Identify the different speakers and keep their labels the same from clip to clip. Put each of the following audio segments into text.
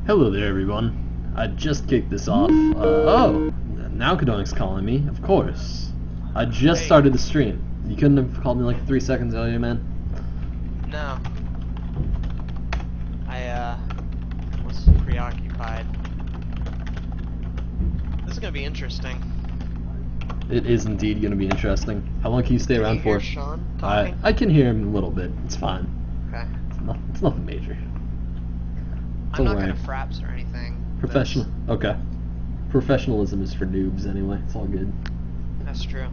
Speaker 1: Hello there, everyone. I just kicked this off. Oh, now Kadonic's calling me, of course. I just started the stream. You couldn't have called me like 3 seconds earlier, man?
Speaker 2: No. I was preoccupied. This is gonna be interesting.
Speaker 1: It is indeed going to be interesting. How long can you stay around
Speaker 2: you hear
Speaker 1: for?
Speaker 2: Sean talking?
Speaker 1: I can hear him a little bit. It's fine.
Speaker 2: Okay.
Speaker 1: It's nothing major.
Speaker 2: I'm not
Speaker 1: worry.
Speaker 2: gonna fraps or anything.
Speaker 1: Professional. Okay. Professionalism is for noobs anyway. It's all good.
Speaker 2: That's true.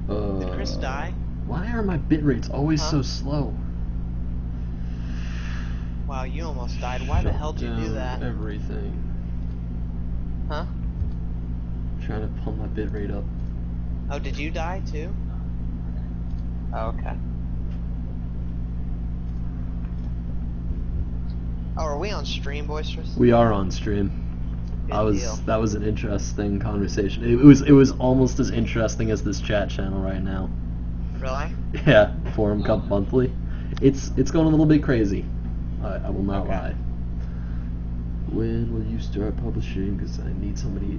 Speaker 2: Did Chris die?
Speaker 1: Why are my bit rates always so slow?
Speaker 2: Wow, you almost died. Why the hell did you do that?
Speaker 1: Everything.
Speaker 2: Huh?
Speaker 1: Trying to pump my bit rate up.
Speaker 2: Oh, did you die too? Oh, okay. Oh, are we on stream, Boisterous?
Speaker 1: We are on stream.
Speaker 2: Good deal.
Speaker 1: That was an interesting conversation. It was almost as interesting as this chat channel right now.
Speaker 2: Really?
Speaker 1: Yeah, Forum Cup Monthly. It's going a little bit crazy. I will not lie. When will you start publishing? Because I need somebody.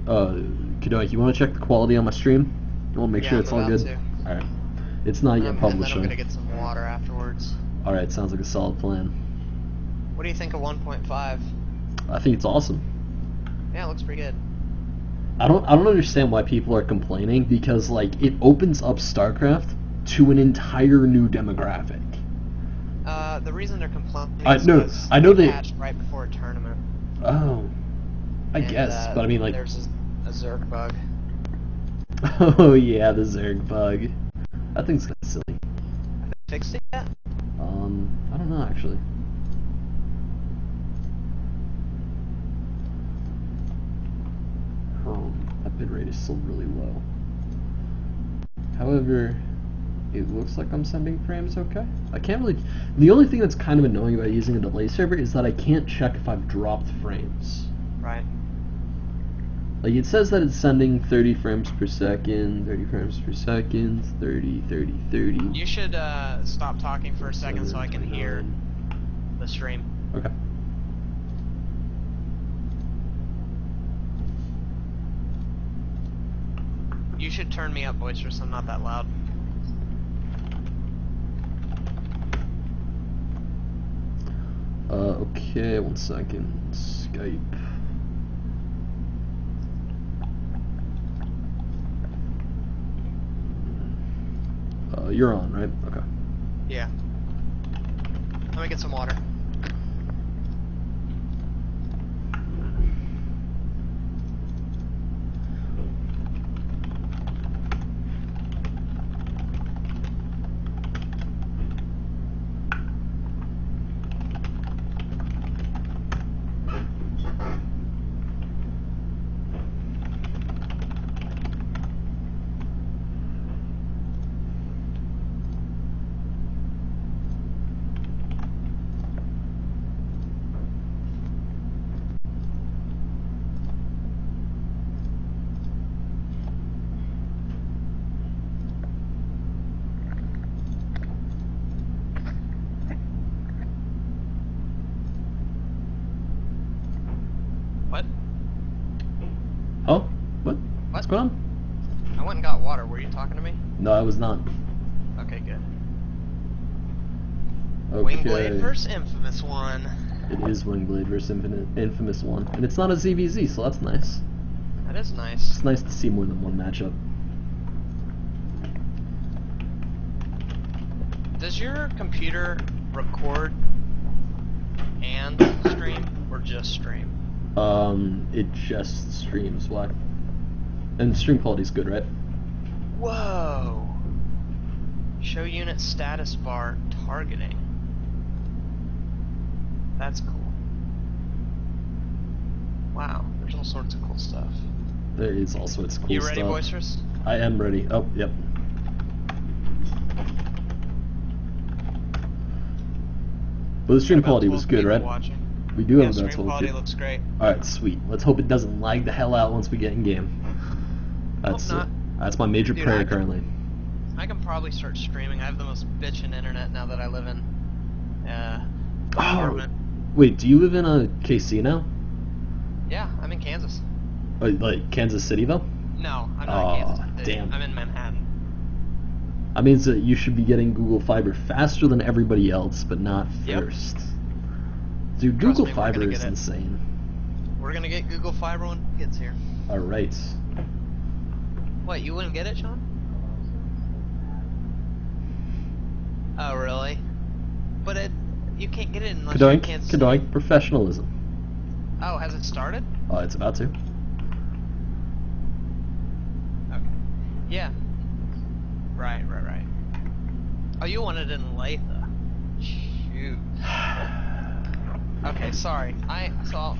Speaker 1: Kadonic, you want to check the quality on my stream? You want to make sure it's all good? Alright. It's not yet publishing.
Speaker 2: And then I'm gonna get some water afterwards.
Speaker 1: Alright, sounds like a solid plan.
Speaker 2: What do you think of 1.5?
Speaker 1: I think it's awesome.
Speaker 2: Yeah, it looks pretty good.
Speaker 1: I don't understand why people are complaining, because like it opens up StarCraft to an entire new demographic.
Speaker 2: The reason they're complaining is because
Speaker 1: I know
Speaker 2: they
Speaker 1: they
Speaker 2: patched right before a tournament.
Speaker 1: Oh, I guess, but I mean like
Speaker 2: there's a Zerg bug.
Speaker 1: Oh yeah, the Zerg bug. That thing's kind of silly.
Speaker 2: Have they fixed it yet?
Speaker 1: I don't know actually. That bit rate is still really low. However, it looks like I'm sending frames okay. I can't really. The only thing that's kind of annoying about using a delay server is that I can't check if I've dropped frames.
Speaker 2: Right.
Speaker 1: Like it says that it's sending 30 frames per second, 30 frames per second, 30, 30, 30.
Speaker 2: You should stop talking for a second so I can hear the stream.
Speaker 1: Okay.
Speaker 2: You should turn me up, Boisterous. I'm not that loud.
Speaker 1: Okay, 1 second. Skype. You're on, right? Okay.
Speaker 2: Yeah. Let me get some water. What?
Speaker 1: Oh? What? What's going on?
Speaker 2: I went and got water. Were you talking to me?
Speaker 1: No, I was not.
Speaker 2: Okay, good.
Speaker 1: Okay.
Speaker 2: Wingblade vs. InfamousOne.
Speaker 1: It is Wingblade vs. InfamousOne. And it's not a ZVZ, so that's nice.
Speaker 2: That is nice.
Speaker 1: It's nice to see more than one matchup.
Speaker 2: Does your computer record and stream, or just stream?
Speaker 1: It just streams. Why? And stream quality's good, right?
Speaker 2: Whoa! Show unit status bar targeting. That's cool. Wow, there's all sorts of cool stuff.
Speaker 1: There is all sorts of cool stuff.
Speaker 2: You ready, Boisterous?
Speaker 1: I am ready. Oh, yep. But the stream quality was good, right?
Speaker 2: Watching.
Speaker 1: We do have
Speaker 2: Yeah,
Speaker 1: about
Speaker 2: stream
Speaker 1: 12
Speaker 2: quality
Speaker 1: people.
Speaker 2: looks great.
Speaker 1: Alright, sweet. Let's hope it doesn't lag the hell out once we get in game. That's
Speaker 2: Hope not.
Speaker 1: that's my major
Speaker 2: Dude,
Speaker 1: prayer
Speaker 2: I could-
Speaker 1: currently.
Speaker 2: I can probably start streaming. I have the most bitchin' internet now that I live in apartment.
Speaker 1: Wait, do you live in a KC now?
Speaker 2: Yeah, I'm in Kansas.
Speaker 1: Like Kansas City though?
Speaker 2: No, I'm not in Kansas City.
Speaker 1: Damn.
Speaker 2: I'm in Manhattan.
Speaker 1: I mean, so you should be getting Google Fiber faster than everybody else, but not
Speaker 2: Yep.
Speaker 1: first. Dude,
Speaker 2: Trust
Speaker 1: Google
Speaker 2: me, we're
Speaker 1: Fiber
Speaker 2: gonna
Speaker 1: is
Speaker 2: get it.
Speaker 1: insane.
Speaker 2: We're gonna get Google Fiber when it gets here.
Speaker 1: Alright.
Speaker 2: What, you wouldn't get it, Sean? Oh, really? But you can't get it unless you're in Kansas City.
Speaker 1: Kadoink, professionalism.
Speaker 2: Oh, has it started?
Speaker 1: It's about to.
Speaker 2: Okay. Yeah. Right. Oh, you wanted it in Latha. Shoot. Okay, sorry.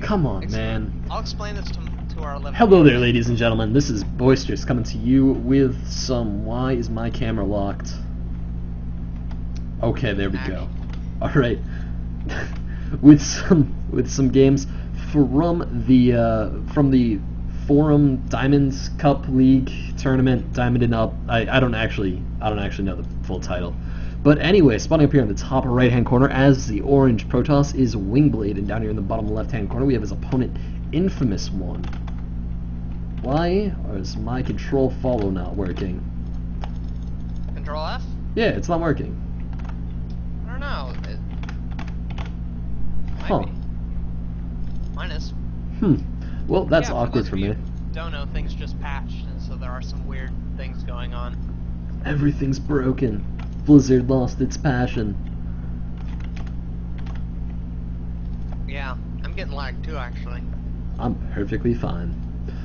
Speaker 1: Come on, man.
Speaker 2: I'll explain this to our 11.
Speaker 1: Hello there, ladies and gentlemen. This is Boisterous coming to you with some. Why is my camera locked? Okay, there we go. All right, with some games from the Forum Diamonds Cup League tournament, Diamond and Up. I don't actually know the full title. But anyway, spawning up here in the top right-hand corner as the orange Protoss is Wingblade, and down here in the bottom left-hand corner we have his opponent, InfamousOne. Why is my control follow not working?
Speaker 2: Control F?
Speaker 1: Yeah, it's not working.
Speaker 2: I don't know.
Speaker 1: Huh.
Speaker 2: Mine is.
Speaker 1: Well, that's
Speaker 2: Yeah,
Speaker 1: awkward
Speaker 2: those
Speaker 1: for
Speaker 2: of you
Speaker 1: me.
Speaker 2: who don't know, things just patched, and so there are some weird things going on.
Speaker 1: Everything's broken. Blizzard lost its passion.
Speaker 2: Yeah, I'm getting lagged too, actually.
Speaker 1: I'm perfectly fine.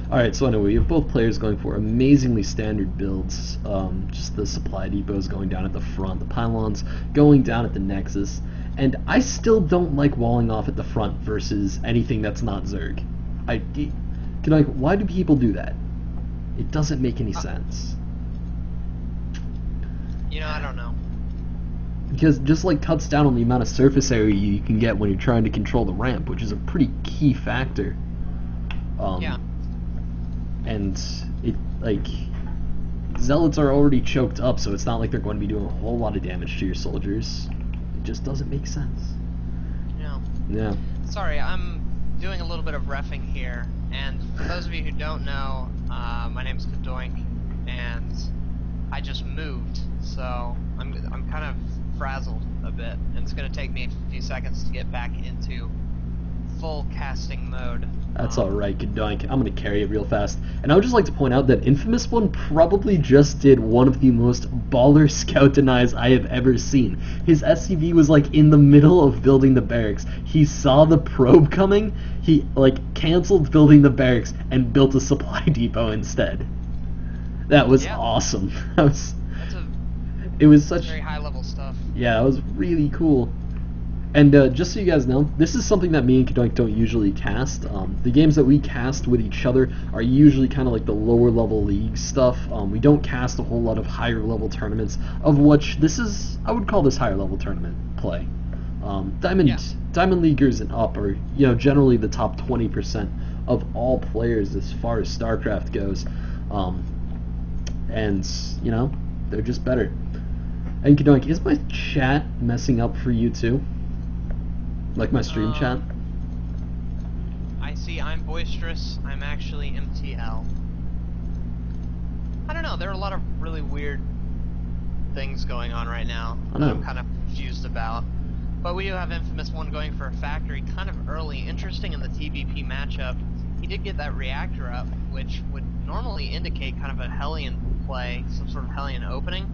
Speaker 1: Alright, so anyway, we have both players going for amazingly standard builds. Just the supply depots going down at the front, the pylons going down at the nexus, and I still don't like walling off at the front versus anything that's not Zerg. Why do people do that? It doesn't make any sense.
Speaker 2: You know, I don't know.
Speaker 1: Because just like cuts down on the amount of surface area you can get when you're trying to control the ramp, which is a pretty key factor.
Speaker 2: Yeah.
Speaker 1: And zealots are already choked up, so it's not like they're going to be doing a whole lot of damage to your soldiers. It just doesn't make sense.
Speaker 2: Yeah.
Speaker 1: Yeah.
Speaker 2: Sorry, I'm doing a little bit of reffing here, and for those of you who don't know, my name's Kadoink, and I just moved, so I'm kind of frazzled a bit, and it's going to take me a few seconds to get back into full casting mode.
Speaker 1: That's alright, Kadoink. I'm going to carry it real fast. And I would just like to point out that InfamousOne probably just did one of the most baller scout denies I have ever seen. His SCV was like in the middle of building the barracks. He saw the probe coming, he canceled building the barracks and built a supply depot instead. That was awesome. It was such
Speaker 2: very high level stuff.
Speaker 1: Yeah, it was really cool. And just so you guys know, this is something that me and Kadoink don't usually cast. The games that we cast with each other are usually kind of like the lower level league stuff. We don't cast a whole lot of higher level tournaments, of which this is, I would call this higher level tournament play. Diamond Leaguers and up are, generally the top 20% of all players as far as StarCraft goes. And, they're just better. And Kadoink, is my chat messing up for you too? Like my stream chat?
Speaker 2: I see I'm boisterous, I'm actually MTL. I don't know, there are a lot of really weird things going on right now that I'm kind of confused about. But we do have InfamousOne going for a factory kind of early. Interesting in the TBP matchup, he did get that reactor up, which would normally indicate kind of a Hellion play, some sort of Hellion opening,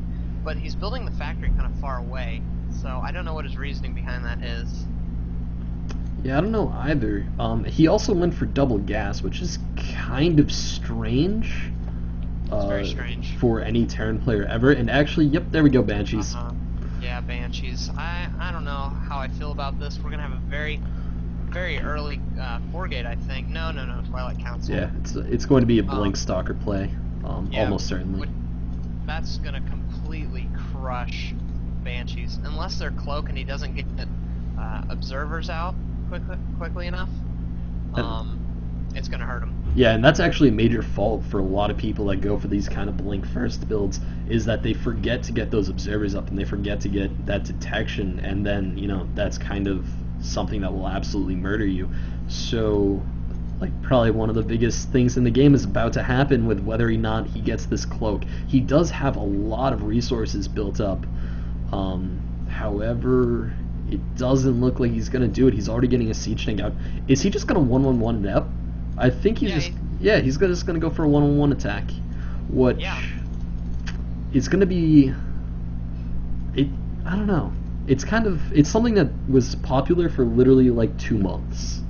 Speaker 2: but he's building the factory kind of far away, so I don't know what his reasoning behind that is.
Speaker 1: Yeah, I don't know either. He also went for double gas, which is kind of strange.
Speaker 2: It's very strange.
Speaker 1: For any Terran player ever, and actually, yep, there we go, Banshees.
Speaker 2: Yeah, Banshees. I don't know how I feel about this. We're gonna have a very, very early 4-gate, I think. No, Twilight Council.
Speaker 1: Yeah, it's going to be a Blink Stalker play, almost certainly.
Speaker 2: That's gonna completely crush Banshees, unless they're cloak and he doesn't get observers out quickly enough. It's gonna hurt him.
Speaker 1: Yeah, and that's actually a major fault for a lot of people that go for these kind of blink first builds, is that they forget to get those observers up and they forget to get that detection, and then, you know, that's kind of something that will absolutely murder you. So, like, probably one of the biggest things in the game is about to happen with whether or not he gets this cloak. He does have a lot of resources built up. However, it doesn't look like he's going to do it. He's already getting a siege tank out. Is he just going to 1-1-1 Nep? I think he's he's just going to go for a 1-on-1 attack. Which is going to be... I don't know. It's something that was popular for literally like 2 months.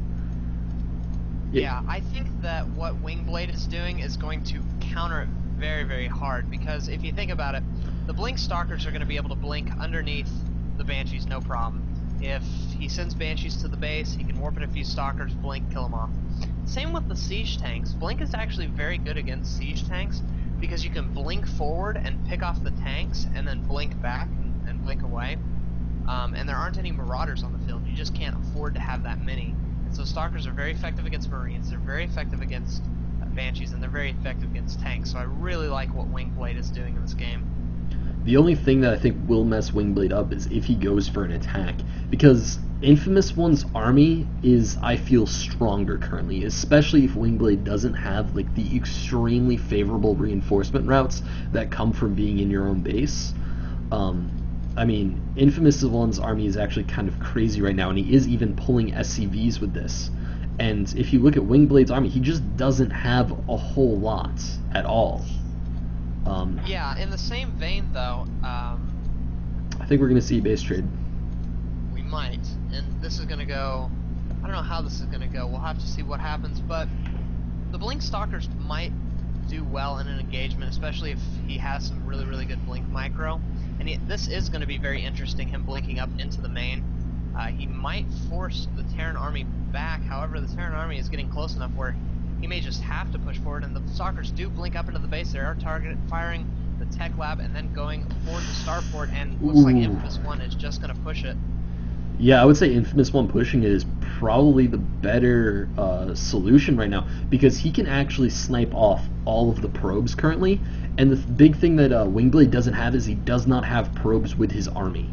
Speaker 2: Yeah, I think that what Wingblade is doing is going to counter it very, very hard, because if you think about it, the Blink Stalkers are going to be able to blink underneath the Banshees, no problem. If he sends Banshees to the base, he can warp in a few Stalkers, blink, kill them off. Same with the Siege Tanks. Blink is actually very good against Siege Tanks, because you can blink forward and pick off the tanks, and then blink back and blink away. And there aren't any Marauders on the field. You just can't afford to have that many. And so Stalkers are very effective against Marines, they're very effective against Banshees, and they're very effective against tanks. So I really like what Wingblade is doing in this game.
Speaker 1: The only thing that I think will mess Wingblade up is if he goes for an attack, because InfamousOne's army is, I feel, stronger currently, especially if Wingblade doesn't have like the extremely favorable reinforcement routes that come from being in your own base. I mean, InfamousOne's army is actually kind of crazy right now, and he is even pulling SCVs with this. And if you look at Wingblade's army, he just doesn't have a whole lot at all.
Speaker 2: Yeah, in the same vein, though,
Speaker 1: I think we're going to see a base trade.
Speaker 2: We might, and this is going to go... I don't know how this is going to go. We'll have to see what happens, but the Blink Stalkers might do well in an engagement, especially if he has some really, really good Blink micro. And this is going to be very interesting, him blinking up into the main. He might force the Terran army back, however, the Terran army is getting close enough where he may just have to push forward, and the Stalkers do blink up into the base. They are targeted, firing the tech lab, and then going forward to Starport, and looks like InfamousOne is just going to push it.
Speaker 1: Yeah, I would say InfamousOne pushing it is probably the better solution right now, because he can actually snipe off all of the probes currently, and the big thing that Wingblade doesn't have is he does not have probes with his army.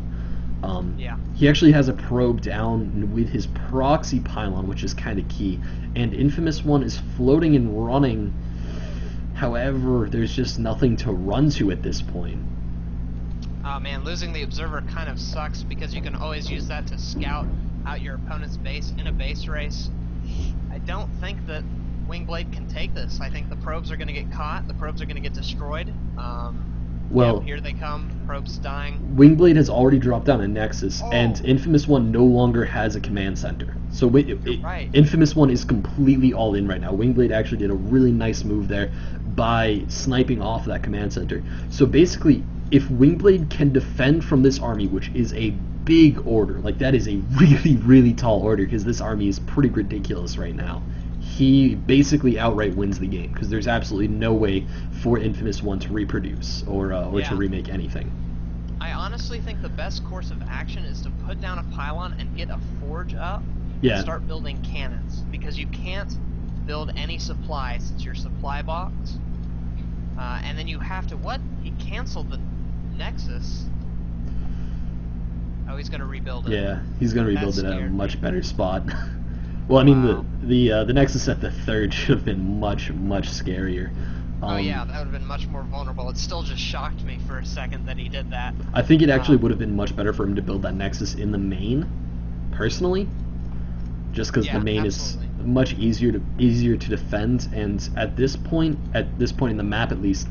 Speaker 1: He actually has a probe down with his proxy pylon, which is kind of key, and InfamousOne is floating and running. However, there's just nothing to run to at this point.
Speaker 2: Oh man, losing the observer kind of sucks, because you can always use that to scout out your opponent's base in a base race. I don't think that Wingblade can take this. I think the probes are going to get caught, the probes are going to get destroyed.
Speaker 1: Well,
Speaker 2: here they come, probes dying.
Speaker 1: Wingblade has already dropped down a Nexus, and InfamousOne no longer has a command center. So InfamousOne is completely all in right now. Wingblade actually did a really nice move there by sniping off that command center. So basically, if Wingblade can defend from this army, which is a big order, like that is a really, really tall order, because this army is pretty ridiculous right now, he basically outright wins the game, because there's absolutely no way for InfamousOne to reproduce or to remake anything.
Speaker 2: I honestly think the best course of action is to put down a pylon and get a forge up and start building cannons, because you can't build any supplies. It's your supply box, and then you have to... He canceled the Nexus. Oh, he's going to rebuild it.
Speaker 1: Yeah, he's going to rebuild it at a much better spot. Well, I mean, the Nexus at the third should have been much, much scarier.
Speaker 2: Oh yeah, that would have been much more vulnerable. It still just shocked me for a second that he did that.
Speaker 1: I think it actually would have been much better for him to build that Nexus in the main, personally, just because the main is much easier to defend. And at this point in the map at least,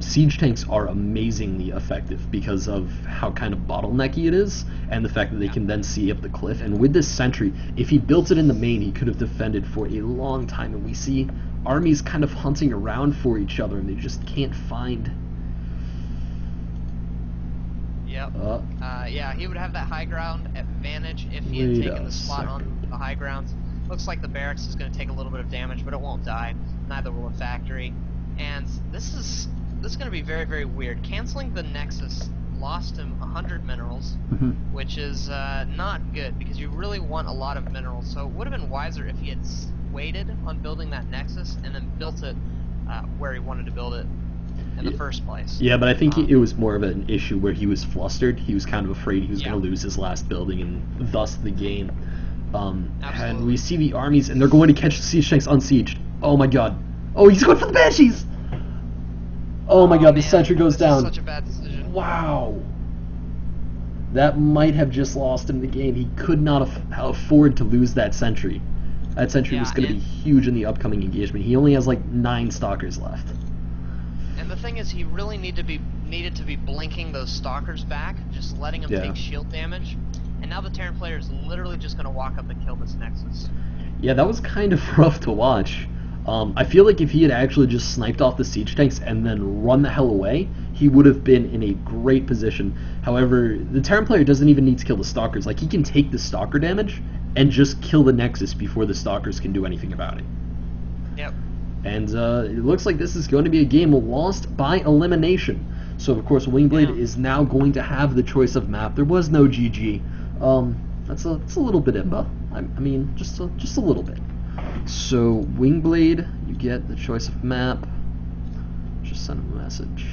Speaker 1: siege tanks are amazingly effective because of how kind of bottlenecky it is, and the fact that they can then see up the cliff. And with this sentry, if he built it in the main, he could have defended for a long time. And we see armies kind of hunting around for each other, and they just can't find.
Speaker 2: Yep. Yeah, he would have that high ground advantage if he had taken the slot on the high grounds. Looks like the barracks is going to take a little bit of damage, but it won't die. Neither will a factory. And this is going to be very, very weird. Canceling the Nexus lost him 100 minerals, which is not good, because you really want a lot of minerals. So it would have been wiser if he had waited on building that Nexus and then built it where he wanted to build it in the first place.
Speaker 1: Yeah, but I think it was more of an issue where he was flustered. He was kind of afraid he was going to lose his last building and thus the game. And we see the armies, and they're going to catch the siege tanks unsieged. Oh my god. Oh, he's going for the Banshees! Oh my god, the sentry goes down.
Speaker 2: Such a bad decision.
Speaker 1: Wow. That might have just lost him the game. He could not afford to lose that sentry. That sentry was going to be huge in the upcoming engagement. He only has like 9 stalkers left.
Speaker 2: And the thing is, he really needed to be blinking those stalkers back, just letting them take shield damage. And now the Terran player is literally just going to walk up and kill this Nexus.
Speaker 1: Yeah, that was kind of rough to watch. I feel like if he had actually just sniped off the siege tanks and then run the hell away, he would have been in a great position. However, the Terran player doesn't even need to kill the stalkers. Like, he can take the stalker damage and just kill the Nexus before the stalkers can do anything about it.
Speaker 2: Yep.
Speaker 1: And it looks like this is going to be a game lost by elimination. So, of course, Wingblade is now going to have the choice of map. There was no GG. That's a little bit imba. I mean, just a little bit. So, Wingblade, you get the choice of map. Just send him a message.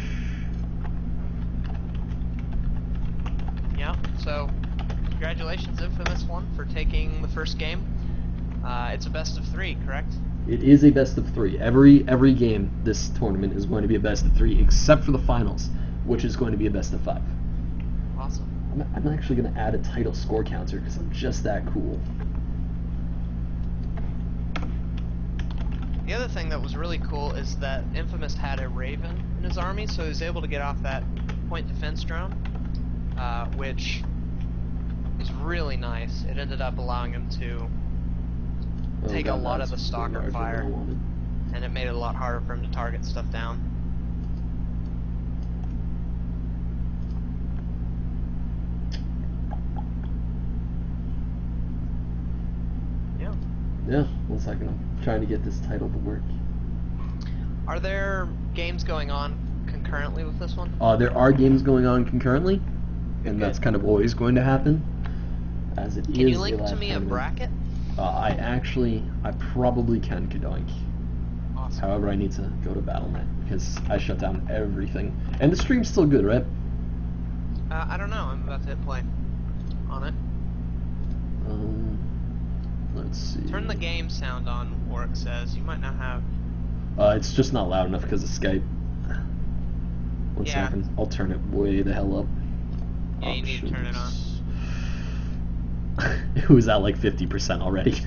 Speaker 2: Yeah, so congratulations, InfamousOne, for taking the first game. It's a best of 3, correct?
Speaker 1: It is a best of 3. Every game this tournament is going to be a best of 3, except for the finals, which is going to be a best of 5.
Speaker 2: Awesome.
Speaker 1: I'm actually going to add a title score counter because I'm just that cool.
Speaker 2: The other thing that was really cool is that Infamous had a Raven in his army, so he was able to get off that point defense drone, which was really nice. It ended up allowing him to take a lot of the stalker fire, and it made it a lot harder for him to target stuff down.
Speaker 1: Yeah, 1 second. I'm trying to get this title to work.
Speaker 2: Are there games going on concurrently with this one?
Speaker 1: There are games going on concurrently, and that's kind of always going to happen, as it is.
Speaker 2: Can you link to me a bracket?
Speaker 1: I probably can, Kadoink.
Speaker 2: Awesome.
Speaker 1: However, I need to go to Battle.net because I shut down everything. And the stream's still good, right?
Speaker 2: I don't know. I'm about to hit play on it.
Speaker 1: Let's see.
Speaker 2: Turn the game sound on, Warwick says. You might not have...
Speaker 1: It's just not loud enough because of Skype. 1 second. I'll turn it way the hell up.
Speaker 2: Yeah, you need to turn it on.
Speaker 1: It was at like 50% already.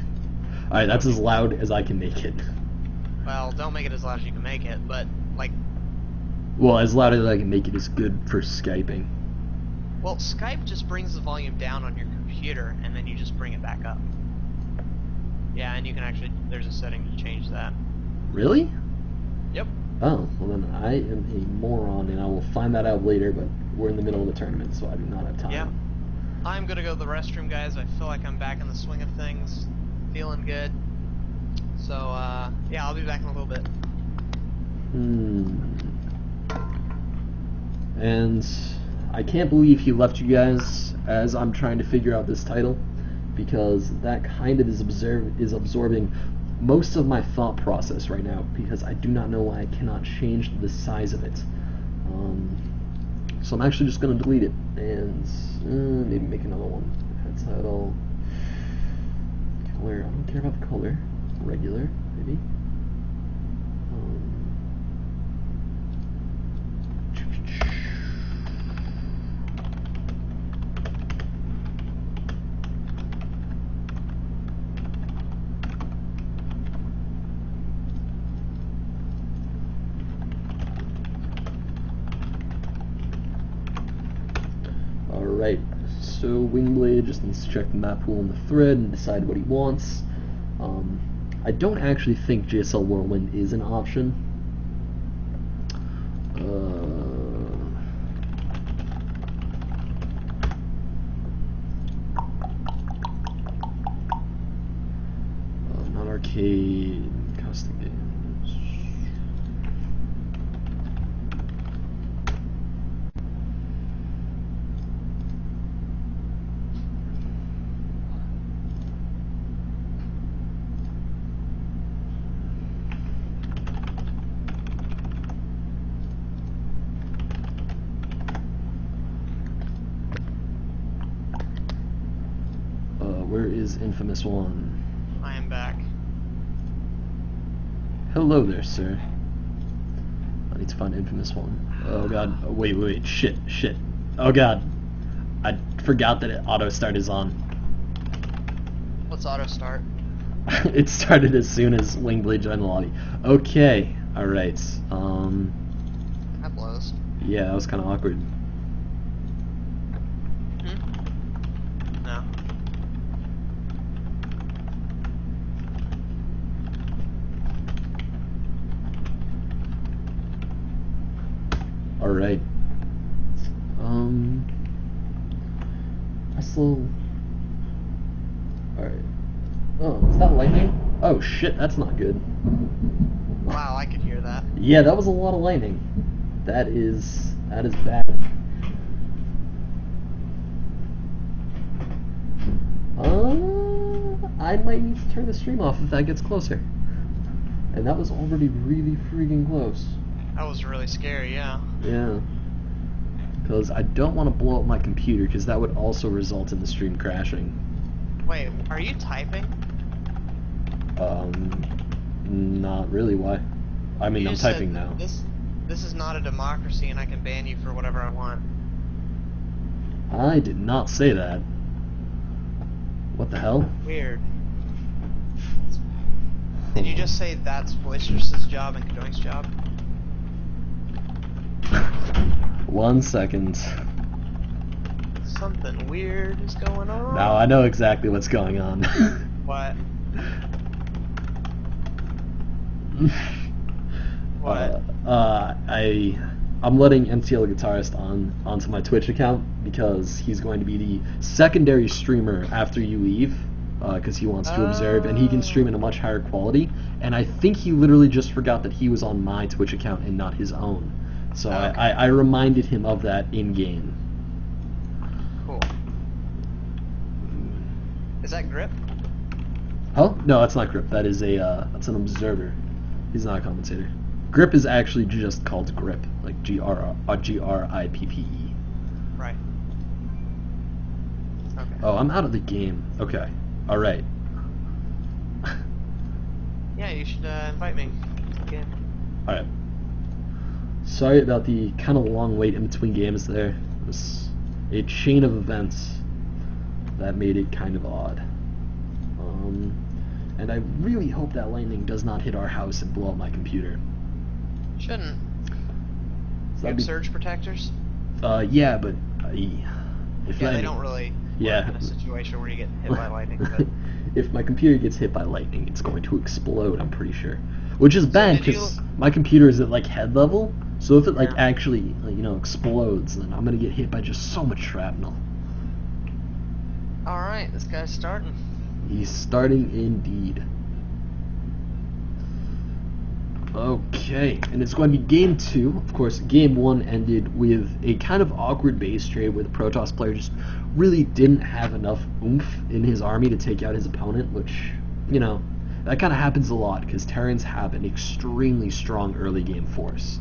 Speaker 1: Alright, that's as loud as I can make it.
Speaker 2: Well, don't make it as loud as you can make it, but, like...
Speaker 1: Well, as loud as I can make it is good for Skyping.
Speaker 2: Well, Skype just brings the volume down on your computer, and then you just bring it back up. Yeah, and you can actually... There's a setting to change that.
Speaker 1: Really?
Speaker 2: Yep.
Speaker 1: Oh, well then I am a moron, and I will find that out later, but we're in the middle of the tournament, so I do not have time.
Speaker 2: Yeah. I'm gonna go to the restroom, guys. I feel like I'm back in the swing of things. Feeling good. So, yeah, I'll be back in a little bit.
Speaker 1: And I can't believe he left you guys as I'm trying to figure out this title, because that kind of is absorbing most of my thought process right now, because I do not know why I cannot change the size of it. So I'm actually just going to delete it and maybe make another one. Head title, color. I don't care about the color. Regular, maybe. Alright, so Wingblade just needs to check the map pool in the thread and decide what he wants. I don't actually think JSL Whirlwind is an option. Not arcade, custom games. is InfamousOne.
Speaker 2: I am back.
Speaker 1: Hello there, sir. I need to find InfamousOne. Oh god. Oh, wait. Shit. Oh god. I forgot that auto start is on.
Speaker 2: What's auto start?
Speaker 1: It started as soon as Wingblade joined the lobby. Okay. Alright.
Speaker 2: That blows.
Speaker 1: Yeah, that was kind of awkward.
Speaker 2: No.
Speaker 1: Alright. I still... Alright. Oh, is that lightning? Oh shit, that's not good.
Speaker 2: Wow, I could hear that.
Speaker 1: Yeah, that was a lot of lightning. That is bad. I might need to turn the stream off if that gets closer. And that was already really freaking close.
Speaker 2: That was really scary, yeah.
Speaker 1: Yeah. Because I don't want to blow up my computer, because that would also result in the stream crashing.
Speaker 2: Wait, are you typing?
Speaker 1: Not really. Why? I mean, I'm typing now.
Speaker 2: This is not a democracy, and I can ban you for whatever I want.
Speaker 1: I did not say that. What the hell?
Speaker 2: Weird. Did you just say that's Boisterous's job and Kadoink's job?
Speaker 1: 1 second.
Speaker 2: Something weird is going on.
Speaker 1: Now I know exactly what's going on.
Speaker 2: What? What?
Speaker 1: I'm letting MTL Guitarist onto my Twitch account because he's going to be the secondary streamer after you leave, because he wants to observe, and he can stream in a much higher quality. And I think he literally just forgot that he was on my Twitch account and not his own. So
Speaker 2: okay.
Speaker 1: I reminded him of that in game.
Speaker 2: Cool. Is that Grip?
Speaker 1: Huh? No, that's not Grip. That is that's an observer. He's not a commentator. Grip is actually just called Grip, like Grippe.
Speaker 2: Right. Okay.
Speaker 1: Oh, I'm out of the game. Okay. All right.
Speaker 2: Yeah, you should invite me. Okay.
Speaker 1: All right. Sorry about the kind of long wait in between games there. It was a chain of events that made it kind of odd. And I really hope that lightning does not hit our house and blow up my computer.
Speaker 2: Shouldn't.
Speaker 1: So
Speaker 2: You have surge protectors?
Speaker 1: Yeah, but if
Speaker 2: they don't really work in a situation where you get hit by lightning. But
Speaker 1: if my computer gets hit by lightning, it's going to explode, I'm pretty sure. Which is bad, because my computer is at, like, head level, so if it, like, actually, explodes, then I'm gonna get hit by just so much shrapnel.
Speaker 2: Alright, this guy's starting.
Speaker 1: He's starting indeed. Okay, and it's going to be game 2. Of course, game 1 ended with a kind of awkward base trade where the Protoss player just really didn't have enough oomph in his army to take out his opponent, which, that kind of happens a lot because Terrans have an extremely strong early game force.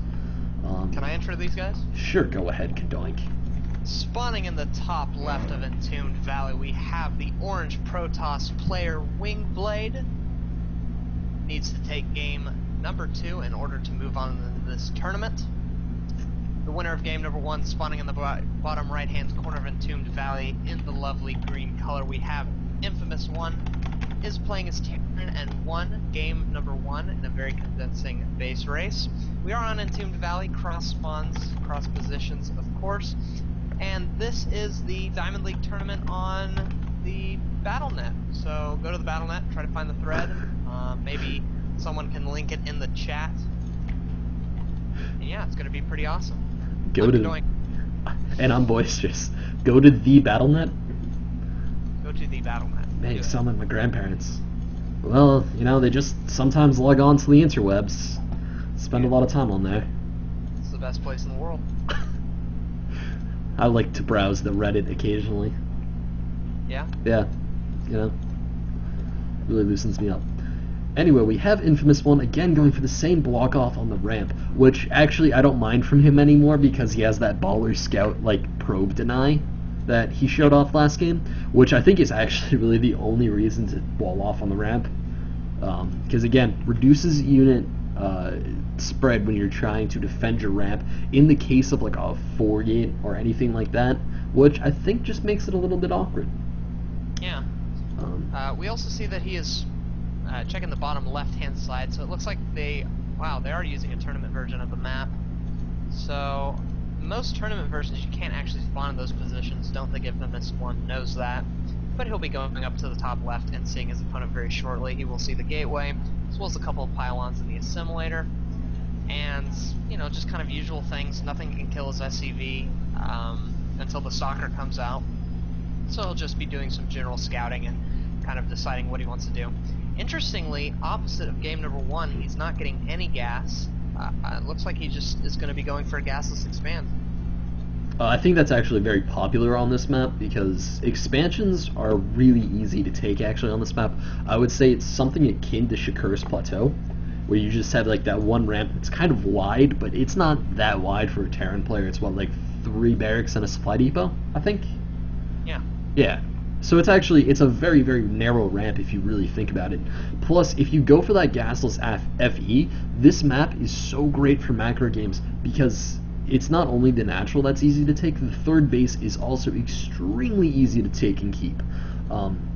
Speaker 2: Can I intro these guys?
Speaker 1: Sure, go ahead, Kadoink.
Speaker 2: Spawning in the top left of Entombed Valley, we have the orange Protoss player Wingblade. Needs to take game number 2 in order to move on in this tournament. The winner of game number 1, spawning in the bottom right hand corner of Entombed Valley in the lovely green color, we have InfamousOne, is playing as Terran and won game number 1 in a very convincing base race. We are on Entombed Valley, cross spawns, cross positions, of course. And this is the Diamond League tournament on the BattleNet. So go to the BattleNet, try to find the thread. Maybe someone can link it in the chat. And yeah, it's going to be pretty awesome.
Speaker 1: And I'm boisterous. Go to the BattleNet?
Speaker 2: Go to the BattleNet.
Speaker 1: Man, you sound like my grandparents. Well, they just sometimes log on to the interwebs. Spend a lot of time on there.
Speaker 2: It's the best place in the world.
Speaker 1: I like to browse the Reddit occasionally.
Speaker 2: Yeah?
Speaker 1: Yeah. Really loosens me up. Anyway, we have InfamousOne again going for the same block off on the ramp, which actually I don't mind from him anymore because he has that baller scout, probe deny. that he showed off last game, which I think is actually really the only reason to wall off on the ramp. Because again, reduces unit spread when you're trying to defend your ramp in the case of like a 4-gate or anything like that, which I think just makes it a little bit awkward.
Speaker 2: Yeah. We also see that he is checking the bottom left-hand side, so it looks like they are using a tournament version of the map. So most tournament versions you can't actually spawn in those positions. Don't think InfamousOne knows that. But he'll be going up to the top left and seeing his opponent very shortly. He will see the gateway, as well as a couple of pylons in the assimilator. And, you know, just kind of usual things. Nothing can kill his SCV until the stalker comes out. So he'll just be doing some general scouting and kind of deciding what he wants to do. Interestingly, opposite of game number 1, he's not getting any gas. It looks like he just is going to be going for a gasless expand.
Speaker 1: I think that's actually very popular on this map because expansions are really easy to take actually on this map. I would say it's something akin to Shakur's Plateau, where you just have like that one ramp that's kind of wide, but it's not that wide for a Terran player. It's what, like 3 barracks and a supply depot, I think?
Speaker 2: Yeah.
Speaker 1: Yeah. So it's a very, very narrow ramp if you really think about it. Plus, if you go for that gasless FE, this map is so great for macro games because it's not only the natural that's easy to take, the third base is also extremely easy to take and keep.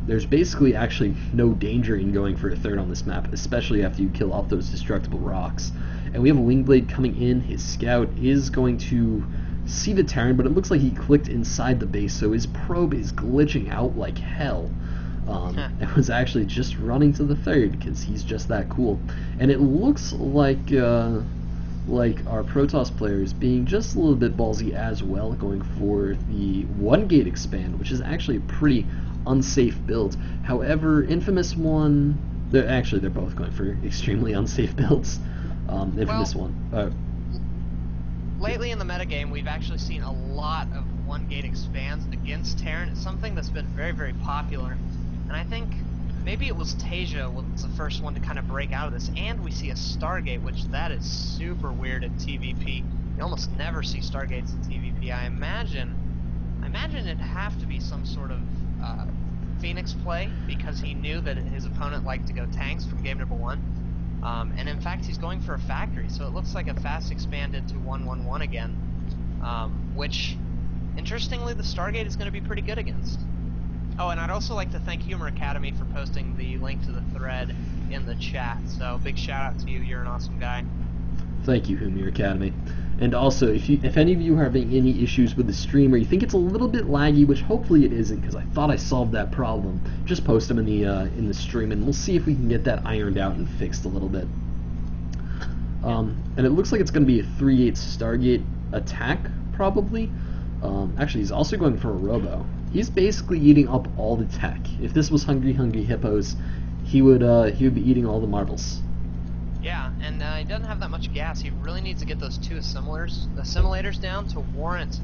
Speaker 1: There's basically actually no danger in going for a third on this map, especially after you kill off those destructible rocks. And we have a Wingblade coming in. His scout is going to see the Terran, but it looks like he clicked inside the base, so his probe is glitching out like hell. It was actually just running to the third because he's just that cool. And it looks like our Protoss player is being just a little bit ballsy as well, going for the 1-gate expand, which is actually a pretty unsafe build. However, InfamousOne, they're both going for extremely unsafe builds. InfamousOne.
Speaker 2: Lately in the metagame, we've actually seen a lot of 1-gate expands against Terran. It's something that's been very, very popular. And I think maybe it was Tasia was the first one to kind of break out of this. And we see a Stargate, which that is super weird in TVP. You almost never see Stargates in TVP. I imagine it'd have to be some sort of Phoenix play, because he knew that his opponent liked to go tanks from game number 1. And in fact, he's going for a factory, so it looks like a fast expanded to 1-1-1 again, which, interestingly, the Stargate is going to be pretty good against. Oh, and I'd also like to thank Humor Academy for posting the link to the thread in the chat, so big shout out to you, you're an awesome guy.
Speaker 1: Thank you, Humor Academy. And also, if any of you are having any issues with the stream, or you think it's a little bit laggy, which hopefully it isn't, because I thought I solved that problem, just post them in the stream, and we'll see if we can get that ironed out and fixed a little bit. And it looks like it's going to be a 3-gate Stargate attack, probably. Actually, he's also going for a Robo. He's basically eating up all the tech. If this was Hungry Hippos, he would be eating all the marbles.
Speaker 2: Yeah, and he doesn't have that much gas. He really needs to get those 2 assimilators down to warrant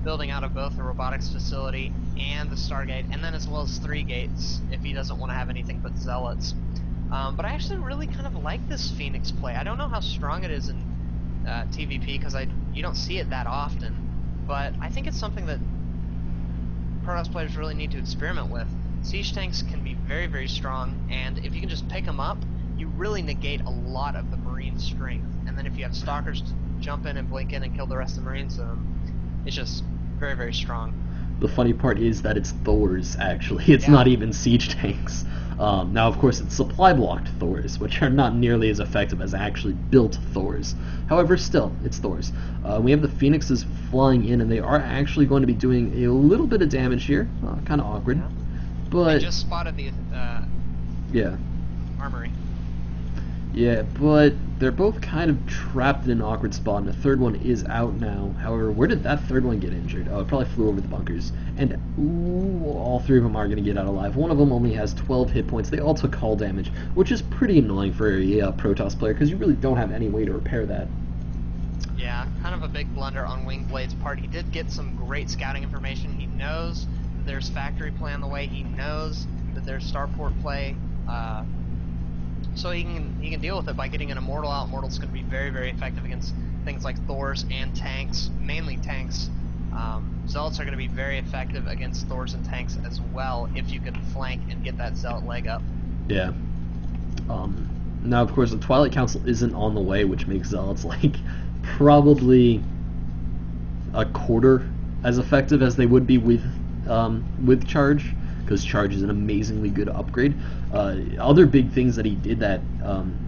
Speaker 2: building out of both the robotics facility and the Stargate, and then as well as 3 gates if he doesn't want to have anything but zealots. But I actually really kind of like this Phoenix play. I don't know how strong it is in TVP because you don't see it that often, but I think it's something that Protoss players really need to experiment with. Siege tanks can be very, very strong, and if you can just pick them up, you really negate a lot of the Marine strength. And then if you have Stalkers to jump in and blink in and kill the rest of the Marines, it's just very, very strong.
Speaker 1: The funny part is that it's Thors, actually. It's not even siege tanks. Now, of course, it's supply-blocked Thors, which are not nearly as effective as actually built Thors. However, still, it's Thors. We have the Phoenixes flying in, and they are actually going to be doing a little bit of damage here. Kind of awkward.
Speaker 2: Yeah.
Speaker 1: But
Speaker 2: I just spotted the armory.
Speaker 1: Yeah, but they're both kind of trapped in an awkward spot, and the third one is out now. However, where did that third one get injured? Oh, it probably flew over the bunkers. And all 3 of them are going to get out alive. One of them only has 12 hit points. They all took hull damage, which is pretty annoying for a Protoss player, because you really don't have any way to repair that.
Speaker 2: Yeah, kind of a big blunder on Wingblade's part. He did get some great scouting information. He knows that there's factory play on the way. He knows that there's starport play. So he can deal with it by getting an Immortal out. Immortal's going to be very, very effective against things like Thors and tanks, mainly tanks. Zealots are going to be very effective against Thors and tanks as well if you can flank and get that Zealot leg up.
Speaker 1: Yeah. Now, of course, the Twilight Council isn't on the way, which makes Zealots like probably a quarter as effective as they would be with Charge, because Charge is an amazingly good upgrade. Other big things that he did that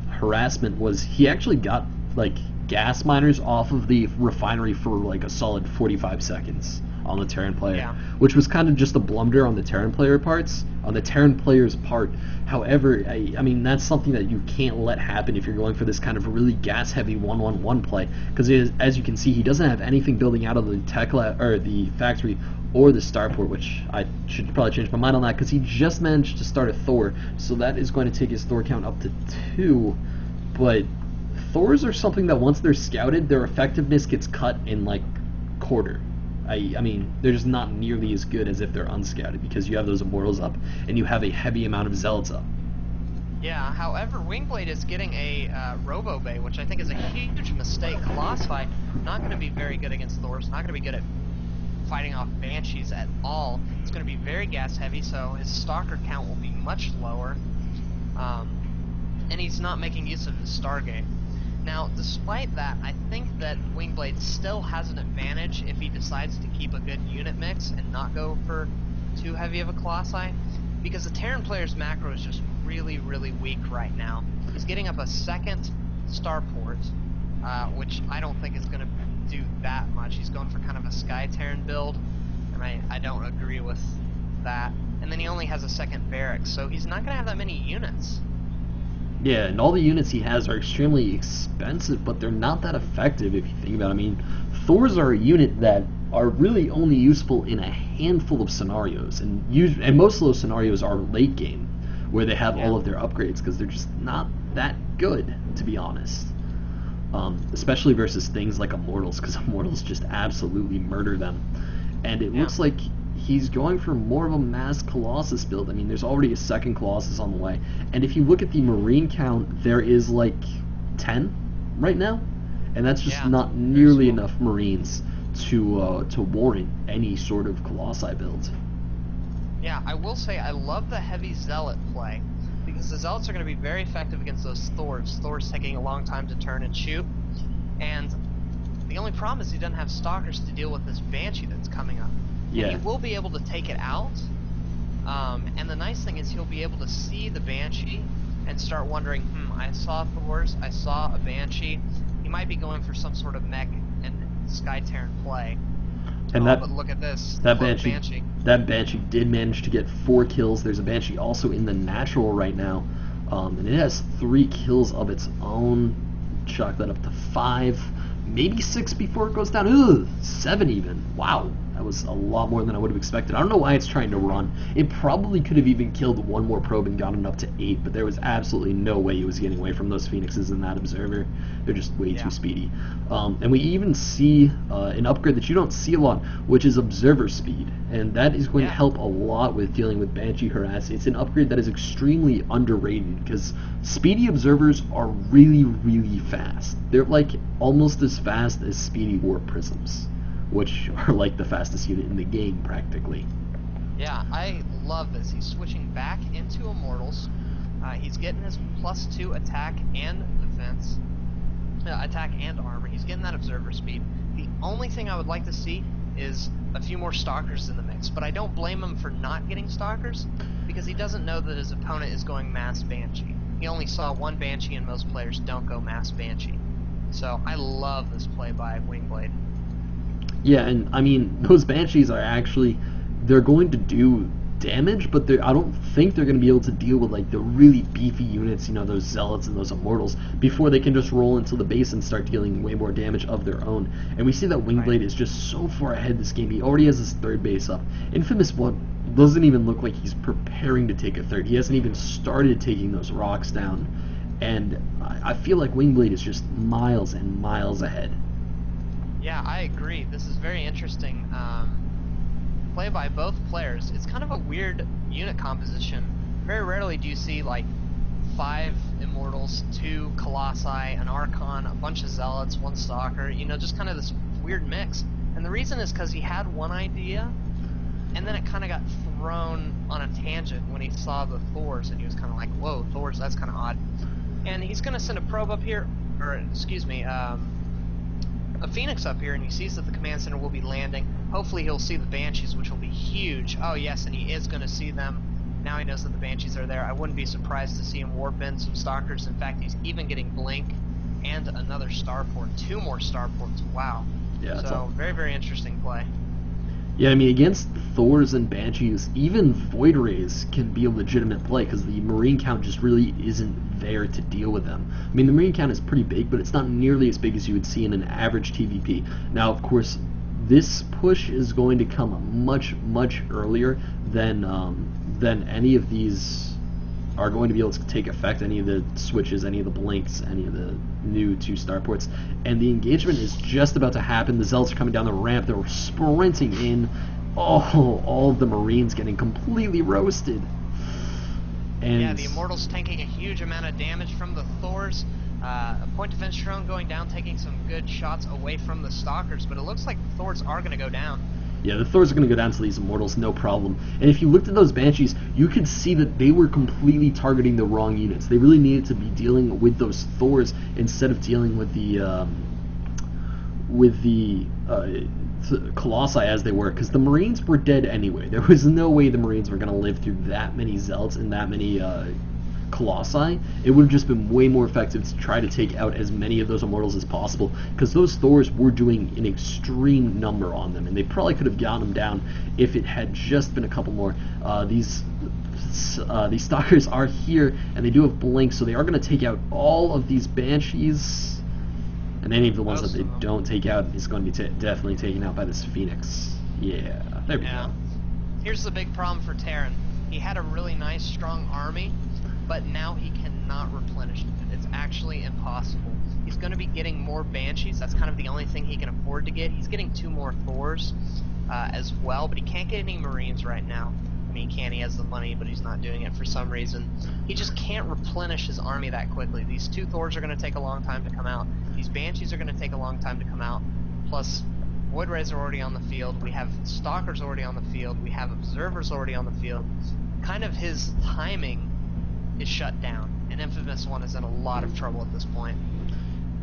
Speaker 1: harassment was he actually got like gas miners off of the refinery for like a solid 45 seconds on the Terran player, which was kind of just a blunder on the Terran player's part. However, I mean, that's something that you can't let happen if you're going for this kind of really gas-heavy 1-1-1 play, because as you can see, he doesn't have anything building out of the tech lab or the factory or the starport, which I should probably change my mind on that, because he just managed to start a Thor, so that is going to take his Thor count up to 2, but Thors are something that once they're scouted, their effectiveness gets cut in like quarter. I mean, they're just not nearly as good as if they're unscouted, because you have those Immortals up, and you have a heavy amount of Zealots up.
Speaker 2: Yeah, however, Wingblade is getting a Robo Bay, which I think is a huge mistake. Colossi, not going to be very good against Thors, not going to be good at fighting off Banshees at all. It's going to be very gas heavy, so his Stalker count will be much lower, and he's not making use of his Stargate. Now, despite that, I think that Wingblade still has an advantage if he decides to keep a good unit mix and not go for too heavy of a Colossi, because the Terran player's macro is just really, really weak right now. He's getting up a second starport, which I don't think is going to do that much. He's going for kind of a Sky Terran build, and I don't agree with that. And then he only has a second barracks, so he's not going to have that many units.
Speaker 1: Yeah, and all the units he has are extremely expensive, but they're not that effective if you think about it. I mean, Thors are a unit that are really only useful in a handful of scenarios, and most of those scenarios are late game, where they have all of their upgrades, because they're just not that good, to be honest. Especially versus things like Immortals, because Immortals just absolutely murder them. And it looks like he's going for more of a mass Colossus build. I mean, there's already a second Colossus on the way. And if you look at the Marine count, there is like 10 right now. And that's just not nearly enough Marines to warrant any sort of Colossi build.
Speaker 2: Yeah, I will say I love the heavy Zealot play, because the Zealots are going to be very effective against those Thors. Thors taking a long time to turn and shoot. And the only problem is he doesn't have Stalkers to deal with this Banshee that's coming up. Yeah. And he will be able to take it out, and the nice thing is he'll be able to see the Banshee and start wondering, I saw Thors, I saw a Banshee. He might be going for some sort of mech and Sky Terran play.
Speaker 1: And
Speaker 2: but look at this,
Speaker 1: that Banshee did manage to get 4 kills. There's a Banshee also in the natural right now, and it has 3 kills of its own. Chalk that up to 5, maybe 6 before it goes down. Ugh, 7 even. Wow. That was a lot more than I would have expected. I don't know why it's trying to run. It probably could have even killed one more probe and gotten up to 8, but there was absolutely no way it was getting away from those Phoenixes and that Observer. They're just way too speedy. And we even see an upgrade that you don't see a lot, which is Observer Speed. And that is going to help a lot with dealing with Banshee Harass. It's an upgrade that is extremely underrated, because Speedy Observers are really, really fast. They're like almost as fast as Speedy Warp Prisms, which are like the fastest unit in the game, practically.
Speaker 2: Yeah, I love this. He's switching back into Immortals. He's getting his +2 attack and defense. Attack and armor. He's getting that Observer Speed. The only thing I would like to see is a few more Stalkers in the mix, but I don't blame him for not getting Stalkers, because he doesn't know that his opponent is going mass Banshee. He only saw 1 Banshee, and most players don't go mass Banshee. So I love this play by Wingblade.
Speaker 1: Yeah, and I mean, those Banshees are actually, they're going to do damage, but I don't think they're going to be able to deal with like the really beefy units, you know, those Zealots and those Immortals, before they can just roll into the base and start dealing way more damage of their own. And we see that Wingblade is just so far ahead this game. He already has his 3rd base up. InfamousOne doesn't even look like he's preparing to take a 3rd. He hasn't even started taking those rocks down. And I feel like Wingblade is just miles and miles ahead.
Speaker 2: Yeah, I agree. This is very interesting. Play by both players. It's kind of a weird unit composition. Very rarely do you see like 5 Immortals, 2 Colossi, an Archon, a bunch of Zealots, 1 Stalker, you know, just kind of this weird mix. And And the reason is because he had one idea, and then it kind of got thrown on a tangent when he saw the Thors, and he was kind of like, whoa, Thors, that's kind of odd. And he's going to send a probe up here, or excuse me, a Phoenix up here, and he sees that the command center will be landing. Hopefully he'll see the Banshees, which will be huge. Oh yes, and he is going to see them. Now he knows that the Banshees are there. I wouldn't be surprised to see him warp in some Stalkers. In fact, he's even getting Blink and another Starport. 2 more Starports. Wow.
Speaker 1: Yeah,
Speaker 2: so very, very interesting play.
Speaker 1: Yeah, I mean, against Thors and Banshees, even Void Rays can be a legitimate play because the Marine count just really isn't there to deal with them. I mean, the Marine count is pretty big, but it's not nearly as big as you would see in an average TVP. Now, of course, this push is going to come much, much earlier than any of these are going to be able to take effect, any of the switches, any of the blinks, any of the new 2 starports. And the engagement is just about to happen. The Zealots are coming down the ramp. They're sprinting in. Oh, all of the Marines getting completely roasted. And
Speaker 2: yeah, the Immortals taking a huge amount of damage from the Thors. A point defense drone going down, taking some good shots away from the Stalkers, but it looks like the Thors are going to go down.
Speaker 1: Yeah, the Thors are going to go down to these Immortals, no problem. And if you looked at those Banshees, you could see that they were completely targeting the wrong units. They really needed to be dealing with those Thors instead of dealing with the Colossi as they were, because the Marines were dead anyway. There was no way the Marines were going to live through that many Zealots and that many Colossi. It would have just been way more effective to try to take out as many of those Immortals as possible, because those Thors were doing an extreme number on them, and they probably could have gotten them down if it had just been a couple more. These Stalkers are here, and they do have Blink, so they are going to take out all of these Banshees, and any of the ones that they don't take out is going to be definitely taken out by this Phoenix. Yeah, there we go.
Speaker 2: Here's the big problem for Terran. He had a really nice, strong army, but now he cannot replenish it. It's actually impossible. He's going to be getting more Banshees. That's kind of the only thing he can afford to get. He's getting 2 more Thors as well, but he can't get any Marines right now. I mean, he can, he has the money, but he's not doing it for some reason. He just can't replenish his army that quickly. These 2 Thors are going to take a long time to come out. These Banshees are going to take a long time to come out. Plus, Void Rays are already on the field. We have Stalkers already on the field. We have Observers already on the field. Kind of his timing is shut down, and InfamousOne is in a lot of trouble at this point.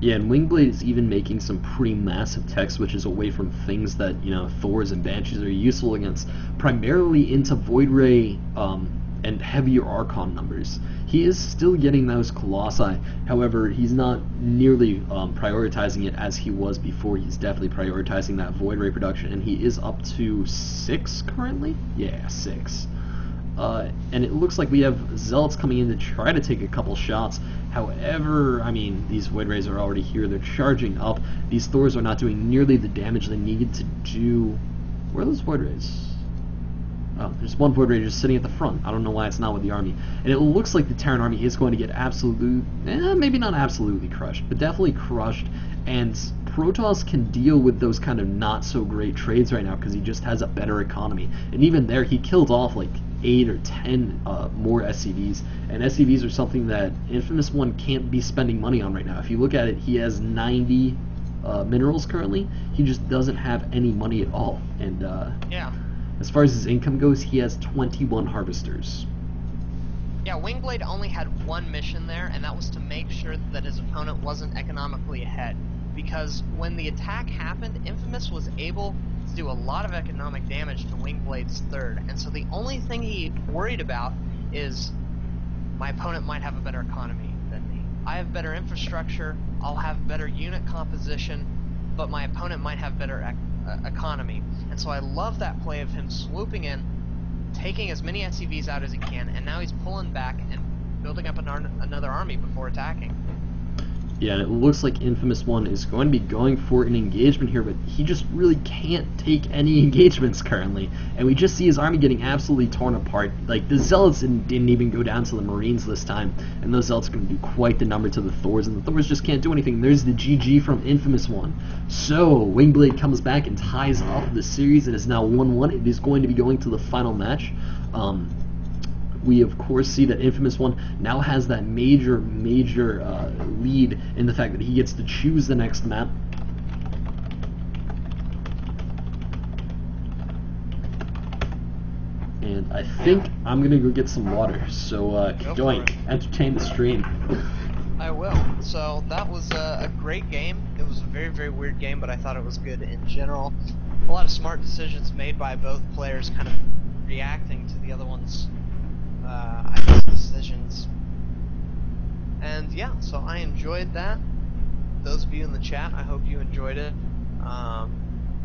Speaker 1: Yeah, and Wingblade is even making some pretty massive tech switches away from things that, you know, Thors and Banshees are useful against, primarily into Void Ray and heavier Archon numbers. He is still getting those Colossi, however, he's not nearly prioritizing it as he was before. He's definitely prioritizing that Void Ray production, and he is up to 6 currently? Yeah, 6. And it looks like we have Zealots coming in to try to take a couple shots. However, I mean, these Void Rays are already here. They're charging up. These Thors are not doing nearly the damage they needed to do. Where are those Void Rays? Oh, there's one Void Ray just sitting at the front. I don't know why it's not with the army. And it looks like the Terran army is going to get maybe not absolutely crushed, but definitely crushed. And Protoss can deal with those kind of not so great trades right now because he just has a better economy. And even there, he killed off like 8 or 10 more SCVs, and SCVs are something that InfamousOne can't be spending money on right now. If you look at it, he has 90 minerals currently. He just doesn't have any money at all, and
Speaker 2: yeah.
Speaker 1: As far as his income goes, he has 21 harvesters.
Speaker 2: Yeah, Wingblade only had 1 mission there, and that was to make sure that his opponent wasn't economically ahead. Because when the attack happened, Infamous was able to do a lot of economic damage to Wingblade's 3rd, and so the only thing he worried about is my opponent might have a better economy than me. I have better infrastructure, I'll have better unit composition, but my opponent might have better economy. And so I love that play of him swooping in, taking as many SCVs out as he can, and now he's pulling back and building up another army before attacking.
Speaker 1: Yeah, and it looks like InfamousOne is going to be going for an engagement here, but he just really can't take any engagements currently. And we just see his army getting absolutely torn apart. Like, the Zealots didn't even go down to the Marines this time, and those Zealots are going to do quite the number to the Thors, and the Thors just can't do anything. There's the GG from InfamousOne. So, Wingblade comes back and ties up the series. It is now 1-1. It is going to be going to the final match. We of course see that InfamousOne now has that major lead in the fact that he gets to choose the next map. I think I'm gonna go get some water. So, Doink, entertain the stream.
Speaker 2: I will. So that was a great game. It was a very, very weird game, but I thought it was good in general. A lot of smart decisions made by both players, kind of reacting to the other one's, I guess, decisions. And yeah, so I enjoyed that. Those of you in the chat, I hope you enjoyed it.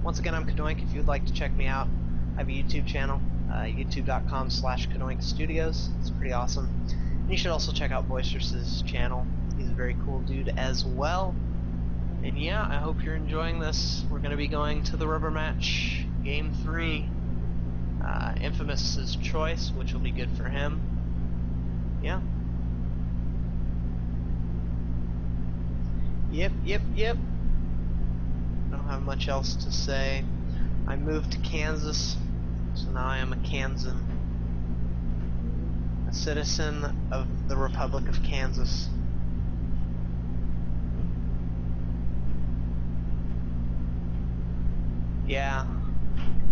Speaker 2: Once again, I'm Kadoink. If you'd like to check me out, I have a YouTube channel, youtube.com/KadoinkStudios. It's pretty awesome. And you should also check out Boisterous's channel. He's a very cool dude as well. And yeah, I hope you're enjoying this. We're going to be going to the rubber match, Game 3. Infamous's choice, which will be good for him. Yeah. Yep. Don't have much else to say. I moved to Kansas, so now I am a Kansan. A citizen of the Republic of Kansas. Yeah.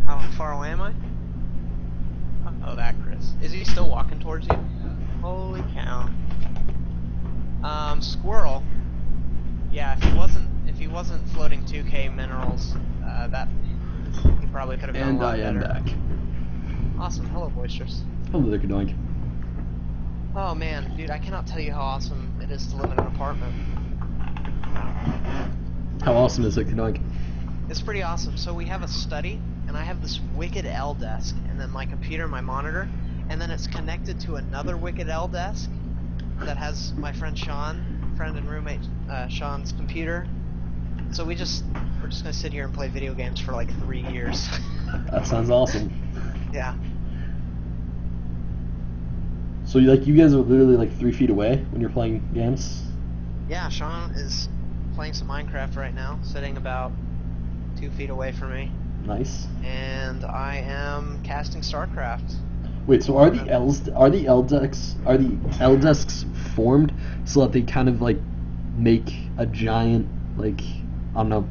Speaker 2: How far away am I? Oh, that Chris. Is he still walking towards you? Holy cow. Squirrel. Yeah, if he wasn't floating 2K minerals, that he probably could have done a lot better.
Speaker 1: And I am back.
Speaker 2: Awesome. Hello, Boisterous.
Speaker 1: Hello there, Kadoink.
Speaker 2: Oh man, dude, I cannot tell you how awesome it is to live in an apartment.
Speaker 1: How awesome is it, Kadoink?
Speaker 2: It's pretty awesome. So we have a study, and I have this wicked L desk, and then my computer, my monitor, and then it's connected to another wicked L desk that has my friend Sean, friend and roommate Sean's computer. So we're just gonna sit here and play video games for like 3 years.
Speaker 1: That sounds awesome.
Speaker 2: Yeah.
Speaker 1: So you guys are literally like 3 feet away when you're playing games?
Speaker 2: Yeah, Sean is playing some Minecraft right now, sitting about 2 feet away from me.
Speaker 1: Nice.
Speaker 2: And I am casting StarCraft.
Speaker 1: Wait, so are the L desks formed so that they kind of like make a giant, like, I don't know,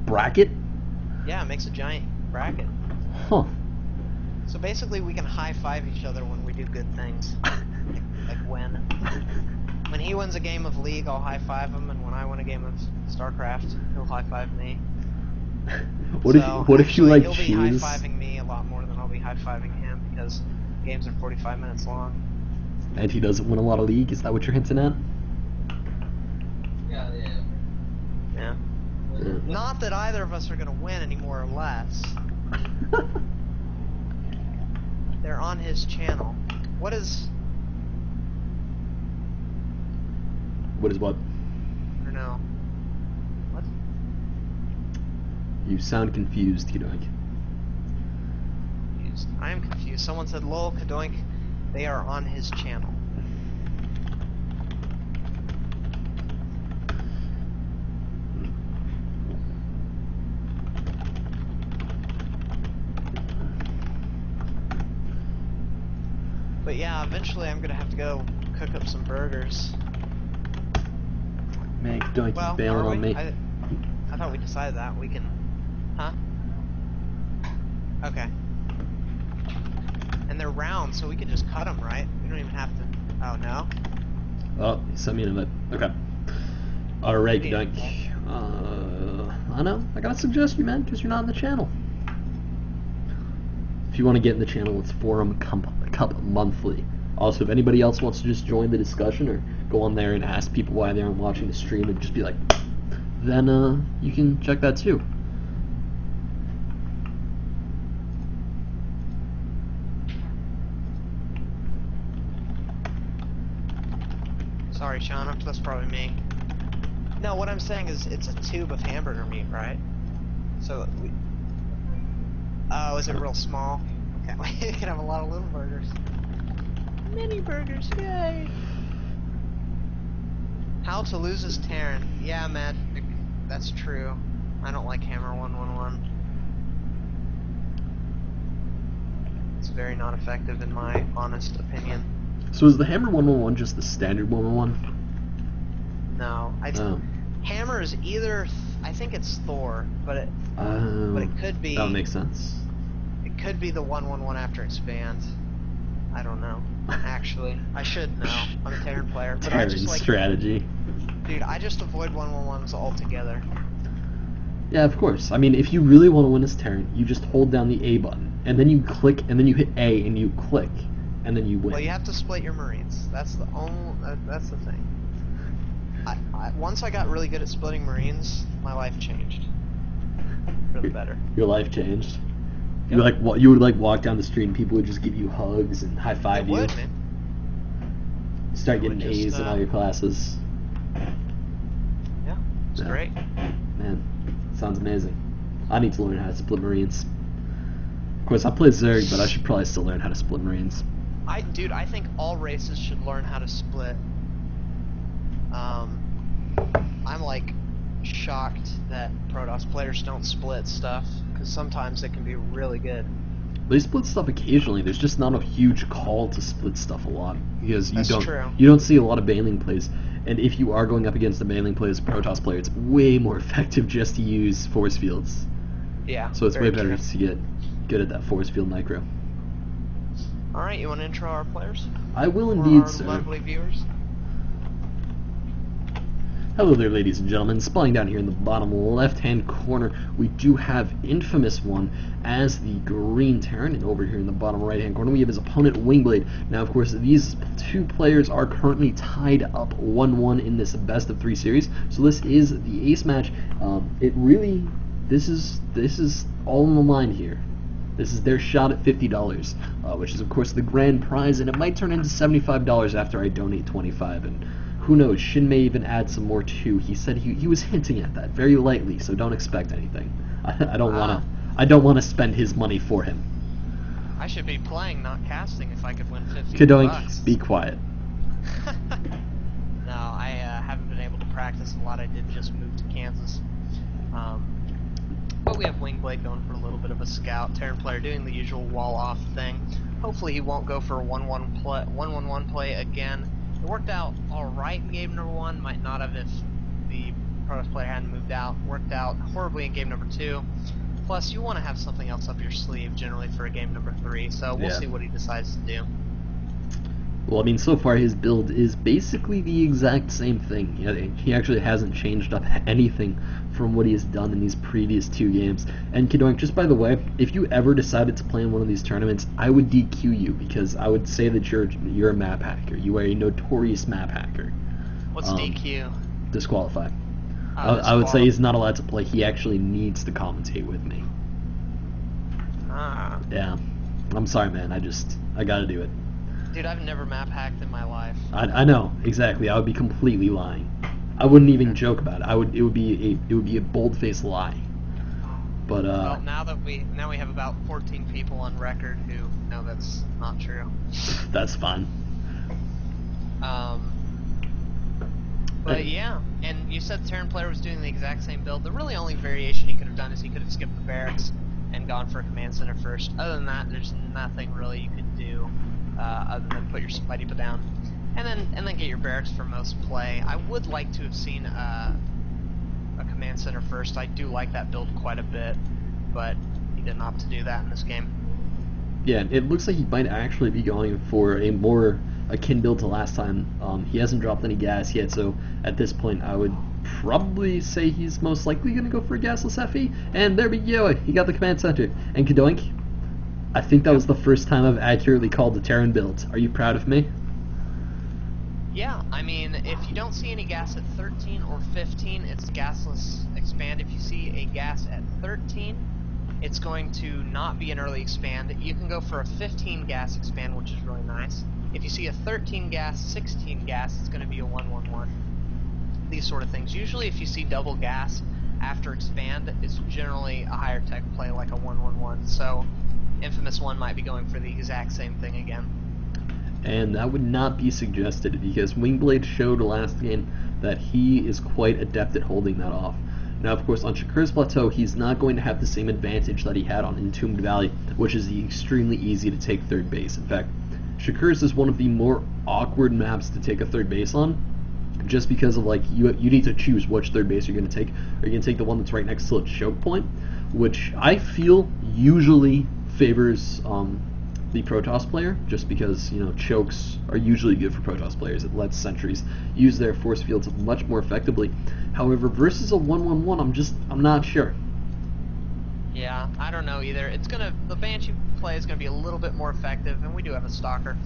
Speaker 1: bracket?
Speaker 2: Yeah, it makes a giant bracket.
Speaker 1: Huh.
Speaker 2: So basically we can high-five each other when we do good things. like when he wins a game of League, I'll high-five him, and when I win a game of StarCraft, he'll high-five me.
Speaker 1: What if you like
Speaker 2: he'll
Speaker 1: choose?
Speaker 2: He'll be high-fiving me a lot more than I'll be high-fiving him, because games are 45 minutes long.
Speaker 1: And he doesn't win a lot of League? Is that what you're hinting at?
Speaker 2: Yeah. Not that either of us are going to win any more or less. They're on his channel. What is
Speaker 1: what?
Speaker 2: I don't know. What?
Speaker 1: You sound confused, Kadoink.
Speaker 2: Confused. I am confused. Someone said, lol, Kadoink, they are on his channel. But yeah, eventually I'm gonna have to go cook up some burgers.
Speaker 1: Man, Kadoink, well, bailing on me.
Speaker 2: I thought we decided that. We can... Huh? Okay. And they're round, so we can just cut them, right? We don't even have to... Oh, no?
Speaker 1: Oh, he sent me an invite. Okay. Alright, Kadoink. I know. I gotta suggest you, man, because you're not in the channel. If you want to get in the channel, it's Forum Cup Monthly. Also, if anybody else wants to just join the discussion or go on there and ask people why they aren't watching the stream and just be like, then you can check that too.
Speaker 2: Sorry, Sean, that's probably me. No, what I'm saying is it's a tube of hamburger meat, right? So we... Oh, is it real small? Okay, we can have a lot of little burgers. Mini burgers, yay! How to lose is Terran. Yeah, Magic, that's true. I don't like Hammer 111. It's very not effective in my honest opinion.
Speaker 1: So is the Hammer 111 just the standard 111?
Speaker 2: No, Hammer is either I think it's Thor, but it could be.
Speaker 1: That would make sense.
Speaker 2: It could be the 111 after expand. actually. I should know. I'm a Terran player. But
Speaker 1: Terran
Speaker 2: I just, like,
Speaker 1: strategy.
Speaker 2: Dude, I just avoid 1-1-1s altogether.
Speaker 1: Yeah, of course. I mean, if you really want to win as Terran, you just hold down the A button, and then you click, and then you hit A, and you click, and then you win.
Speaker 2: Well, you have to split your Marines. That's the thing. Once I got really good at splitting Marines, my life changed for the better.
Speaker 1: Your life changed.
Speaker 2: Yep.
Speaker 1: You would walk down the street and people would just give you hugs and high five you.
Speaker 2: Would, man.
Speaker 1: Start getting A's in all your classes.
Speaker 2: Yeah, it's great.
Speaker 1: Man, sounds amazing. I need to learn how to split Marines. Of course, I play Zerg, but I should probably still learn how to split Marines.
Speaker 2: Dude, I think all races should learn how to split. I'm like shocked that Protoss players don't split stuff, because sometimes it can be really good.
Speaker 1: They split stuff occasionally. There's just not a huge call to split stuff a lot, because
Speaker 2: That's true.
Speaker 1: You don't see a lot of Baneling plays. And if you are going up against a Baneling play as a Protoss player, it's way more effective just to use force fields.
Speaker 2: Yeah.
Speaker 1: So it's way better to get good at that force field micro.
Speaker 2: All right, you want to intro our players?
Speaker 1: I will indeed,
Speaker 2: our
Speaker 1: sir.
Speaker 2: Lovely viewers.
Speaker 1: Hello there, ladies and gentlemen. Spying down here in the bottom left-hand corner, we do have InfamousOne as the green Terran, and over here in the bottom right-hand corner, we have his opponent, Wingblade. Now, of course, these two players are currently tied up 1-1 in this best-of-3 series, so this is the ace match. This is all on the line here. This is their shot at $50, which is, of course, the grand prize, and it might turn into $75 after I donate $25, and who knows, Shin may even add some more too. He said he was hinting at that very lightly, so don't expect anything. I don't wanna spend his money for him.
Speaker 2: I should be playing, not casting, if I could win $50.
Speaker 1: Kadoink, be quiet.
Speaker 2: No, I haven't been able to practice a lot. I did just move to Kansas. But we have Wingblade going for a little bit of a scout. Terran player doing the usual wall off thing. Hopefully he won't go for a 1-1-1 play again. It worked out alright in game number 1, might not have if the Protoss player hadn't moved out. Worked out horribly in game number 2. Plus, you want to have something else up your sleeve generally for a game number 3, so we'll see what he decides to do.
Speaker 1: Well, I mean, so far his build is basically the exact same thing. He actually hasn't changed up anything from what he has done in these previous 2 games. And Kadoink, just by the way, if you ever decided to play in one of these tournaments, I would DQ you, because I would say that you're a map hacker. You are a notorious map hacker.
Speaker 2: What's DQ?
Speaker 1: Disqualify. I would say he's not allowed to play. He actually needs to commentate with me. Yeah. I'm sorry, man. I gotta do it.
Speaker 2: Dude, I've never map hacked in my life.
Speaker 1: I know, exactly. I would be completely lying. I wouldn't even joke about it. It would be a bold-faced lie. But
Speaker 2: well, now we have about 14 people on record who know that's not true.
Speaker 1: That's fine.
Speaker 2: But yeah, and you said the Terran player was doing the exact same build. The really only variation he could have done is he could have skipped the barracks and gone for a command center first. Other than that, there's nothing really you could do other than put your Spidey down. And then get your barracks for most play. I would like to have seen a command center first. I do like that build quite a bit, but he didn't opt to do that in this game.
Speaker 1: Yeah, it looks like he might actually be going for a more akin build to last time. He hasn't dropped any gas yet, so at this point I would probably say he's most likely going to go for a gasless FE. And there we go, he got the command center. And Kadoink, I think that was the first time I've accurately called the Terran build. Are you proud of me?
Speaker 2: Yeah, I mean, if you don't see any gas at 13 or 15, it's gasless expand. If you see a gas at 13, it's going to not be an early expand. You can go for a 15 gas expand, which is really nice. If you see a 13 gas, 16 gas, it's going to be a 1-1-1. These sort of things. Usually if you see double gas after expand, it's generally a higher tech play like a 1-1-1. So InfamousOne might be going for the exact same thing again.
Speaker 1: And that would not be suggested, because Wingblade showed last game that he is quite adept at holding that off. Now, of course, on Shakur's Plateau, he's not going to have the same advantage that he had on Entombed Valley, which is extremely easy to take third base. In fact, Shakur's is one of the more awkward maps to take a third base on, just because of, like, you need to choose which third base you're going to take. Are you going to take the one that's right next to a choke point, which I feel usually favors the Protoss player, just because, you know, chokes are usually good for Protoss players. It lets sentries use their force fields much more effectively. However, versus a 1-1-1, I'm not sure.
Speaker 2: Yeah, I don't know either. The Banshee play is gonna be a little bit more effective, and we do have a Stalker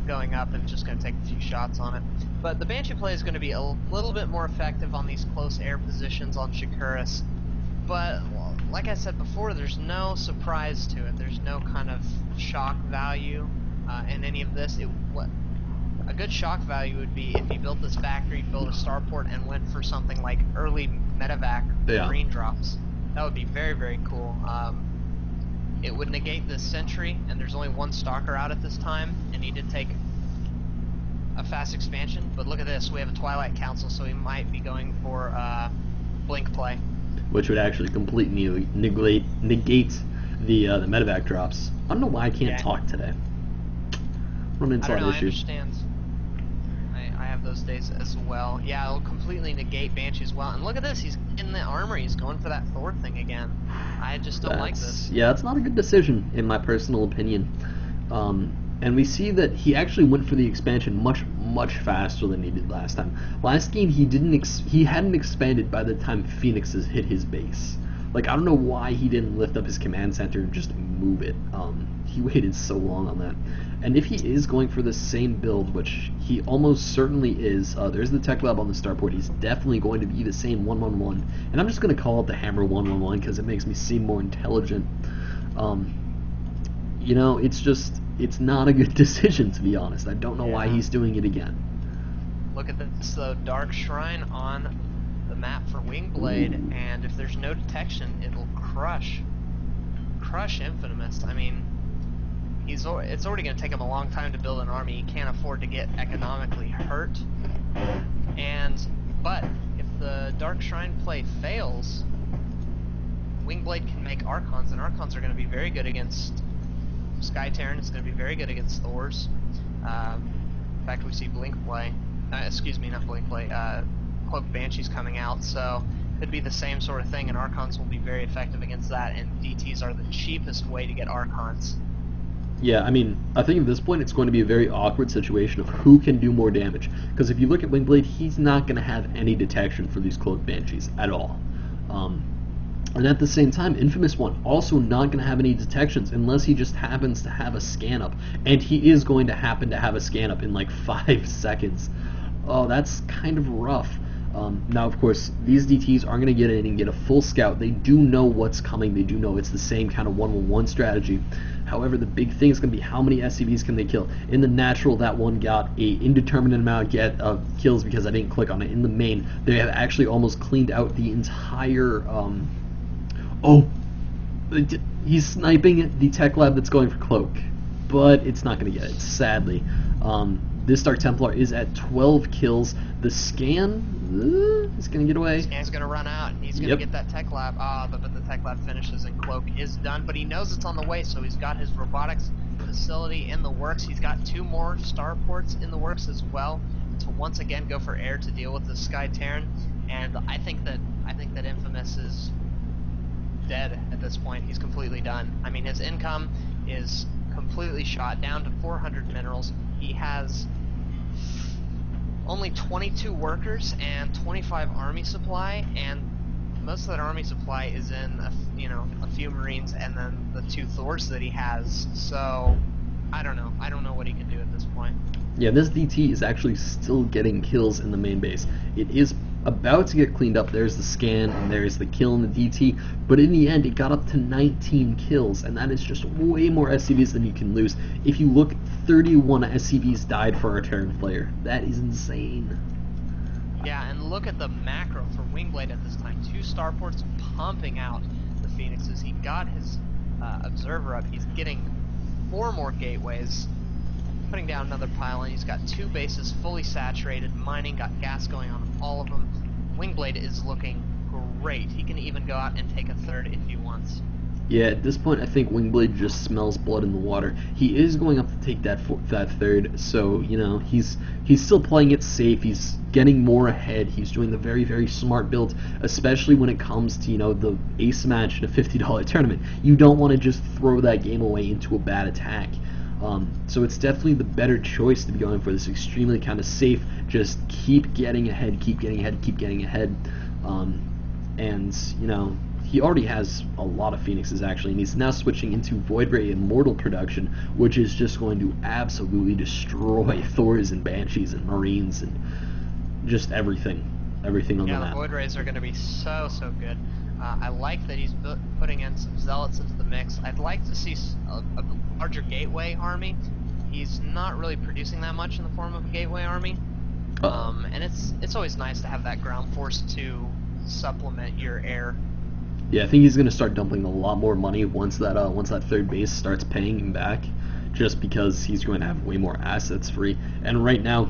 Speaker 2: going up and just gonna take a few shots on it. But the Banshee play is gonna be a little bit more effective on these close air positions on Shakuras. But, well, like I said before, there's no surprise to it. There's no kind of shock value in any of this. A good shock value would be if you built this factory, built a starport, and went for something like early medevac green drops. That would be very, very cool. It would negate this sentry, and there's only one Stalker out at this time, and he did take a fast expansion. But look at this, we have a Twilight Council, so he might be going for blink play,
Speaker 1: which would actually completely negate the medevac drops. I don't know why I can't talk today. Run into issues.
Speaker 2: I understand. I have those days as well. Yeah, it'll completely negate Banshee as well. And look at this, he's in the armor, he's going for that Thor thing again. I just don't like this.
Speaker 1: Yeah, it's not a good decision, in my personal opinion. And we see that he actually went for the expansion much faster than he did last time. Last game he hadn't expanded by the time Phoenixes hit his base. Like, I don't know why he didn't lift up his command center and just move it. He waited so long on that. And if he is going for the same build, which he almost certainly is, there's the tech lab on the starport. He's definitely going to be the same 1-1-1. And I'm just going to call it the Hammer 1-1-1 because it makes me seem more intelligent. You know, it's not a good decision, to be honest. I don't know why he's doing it again.
Speaker 2: Look at this, though. Dark Shrine on the map for Wingblade, and if there's no detection, it'll crush Infamous. I mean, it's already going to take him a long time to build an army. He can't afford to get economically hurt. But if the Dark Shrine play fails, Wingblade can make Archons, and Archons are going to be very good against Sky Terran. Is going to be very good against Thors. In fact, we see Blink play. Excuse me, not Blink play. Cloak Banshees coming out, so could be the same sort of thing, and Archons will be very effective against that, and DTs are the cheapest way to get Archons.
Speaker 1: Yeah, I mean, I think at this point it's going to be a very awkward situation of who can do more damage, because if you look at Wingblade, he's not going to have any detection for these Cloak Banshees at all. And at the same time, InfamousOne also not going to have any detections unless he just happens to have a scan up, and he is going to happen to have a scan up in like 5 seconds. Oh, that's kind of rough. Now, of course, these DTs aren't going to get in and get a full scout. They do know what's coming. They do know it's the same kind of 1-1-1 strategy. However, the big thing is going to be how many SCVs can they kill. In the natural, that one got a indeterminate amount of kills because I didn't click on it. In the main, they have actually almost cleaned out the entire... Oh! He's sniping the tech lab that's going for Cloak. But it's not going to get it, sadly. This Dark Templar is at 12 kills. The scan is going to get away.
Speaker 2: The scan's going to run out. He's going to get that tech lab. But the tech lab finishes and Cloak is done. But he knows it's on the way, so he's got his robotics facility in the works. He's got 2 more starports in the works as well to once again go for air to deal with the Sky Terran. And I think that Infamous is dead at this point. He's completely done. I mean, his income is completely shot down to 400 minerals. He has only 22 workers and 25 army supply, and most of that army supply is in a few Marines and then the 2 Thors that he has. So I don't know what he can do at this point.
Speaker 1: Yeah, this DT is actually still getting kills in the main base. It is about to get cleaned up. There's the scan and there's the kill in the DT, but in the end it got up to 19 kills, and that is just way more SCVs than you can lose. If you look, 31 SCVs died for our Terran player. That is insane.
Speaker 2: Yeah, and look at the macro for Wingblade at this time. 2 starports pumping out the Phoenixes. He got his observer up. He's getting 4 more gateways, putting down another pylon. He's got 2 bases fully saturated, mining, got gas going on all of them. Wingblade is looking great. He can even go out and take a 3rd if he wants.
Speaker 1: Yeah, at this point I think Wingblade just smells blood in the water. He is going up to take that 3rd, so, you know, he's still playing it safe. He's getting more ahead. He's doing the very, very smart build, especially when it comes to, you know, the ace match in a $50 tournament. You don't want to just throw that game away into a bad attack. So it's definitely the better choice to be going for this extremely kind of safe, just keep getting ahead, keep getting ahead, keep getting ahead. And, you know, he already has a lot of Phoenixes actually, and he's now switching into Void Ray Immortal production, which is just going to absolutely destroy Thors and Banshees and Marines and just everything on the map.
Speaker 2: Yeah, the Void Rays are going to be so good. I like that he's putting in some Zealots into the mix. I'd like to see a larger Gateway army. He's not really producing that much in the form of a Gateway army, and it's always nice to have that ground force to supplement your air.
Speaker 1: Yeah, I think he's going to start dumping a lot more money once that third base starts paying him back, just because he's going to have way more assets free. And right now,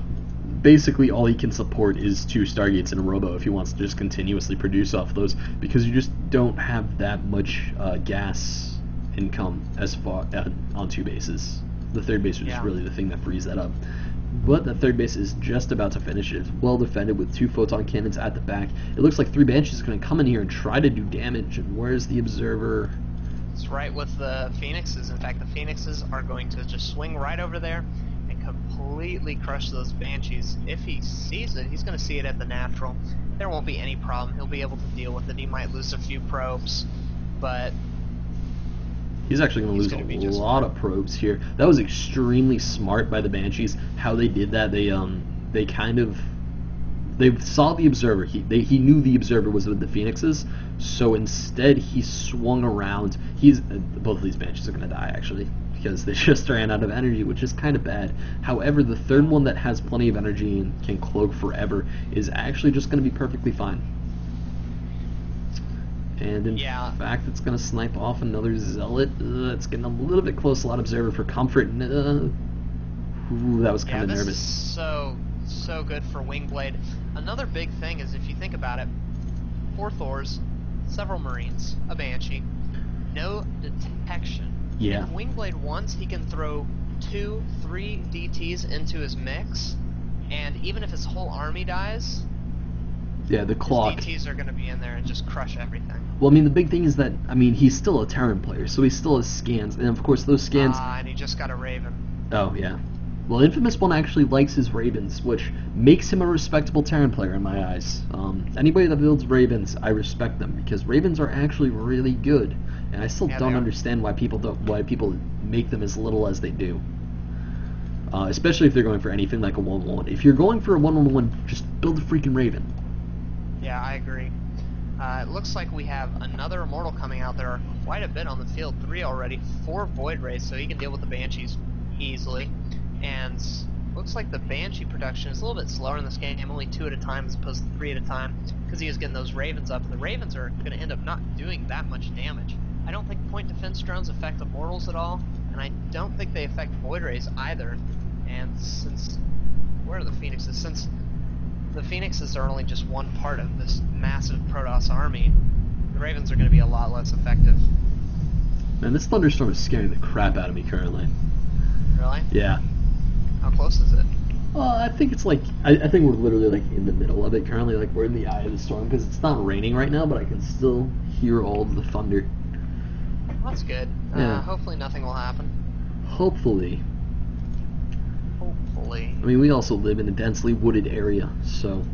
Speaker 1: basically all he can support is 2 Stargates and a Robo if he wants to just continuously produce off those, because you just don't have that much gas income as far on 2 bases. The third base is really the thing that frees that up. But the third base is just about to finish. It is well defended with 2 photon cannons at the back. It looks like 3 Banshees are going to come in here and try to do damage. And where's the Observer?
Speaker 2: It's right with the Phoenixes. In fact, the Phoenixes are going to just swing right over there and completely crush those Banshees. If he sees it, he's going to see it at the natural. There won't be any problem. He'll be able to deal with it. He might lose a few probes, but
Speaker 1: he's actually going to lose a lot of probes here. That was extremely smart by the Banshees, how they did that. They saw the Observer. He knew the Observer was with the Phoenixes, so instead he swung around. Both of these Banshees are going to die, actually, because they just ran out of energy, which is kind of bad. However, the third one that has plenty of energy and can cloak forever is actually just going to be perfectly fine. And in fact, it's going to snipe off another Zealot. It's getting a little bit close. A lot of Observer for comfort. Ooh, that was kind of nervous.
Speaker 2: Is so good for Wingblade. Another big thing is, if you think about it, 4 Thors, several Marines, a Banshee, no detection.
Speaker 1: Yeah.
Speaker 2: If Wingblade wants, he can throw 2, 3 DTs into his mix, and even if his whole army dies,
Speaker 1: yeah, the clock.
Speaker 2: His DTs are going to be in there and just crush everything.
Speaker 1: Well, I mean, the big thing is that, I mean, he's still a Terran player, so he still has scans, and of course those scans...
Speaker 2: and he just got a Raven.
Speaker 1: Oh, yeah. Well, InfamousOne actually likes his Ravens, which makes him a respectable Terran player in my eyes. Anybody that builds Ravens, I respect them, because Ravens are actually really good, and I still don't understand why people make them as little as they do. Especially if they're going for anything like a 1-1-1. If you're going for a 1-1-1, just build a freaking Raven.
Speaker 2: Yeah, I agree. It looks like we have another Immortal coming out. There are quite a bit on the field, 3 already, 4 Void Rays, so he can deal with the Banshees easily. And looks like the Banshee production is a little bit slower in this game, only 2 at a time as opposed to 3 at a time, because he is getting those Ravens up, and the Ravens are going to end up not doing that much damage. I don't think point defense drones affect Immortals at all, and I don't think they affect Void Rays either. And since... where are the Phoenixes? Since the Phoenixes are only just one part of this massive Protoss army, the Ravens are going to be a lot less effective.
Speaker 1: Man, this thunderstorm is scaring the crap out of me currently.
Speaker 2: Really?
Speaker 1: Yeah.
Speaker 2: How close is it?
Speaker 1: I think it's like, I think we're literally like in the middle of it currently, like we're in the eye of the storm, because it's not raining right now, but I can still hear all of the thunder.
Speaker 2: Well, that's good.
Speaker 1: Yeah.
Speaker 2: Hopefully nothing will happen.
Speaker 1: Hopefully.
Speaker 2: Hopefully.
Speaker 1: I mean, we also live in a densely wooded area, so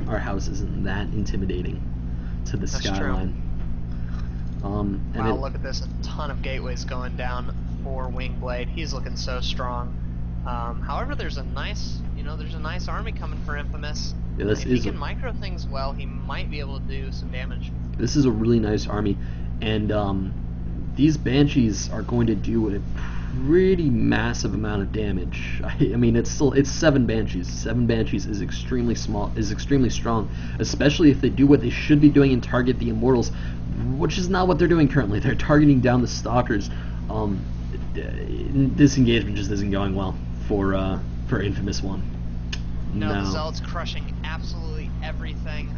Speaker 1: our house isn't that intimidating to the skyline.
Speaker 2: True. Wow, look at this, a ton of gateways going down for Wingblade. He's looking so strong. However, there's a nice army coming for Infamous.
Speaker 1: Yeah, if
Speaker 2: he can micro things well, he might be able to do some damage.
Speaker 1: This is a really nice army, and these Banshees are going to do a pretty massive amount of damage. I mean, it's 7 Banshees. 7 Banshees is extremely strong, especially if they do what they should be doing and target the Immortals, which is not what they're doing currently. They're targeting down the Stalkers. This engagement just isn't going well for InfamousOne.
Speaker 2: No, the Zealot's crushing absolutely everything.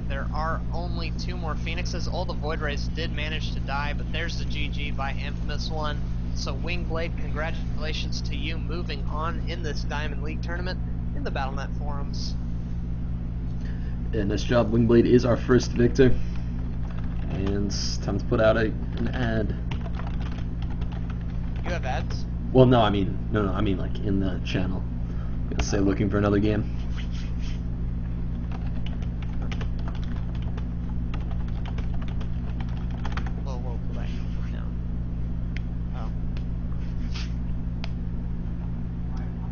Speaker 2: There are only 2 more Phoenixes. All the Void Rays did manage to die, but there's the GG by InfamousOne. So Wingblade, congratulations to you moving on in this Diamond League tournament in the Battle.net forums.
Speaker 1: Yeah, nice job. Wingblade is our first victor. And it's time to put out an ad.
Speaker 2: You have ads?
Speaker 1: Well, no, I mean, no, I mean like in the channel. I'm gonna say looking for another game.
Speaker 2: Whoa, go back down. Oh.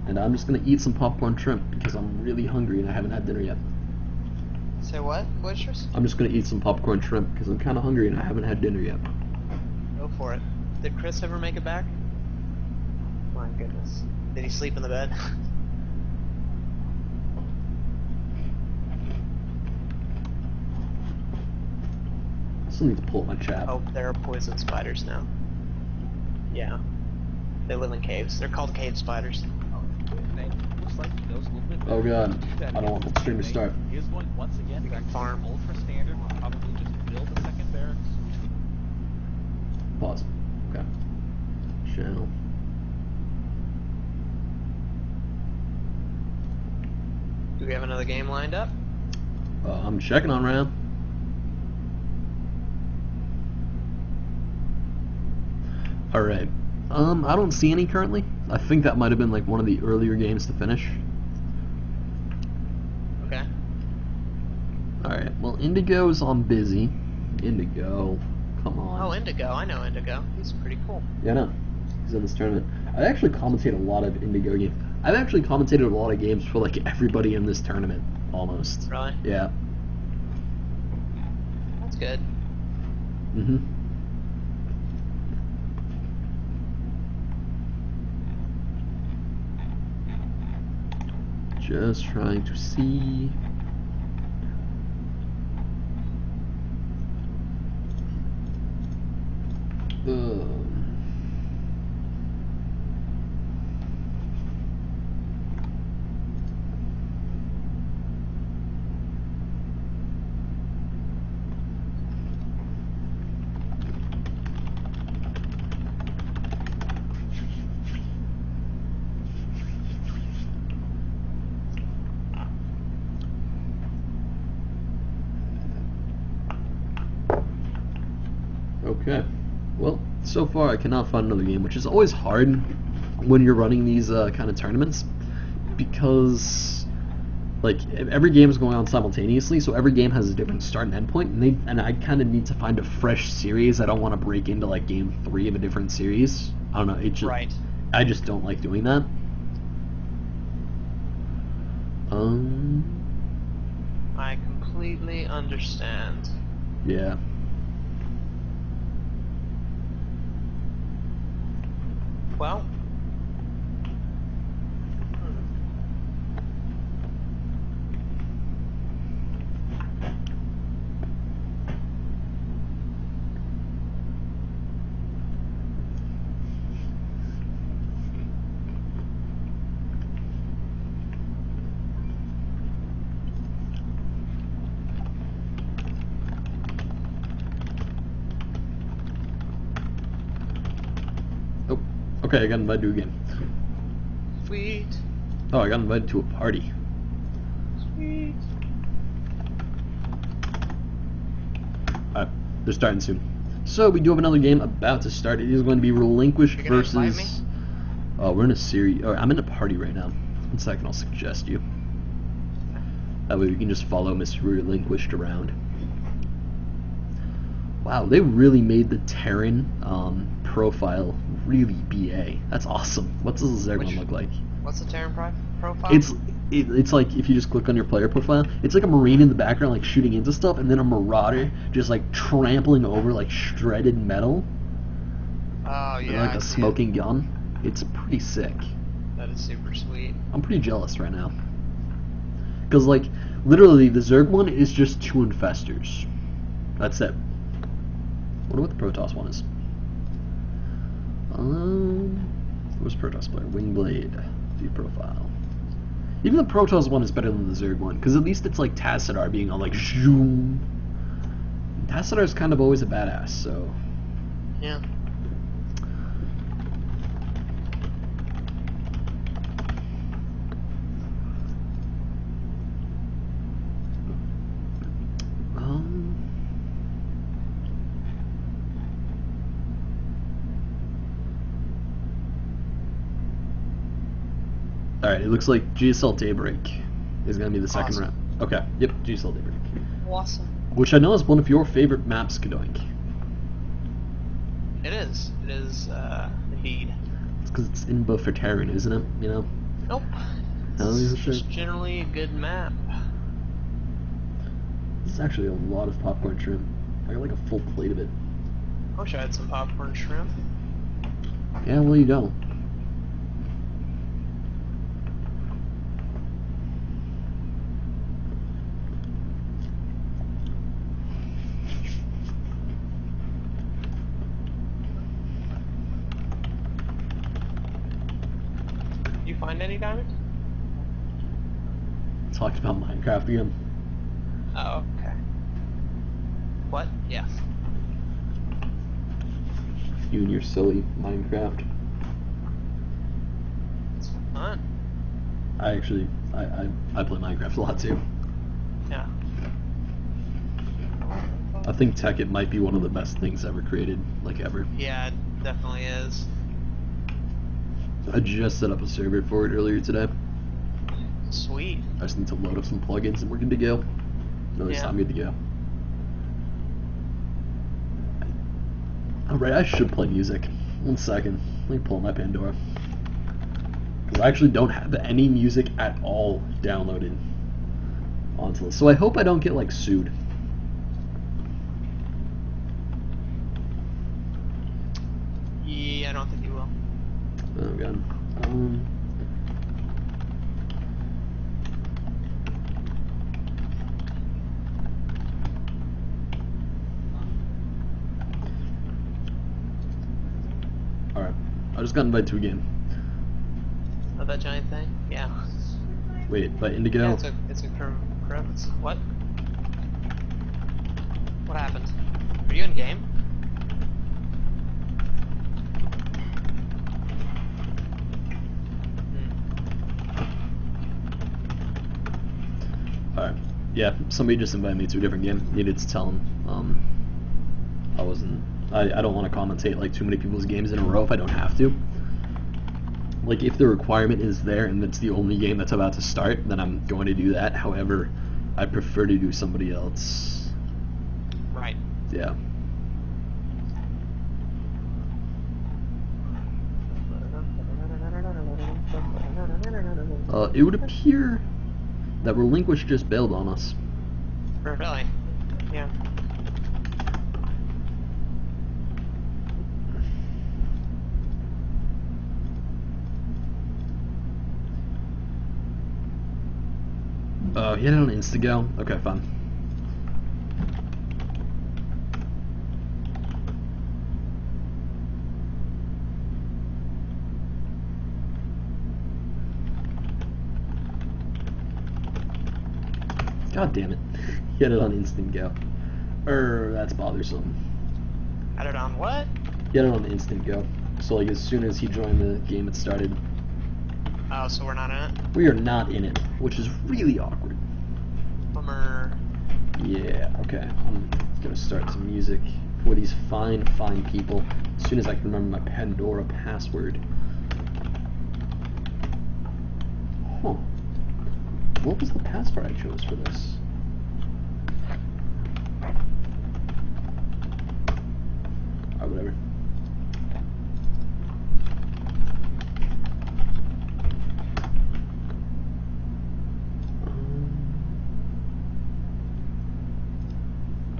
Speaker 1: And I'm just gonna eat some popcorn shrimp because I'm really hungry and I haven't had dinner yet.
Speaker 2: Say what? Waitress?
Speaker 1: I'm just gonna eat some popcorn shrimp because I'm kind of hungry and I haven't had dinner yet.
Speaker 2: Go for it. Did Chris ever make it back? My goodness. Did he sleep in the bed?
Speaker 1: I still need to pull up my chat.
Speaker 2: Oh, there are poison spiders now. Yeah. They live in caves. They're called cave spiders.
Speaker 3: Looks like he knows a little bit.
Speaker 1: Oh god, I don't want the stream to start.
Speaker 3: He is going once again back to
Speaker 2: farm.
Speaker 3: ultra standard. We'll probably just build a second barracks.
Speaker 1: Pause. Okay. Channel.
Speaker 2: Do we have another game lined up?
Speaker 1: I'm checking on right now. Alright. I don't see any currently. I think that might have been like one of the earlier games to finish.
Speaker 2: Okay.
Speaker 1: Alright, well Indigo's on busy. Indigo. Come on.
Speaker 2: Oh, Indigo. I know Indigo. He's pretty cool.
Speaker 1: Yeah, no. He's in this tournament. I actually commentate a lot of Indigo games. I've actually commentated a lot of games for like everybody in this tournament, almost.
Speaker 2: Really?
Speaker 1: Yeah.
Speaker 2: That's good.
Speaker 1: Mm-hmm. Just trying to see. Okay. Well, so far I cannot find another game, which is always hard when you're running these kind of tournaments, because like every game is going on simultaneously, so every game has a different start and end point, and I kind of need to find a fresh series. I don't want to break into like game 3 of a different series. I don't know. It just,
Speaker 2: right.
Speaker 1: I just don't like doing that.
Speaker 2: I completely understand.
Speaker 1: Yeah.
Speaker 2: Well.
Speaker 1: Okay, I got invited to a game.
Speaker 2: Sweet.
Speaker 1: Oh, I got invited to a party.
Speaker 2: Sweet.
Speaker 1: Alright, they're starting soon. So we do have another game about to start. It is going to be Relinquished versus. Oh, we're in a series. Oh, I'm in a party right now. 1 second, I'll suggest you. That way we can just follow Mr. Relinquished around. Wow, they really made the Terran profile really BA. That's awesome. What's the Zergon look like?
Speaker 2: What's the Terran profile?
Speaker 1: It's like if you just click on your player profile, it's like a Marine in the background like shooting into stuff, and then a Marauder just like trampling over like shredded metal.
Speaker 2: Oh yeah.
Speaker 1: Like a smoking gun. It's pretty sick.
Speaker 2: That is super sweet.
Speaker 1: I'm pretty jealous right now. Because like literally the Zerg one is just 2 infestors. That's it. I wonder what the Protoss one is. Where's Protoss player? Wingblade. View profile. Even the Protoss one is better than the Zerg one, because at least it's like Tassadar being all like zoom. Tassadar is kind of always a badass, so.
Speaker 2: Yeah.
Speaker 1: Alright, it looks like GSL Daybreak is going to be the second
Speaker 2: Awesome.
Speaker 1: round. Okay, yep, GSL Daybreak.
Speaker 2: Awesome.
Speaker 1: Which I know is one of your favorite maps, Kadoink.
Speaker 2: It is. It is, indeed.
Speaker 1: It's because it's in Buffertarian, isn't it? You know?
Speaker 2: Nope.
Speaker 1: Hell,
Speaker 2: It's
Speaker 1: is it?
Speaker 2: just generally a good map.
Speaker 1: This is actually a lot of popcorn shrimp. I got like a full plate of it.
Speaker 2: I wish I had some popcorn shrimp.
Speaker 1: Yeah, well, you don't.
Speaker 2: You find any diamonds?
Speaker 1: Talked about Minecraft again.
Speaker 2: Oh, okay. What? Yes.
Speaker 1: You and your silly Minecraft.
Speaker 2: It's fun.
Speaker 1: I actually, I play Minecraft a lot too.
Speaker 2: Yeah.
Speaker 1: I think Tekkit might be one of the best things ever created, like ever.
Speaker 2: Yeah, it definitely is.
Speaker 1: I just set up a server for it earlier today.
Speaker 2: Sweet.
Speaker 1: I just need to load up some plugins and we're good to go. No, at least
Speaker 2: Yeah.
Speaker 1: I'm good to go. Alright, I should play music. 1 second. Let me pull my Pandora. Because I actually don't have any music at all downloaded onto this. So I hope I don't get, like, sued.
Speaker 2: Yeah, I don't think you will.
Speaker 1: Oh, God. Alright. I just got invited to a game.
Speaker 2: Oh, that giant thing? Yeah.
Speaker 1: Wait, but Indigo?
Speaker 2: Yeah, it's a crevice. What? What happened? Are you in game?
Speaker 1: Alright. Yeah, somebody just invited me to a different game. Needed to tell them. I wasn't. I don't want to commentate like too many people's games in a row if I don't have to. Like, if the requirement is there and it's the only game that's about to start, then I'm going to do that. However, I prefer to do somebody else.
Speaker 2: Right.
Speaker 1: Yeah. It would appear that Relinquished just bailed on us.
Speaker 2: Really? Yeah.
Speaker 1: He had it on Instago? Okay, fine. God damn it. He had it on Instant Go. That's bothersome.
Speaker 2: Had it on what?
Speaker 1: He had it on Instant Go. So, like, as soon as he joined the game, it started.
Speaker 2: Oh, so we're not in it?
Speaker 1: We are not in it, which is really awkward.
Speaker 2: Bummer.
Speaker 1: Yeah, okay. I'm gonna start some music for these fine, fine people as soon as I can remember my Pandora password. Huh. What was the password I chose for this? Alright, whatever.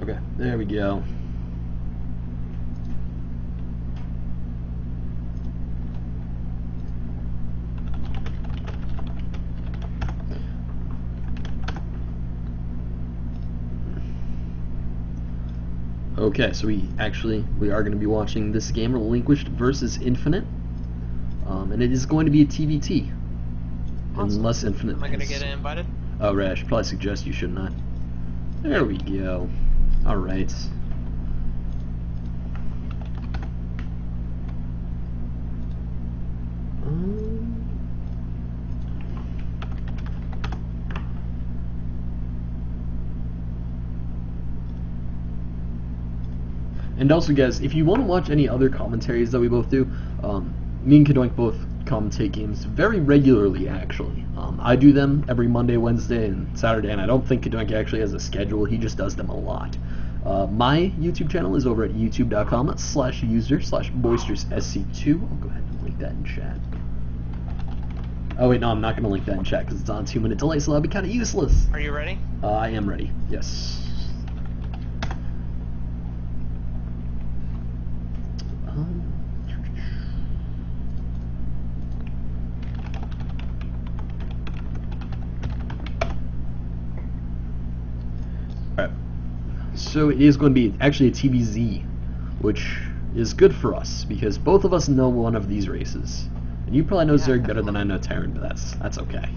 Speaker 1: Okay, there we go. Okay, so we are going to be watching this game, Relinquished versus Infinite, and it is going to be a TVT,
Speaker 2: Awesome.
Speaker 1: unless Infinite.
Speaker 2: Am I gonna get invited?
Speaker 1: Oh, right. I should probably suggest you should not. There we go. All right. And also, guys, if you want to watch any other commentaries that we both do, me and Kadoink both commentate games very regularly, actually. I do them every Monday, Wednesday, and Saturday, and I don't think Kadoink actually has a schedule. He just does them a lot. My YouTube channel is over at youtube.com/user/boisteroussc2. I'll go ahead and link that in chat. Oh wait, no, I'm not going to link that in chat because it's on 2-minute delay, so that'll be kind of useless.
Speaker 2: Are you ready?
Speaker 1: I am ready, yes. Alright, so it is going to be actually a TVZ, which is good for us because both of us know one of these races. And you probably know Zerg better than I know Terran, but that's okay.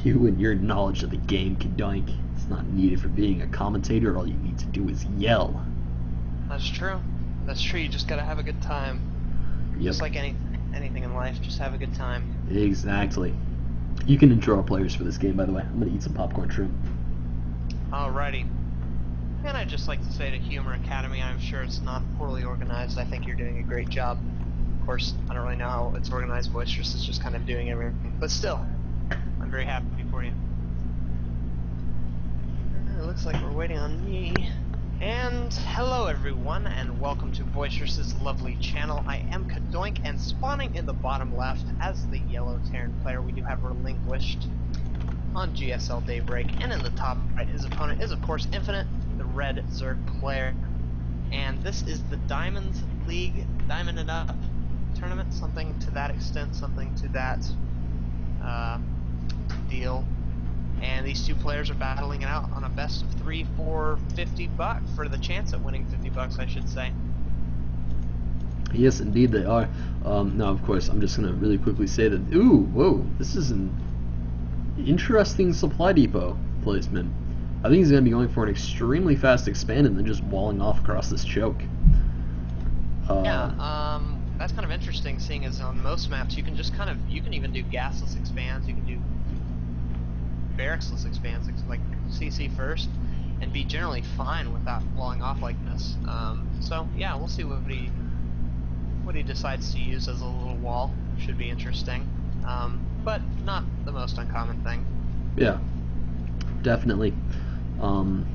Speaker 1: You and your knowledge of the game, Kadoink, it's not needed for being a commentator. All you need to do is yell.
Speaker 2: That's true. That's true. You just gotta have a good time.
Speaker 1: Yep.
Speaker 2: Just like anything in life, just have a good time.
Speaker 1: Exactly. You can intro our players for this game, by the way. I'm gonna eat some popcorn shrimp.
Speaker 2: Alrighty. And I'd just like to say to Humor Academy, I'm sure it's not poorly organized. I think you're doing a great job. Of course, I don't really know how it's organized. Boisterous is just kind of doing everything. But still, I'm very happy for you. It looks like we're waiting on me. And hello everyone, and welcome to Boisterous's lovely channel. I am Kadoink, and spawning in the bottom left as the yellow Terran player, we do have Relinquished on GSL Daybreak, and in the top right, his opponent is of course Infinite, the red Zerg player. And this is the Diamond League, Diamond It Up tournament, something to that extent, something to that deal. And these two players are battling it out on a best of 3 for $50 for the chance at winning $50, I should say.
Speaker 1: Yes, indeed they are. Now, of course, I'm just gonna really quickly say that. Ooh, whoa! This is an interesting supply depot placement. I think he's gonna be going for an extremely fast expand and then just walling off across this choke.
Speaker 2: That's kind of interesting, seeing as on most maps you can just you can even do gasless expands, you can do barracksless expands, like CC first, and be generally fine without blowing off like this. So yeah, we'll see what he decides to use as a little wall. Should be interesting, but not the most uncommon thing.
Speaker 1: Yeah, definitely. And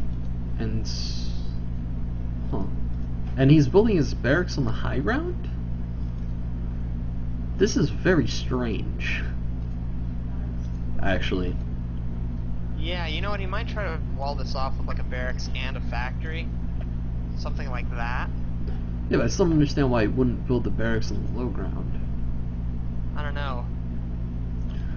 Speaker 1: he's building his barracks on the high ground? This is very strange, actually.
Speaker 2: Yeah, you know what, he might try to wall this off with like a barracks and a factory. Something like that.
Speaker 1: Yeah, but I still don't understand why he wouldn't build the barracks on the low ground.
Speaker 2: I don't know.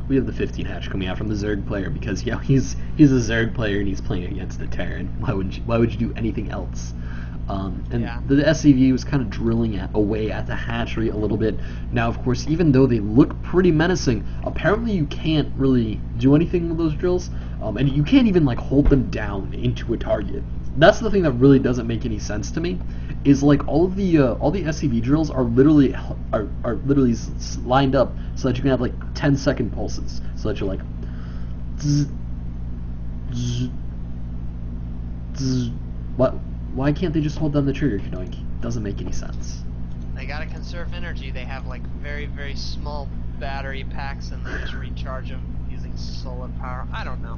Speaker 1: We have the 15 hatch coming out from the Zerg player because, yeah, he's a Zerg player and he's playing against a Terran. Why would you do anything else? The SCV was kind of drilling away at the hatchery a little bit. Now, of course, even though they look pretty menacing, apparently you can't really do anything with those drills, and you can't even like hold them down into a target. That's the thing that really doesn't make any sense to me. Is like all the SCV drills are literally lined up so that you can have like 10-second pulses, so that you're like, zzz, zzz, zzz. What? Why can't they just hold down the trigger, Kadoink? Doesn't make any sense.
Speaker 2: They gotta conserve energy. They have like very, very small battery packs and they just recharge them using solar power. I don't know.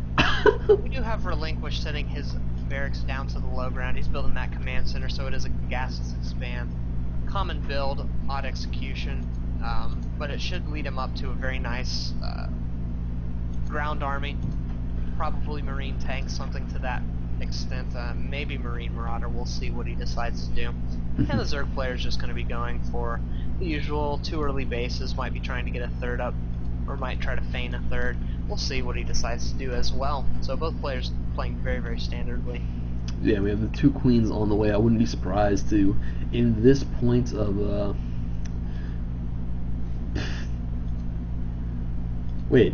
Speaker 2: We do have Relinquished setting his barracks down to the low ground. He's building that command center, so it is a gasless expand. Common build, odd execution, but it should lead him up to a very nice ground army. Probably marine tanks, something to that extent, maybe Marine Marauder. We'll see what he decides to do. And the Zerg player is just going to be going for the usual 2 early bases, might be trying to get a third up, or might try to feign a third. We'll see what he decides to do as well. So both players playing very, very standardly.
Speaker 1: Yeah, we have the 2 queens on the way. I wouldn't be surprised to, in this point of, wait.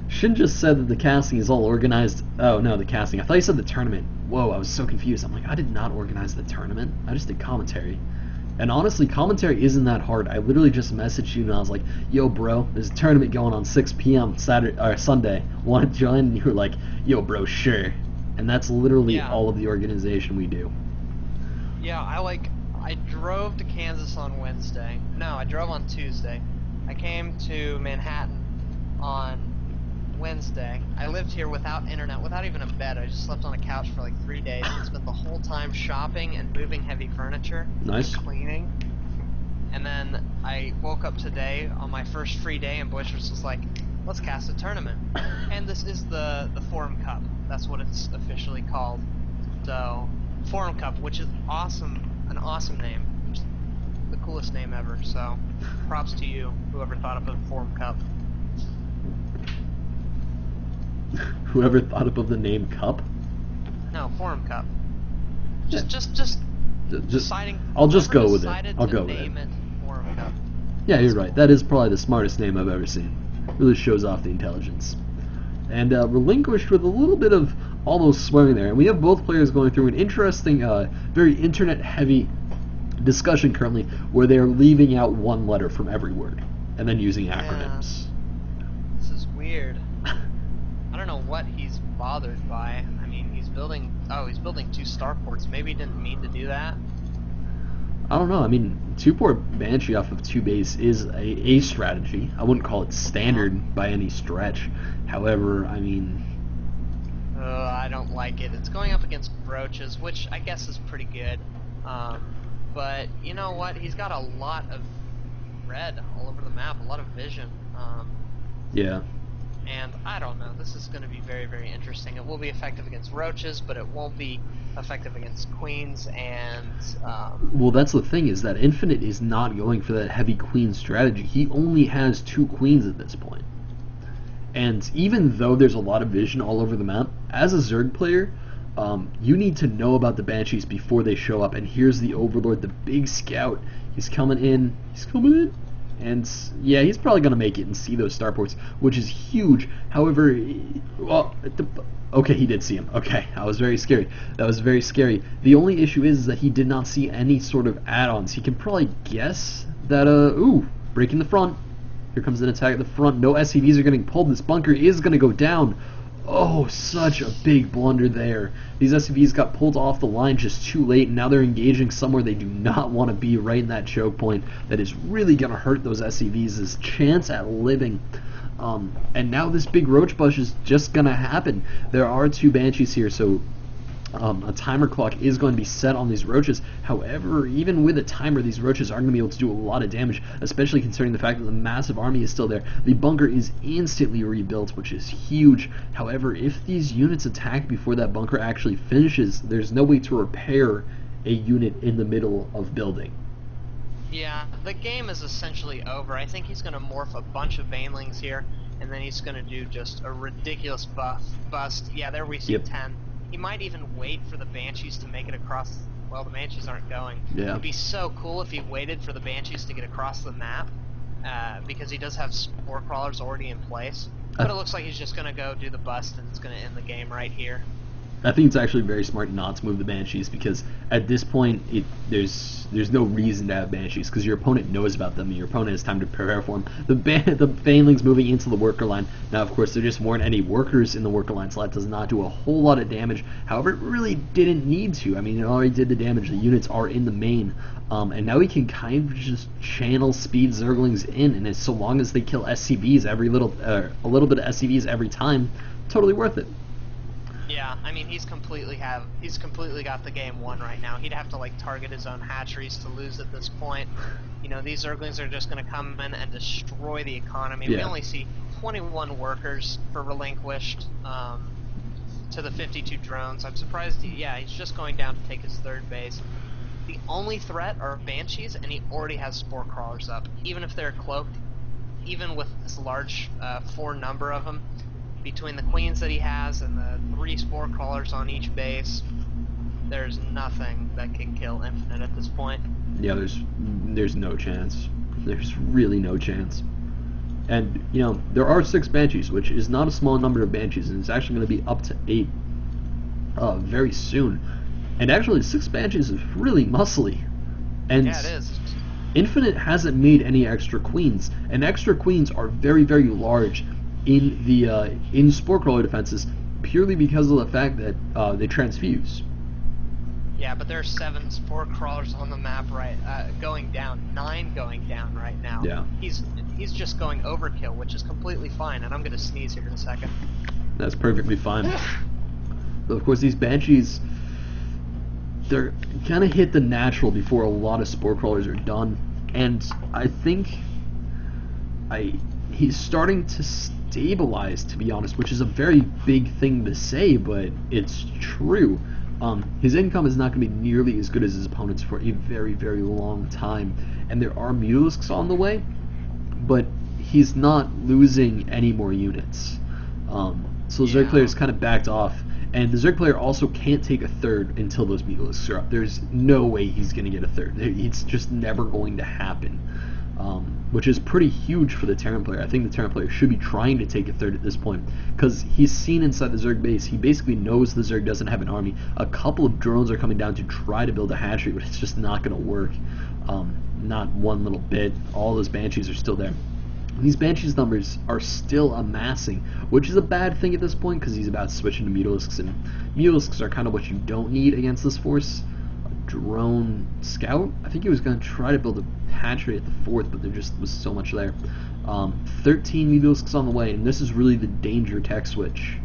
Speaker 1: Shin just said that the casting is all organized. Oh no, the casting. I thought you said the tournament. Whoa, I was so confused. I'm like, I did not organize the tournament. I just did commentary. And honestly, commentary isn't that hard. I literally just messaged you and I was like, yo bro, there's a tournament going on 6 p.m. Sunday. Want to join? And you were like, yo bro, sure. And that's literally all of the organization we do.
Speaker 2: Yeah, I I drove to Kansas on Wednesday. No, I drove on Tuesday. I came to Manhattan on Wednesday. I lived here without internet, without even a bed. I just slept on a couch for like 3 days and spent the whole time shopping and moving heavy furniture.
Speaker 1: Nice.
Speaker 2: Cleaning. And then I woke up today on my first free day and Boisterous was like, let's cast a tournament. And this is the Forum Cup. That's what it's officially called. So, Forum Cup, which is awesome, an awesome name. Just the coolest name ever, so props to you, whoever thought up of Forum Cup.
Speaker 1: Whoever thought up of the name Cup?
Speaker 2: No, Forum Cup. Just deciding.
Speaker 1: I'll just go with it. I'll go with it.
Speaker 2: Name it Forum Cup.
Speaker 1: Yeah, you're right. That is probably the smartest name I've ever seen. Really shows off the intelligence. And Relinquished with a little bit of almost swearing there. And we have both players going through an interesting, very internet-heavy discussion currently, where they are leaving out one letter from every word and then using acronyms.
Speaker 2: Yeah. This is weird. I don't know what he's bothered by. I mean, he's building 2 starports. Maybe he didn't mean to do that.
Speaker 1: I don't know. I mean, 2-port Banshee off of 2 base is a strategy. I wouldn't call it standard by any stretch. However, I mean...
Speaker 2: I don't like it. It's going up against Roaches, which I guess is pretty good. But, you know what? He's got a lot of red all over the map, a lot of vision.
Speaker 1: Yeah.
Speaker 2: And I don't know. This is going to be very, very interesting. It will be effective against Roaches, but it won't be effective against Queens, and...
Speaker 1: Well, that's the thing, is that Infinite is not going for that heavy Queen strategy. He only has 2 Queens at this point. And even though there's a lot of vision all over the map, as a Zerg player, you need to know about the Banshees before they show up. And here's the Overlord, the big scout. He's coming in. And yeah, he's probably going to make it and see those starports, which is huge. However, well, okay, he did see him. Okay, that was very scary. That was very scary. The only issue is that he did not see any sort of add-ons. He can probably guess that, ooh, breaking the front. Here comes an attack at the front. No SCVs are getting pulled. This bunker is going to go down. Oh, such a big blunder there. These SCVs got pulled off the line just too late, and now they're engaging somewhere they do not want to be, right in that choke point. That is really going to hurt those SCVs' chance at living. And now this big roach bush is just going to happen. There are 2 Banshees here, so a timer clock is going to be set on these roaches. However, even with a timer, these roaches aren't going to be able to do a lot of damage, especially considering the fact that the massive army is still there. The bunker is instantly rebuilt, which is huge. However, if these units attack before that bunker actually finishes, there's no way to repair a unit in the middle of building.
Speaker 2: Yeah, the game is essentially over. I think he's going to morph a bunch of Banelings here, and then he's going to do just a ridiculous bust. Yeah, there we see 10. He might even wait for the Banshees to make it across. Well, the Banshees aren't going.
Speaker 1: Yeah.
Speaker 2: It would be so cool if he waited for the Banshees to get across the map, because he does have Spore Crawlers already in place. But it looks like he's just going to go do the bust, and it's going to end the game right here.
Speaker 1: I think it's actually very smart not to move the Banshees, because at this point there's no reason to have Banshees, because your opponent knows about them and your opponent has time to prepare for them. The Banelings moving into the worker line. Now, of course, there just weren't any workers in the worker line, so that does not do a whole lot of damage. However, it really didn't need to. I mean, it already did the damage. The units are in the main. And now we can kind of just channel speed Zerglings in, and so long as they kill SCVs a little bit of SCVs every time, totally worth it.
Speaker 2: Yeah, I mean, he's completely got the game won right now. He'd have to like target his own hatcheries to lose at this point. You know, these Zerglings are just going to come in and destroy the economy. Yeah. We only see 21 workers for Relinquished to the 52 drones. I'm surprised. He's just going down to take his 3rd base. The only threat are Banshees, and he already has Spore Crawlers up. Even if they're cloaked, even with this large 4 number of them, between the Queens that he has and the 3 Spore Crawlers on each base, there's nothing that can kill Infinite at this point.
Speaker 1: Yeah, there's no chance. There's really no chance. And, you know, there are 6 Banshees, which is not a small number of Banshees, and it's actually going to be up to 8 very soon. And actually, 6 Banshees is really muscly. And
Speaker 2: yeah, it is.
Speaker 1: Infinite hasn't made any extra Queens, and extra Queens are very, very large in the Spore Crawler defenses, purely because of the fact that they transfuse.
Speaker 2: Yeah, but there are 7 spore crawlers on the map going down, 9 going down right now.
Speaker 1: Yeah.
Speaker 2: He's just going overkill, which is completely fine, and I'm gonna sneeze here in a second.
Speaker 1: That's perfectly fine. But of course, these Banshees, they're gonna hit the natural before a lot of spore crawlers are done, and I think he's starting to stabilize, to be honest, which is a very big thing to say, but it's true. His income is not going to be nearly as good as his opponent's for a very, very long time, and there are Mutalisks on the way, but he's not losing any more units. So the Zerg player's kind of backed off, and the Zerg player also can't take a third until those Mutalisks are up. There's no way he's going to get a third. It's just never going to happen. Which is pretty huge for the Terran player. I think the Terran player should be trying to take a third at this point, because he's seen inside the Zerg base. He basically knows the Zerg doesn't have an army. A couple of drones are coming down to try to build a hatchery, but it's just not going to work. Not one little bit. All those Banshees are still there. These Banshees numbers are still amassing, which is a bad thing at this point, because he's about to switch into Mutalisks, and Mutalisks are kind of what you don't need against this force. Drone scout. I think he was going to try to build a hatchery at the 4th, but there just was so much there. 13 Mutalisks on the way, and this is really the danger tech switch.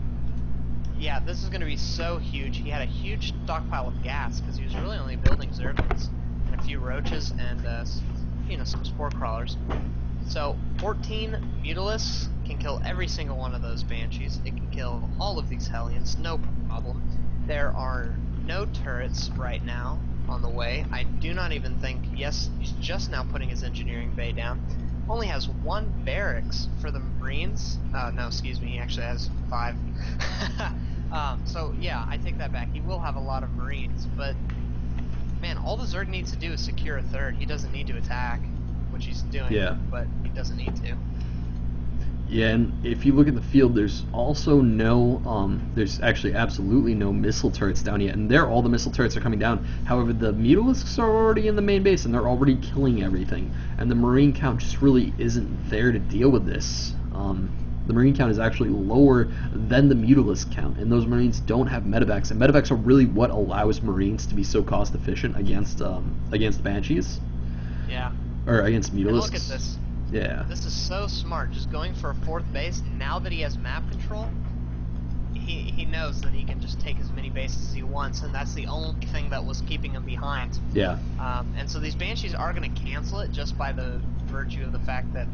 Speaker 2: Yeah, this is going to be so huge. He had a huge stockpile of gas because he was really only building Zerglings and a few roaches and some spore crawlers. So 14 Mutalisks can kill every single one of those Banshees. It can kill all of these Hellions, no problem. There are no turrets right now on the way. I do not even think, yes, he's just now putting his engineering bay down. Only has 1 barracks for the Marines. No, excuse me, he actually has 5. So yeah, I take that back. He will have a lot of Marines, but man, all the Zerg needs to do is secure a third. He doesn't need to attack, which he's doing, but he doesn't need to.
Speaker 1: Yeah, and if you look at the field, there's also no, there's actually absolutely no missile turrets down yet, and all the missile turrets are coming down. However, the Mutalisks are already in the main base, and they're already killing everything, and the Marine count just really isn't there to deal with this. The Marine count is actually lower than the Mutalisk count, and those Marines don't have medevacs, and medevacs are really what allows Marines to be so cost efficient against Banshees.
Speaker 2: Yeah.
Speaker 1: Or against Mutalisks.
Speaker 2: And look at this.
Speaker 1: Yeah.
Speaker 2: This is so smart, just going for a 4th base. Now that he has map control, he knows that he can just take as many bases as he wants, and that's the only thing that was keeping him behind.
Speaker 1: Yeah.
Speaker 2: And so these Banshees are going to cancel it just by the virtue of the fact that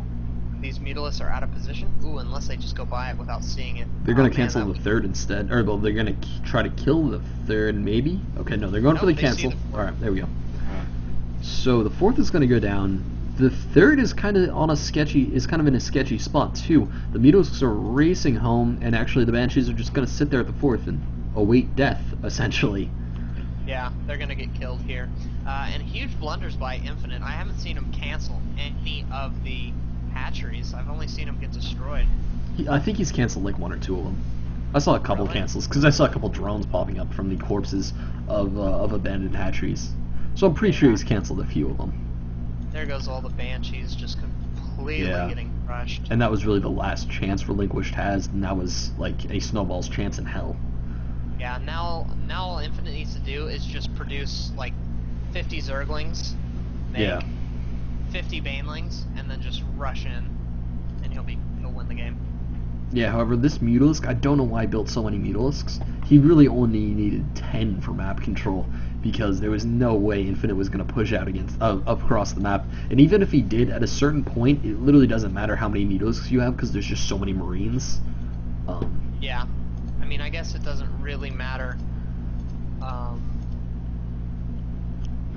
Speaker 2: these Mutalisks are out of position. Ooh, unless they just go by it without seeing it.
Speaker 1: They're going to cancel the 3rd instead. Or, well, they're going to try to kill the 3rd, maybe? Okay, no, they're going for the cancel. Alright, there we go. So the 4th is going to go down. The 3rd is kind of in a sketchy spot too. The Mutalisks are racing home, and actually the Banshees are just going to sit there at the 4th and await death, essentially.
Speaker 2: Yeah, they're going to get killed here. And huge blunders by Infinite. I haven't seen him cancel any of the hatcheries. I've only seen him get destroyed.
Speaker 1: I think he's canceled like 1 or 2 of them. I saw a couple cancels, because I saw a couple drones popping up from the corpses of abandoned hatcheries. So I'm pretty sure he's canceled a few of them.
Speaker 2: There goes all the Banshees just completely getting crushed.
Speaker 1: And that was really the last chance Relinquished has, and that was like a snowball's chance in hell.
Speaker 2: Yeah, now all Infinite needs to do is just produce like 50 Zerglings, make 50 Banelings, and then just rush in, and he'll win the game.
Speaker 1: Yeah, however, this Mutalisk, I don't know why he built so many Mutalisks. He really only needed 10 for map control, because there was no way Infinite was going to push out across the map. And even if he did, at a certain point, it literally doesn't matter how many Mutalisks you have, because there's just so many Marines.
Speaker 2: Yeah. I mean, I guess it doesn't really matter.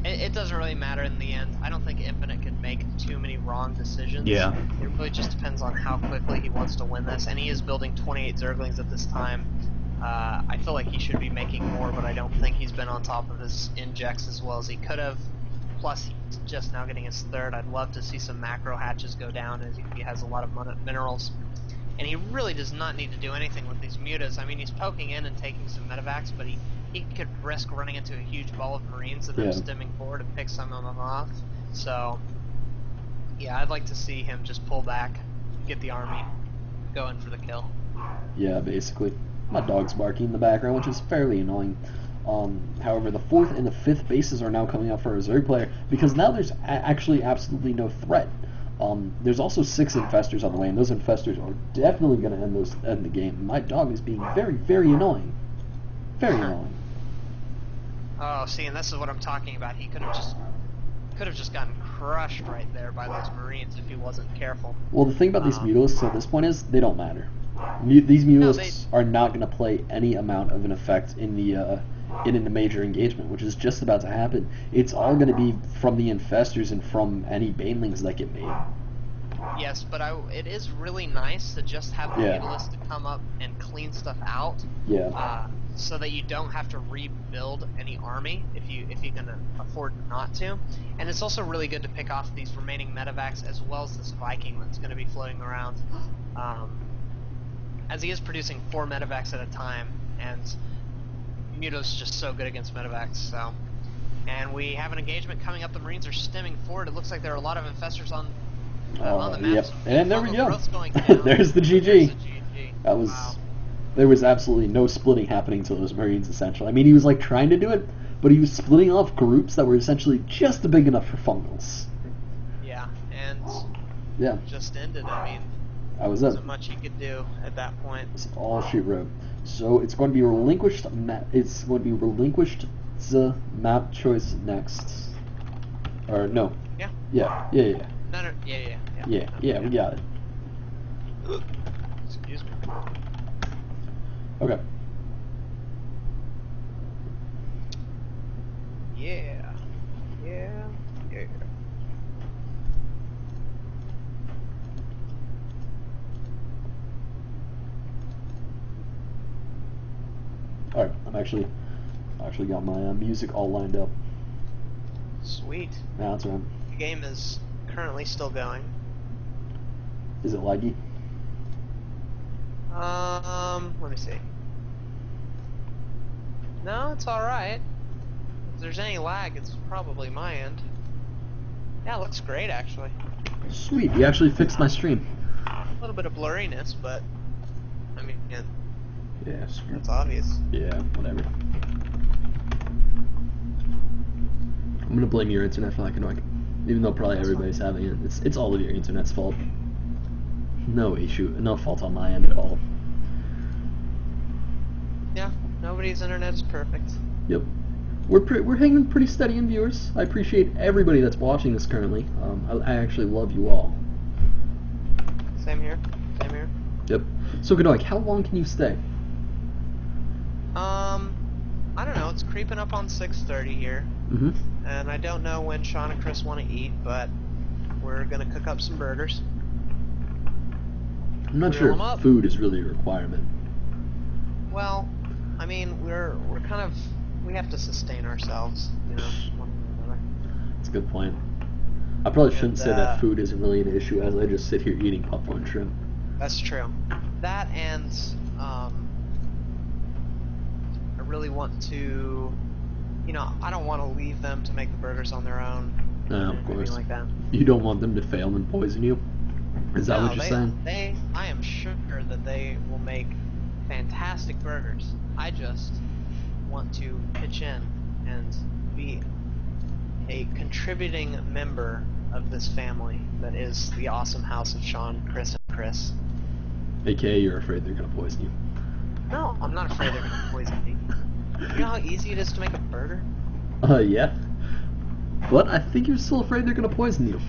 Speaker 2: It doesn't really matter in the end. I don't think Infinite could make too many wrong decisions.
Speaker 1: Yeah.
Speaker 2: It really just depends on how quickly he wants to win this. And he is building 28 Zerglings at this time. I feel like he should be making more, but I don't think he's been on top of his injects as well as he could have. Plus, he's just now getting his 3rd. I'd love to see some macro hatches go down, as he has a lot of minerals. And he really does not need to do anything with these mutas. I mean, he's poking in and taking some medevacs, but he could risk running into a huge ball of Marines and then stemming forward and pick some of them off. So, yeah, I'd like to see him just pull back, get the army, go in for the kill.
Speaker 1: Yeah, basically. My dog's barking in the background, which is fairly annoying. However, the 4th and the 5th bases are now coming out for a Zerg player because now there's actually absolutely no threat. There's also 6 infestors on the way, and those infestors are definitely going to end the game. My dog is being very, very annoying. Very annoying.
Speaker 2: Oh, see, and this is what I'm talking about. He could have just gotten crushed right there by those Marines if he wasn't careful.
Speaker 1: Well, the thing about these mutalisks at this point is they don't matter. These mutalisks are not going to play any amount of an effect in the major engagement, which is just about to happen. It's all going to be from the infestors and from any banelings that get made.
Speaker 2: Yes, but it is really nice to just have the mutalisks to come up and clean stuff out.
Speaker 1: Yeah.
Speaker 2: So that you don't have to rebuild any army if you can afford not to. And it's also really good to pick off these remaining medevacs as well as this Viking that's going to be floating around. As he is producing 4 medevacs at a time, and Muto's is just so good against medevacs. So, and we have an engagement coming up. The Marines are stemming forward. It looks like there are a lot of infestors on the map.
Speaker 1: Yep. And there we go.
Speaker 2: There's
Speaker 1: the GG.
Speaker 2: There's the GG.
Speaker 1: That was.
Speaker 2: Wow.
Speaker 1: There was absolutely no splitting happening to those Marines, essentially. I mean, he was like trying to do it, but he was splitting off groups that were essentially just big enough for fungals.
Speaker 2: Yeah, and just ended. I mean,
Speaker 1: that was
Speaker 2: there wasn't much he could do at that point.
Speaker 1: It's all she wrote. So it's going to be relinquished. It's going to be relinquished the map choice next. Or no.
Speaker 2: Yeah.
Speaker 1: Yeah.
Speaker 2: No,
Speaker 1: Yeah, we got it.
Speaker 2: Excuse me.
Speaker 1: Okay.
Speaker 2: Yeah.
Speaker 1: All right, I'm actually got my music all lined up.
Speaker 2: Sweet.
Speaker 1: Yeah, that's right.
Speaker 2: The game is currently still going.
Speaker 1: Is it laggy?
Speaker 2: Let me see. No, it's alright. If there's any lag, it's probably my end. Yeah, it looks great, actually.
Speaker 1: Sweet, you actually fixed my stream.
Speaker 2: A little bit of blurriness, but I mean,
Speaker 1: yeah, screw.
Speaker 2: That's obvious.
Speaker 1: Yeah, whatever. I'm gonna blame your internet for that annoying, even though probably everybody's having it. It's all of your internet's fault. No issue, no fault on my end at all.
Speaker 2: Yeah, nobody's internet is perfect.
Speaker 1: Yep. We're hanging pretty steady in viewers. I appreciate everybody that's watching this currently. I actually love you all.
Speaker 2: Same here.
Speaker 1: Yep. So Godoy, how long can you stay?
Speaker 2: I don't know. It's creeping up on 6:30 here. And I don't know when Sean and Chris want to eat, but we're gonna cook up some burgers.
Speaker 1: I'm not sure if food is really a requirement.
Speaker 2: Well, I mean, we have to sustain ourselves, you know, one way or another.
Speaker 1: That's a good point. I probably shouldn't say that food isn't really an issue as I just sit here eating popcorn shrimp.
Speaker 2: That's true. That and I really want to, you know, I don't want to leave them to make the burgers on their own.
Speaker 1: No, of course.
Speaker 2: Like that.
Speaker 1: You don't want them to fail and poison you? Is that what you're saying?
Speaker 2: I am sure that they will make fantastic burgers. I just want to pitch in and be a contributing member of this family that is the awesome house of Sean, Chris, and Chris.
Speaker 1: AKA you're afraid they're going to poison you.
Speaker 2: No, I'm not afraid they're going to poison me. You know how easy it is to make a burger?
Speaker 1: Yeah. But I think you're still afraid they're going to poison you.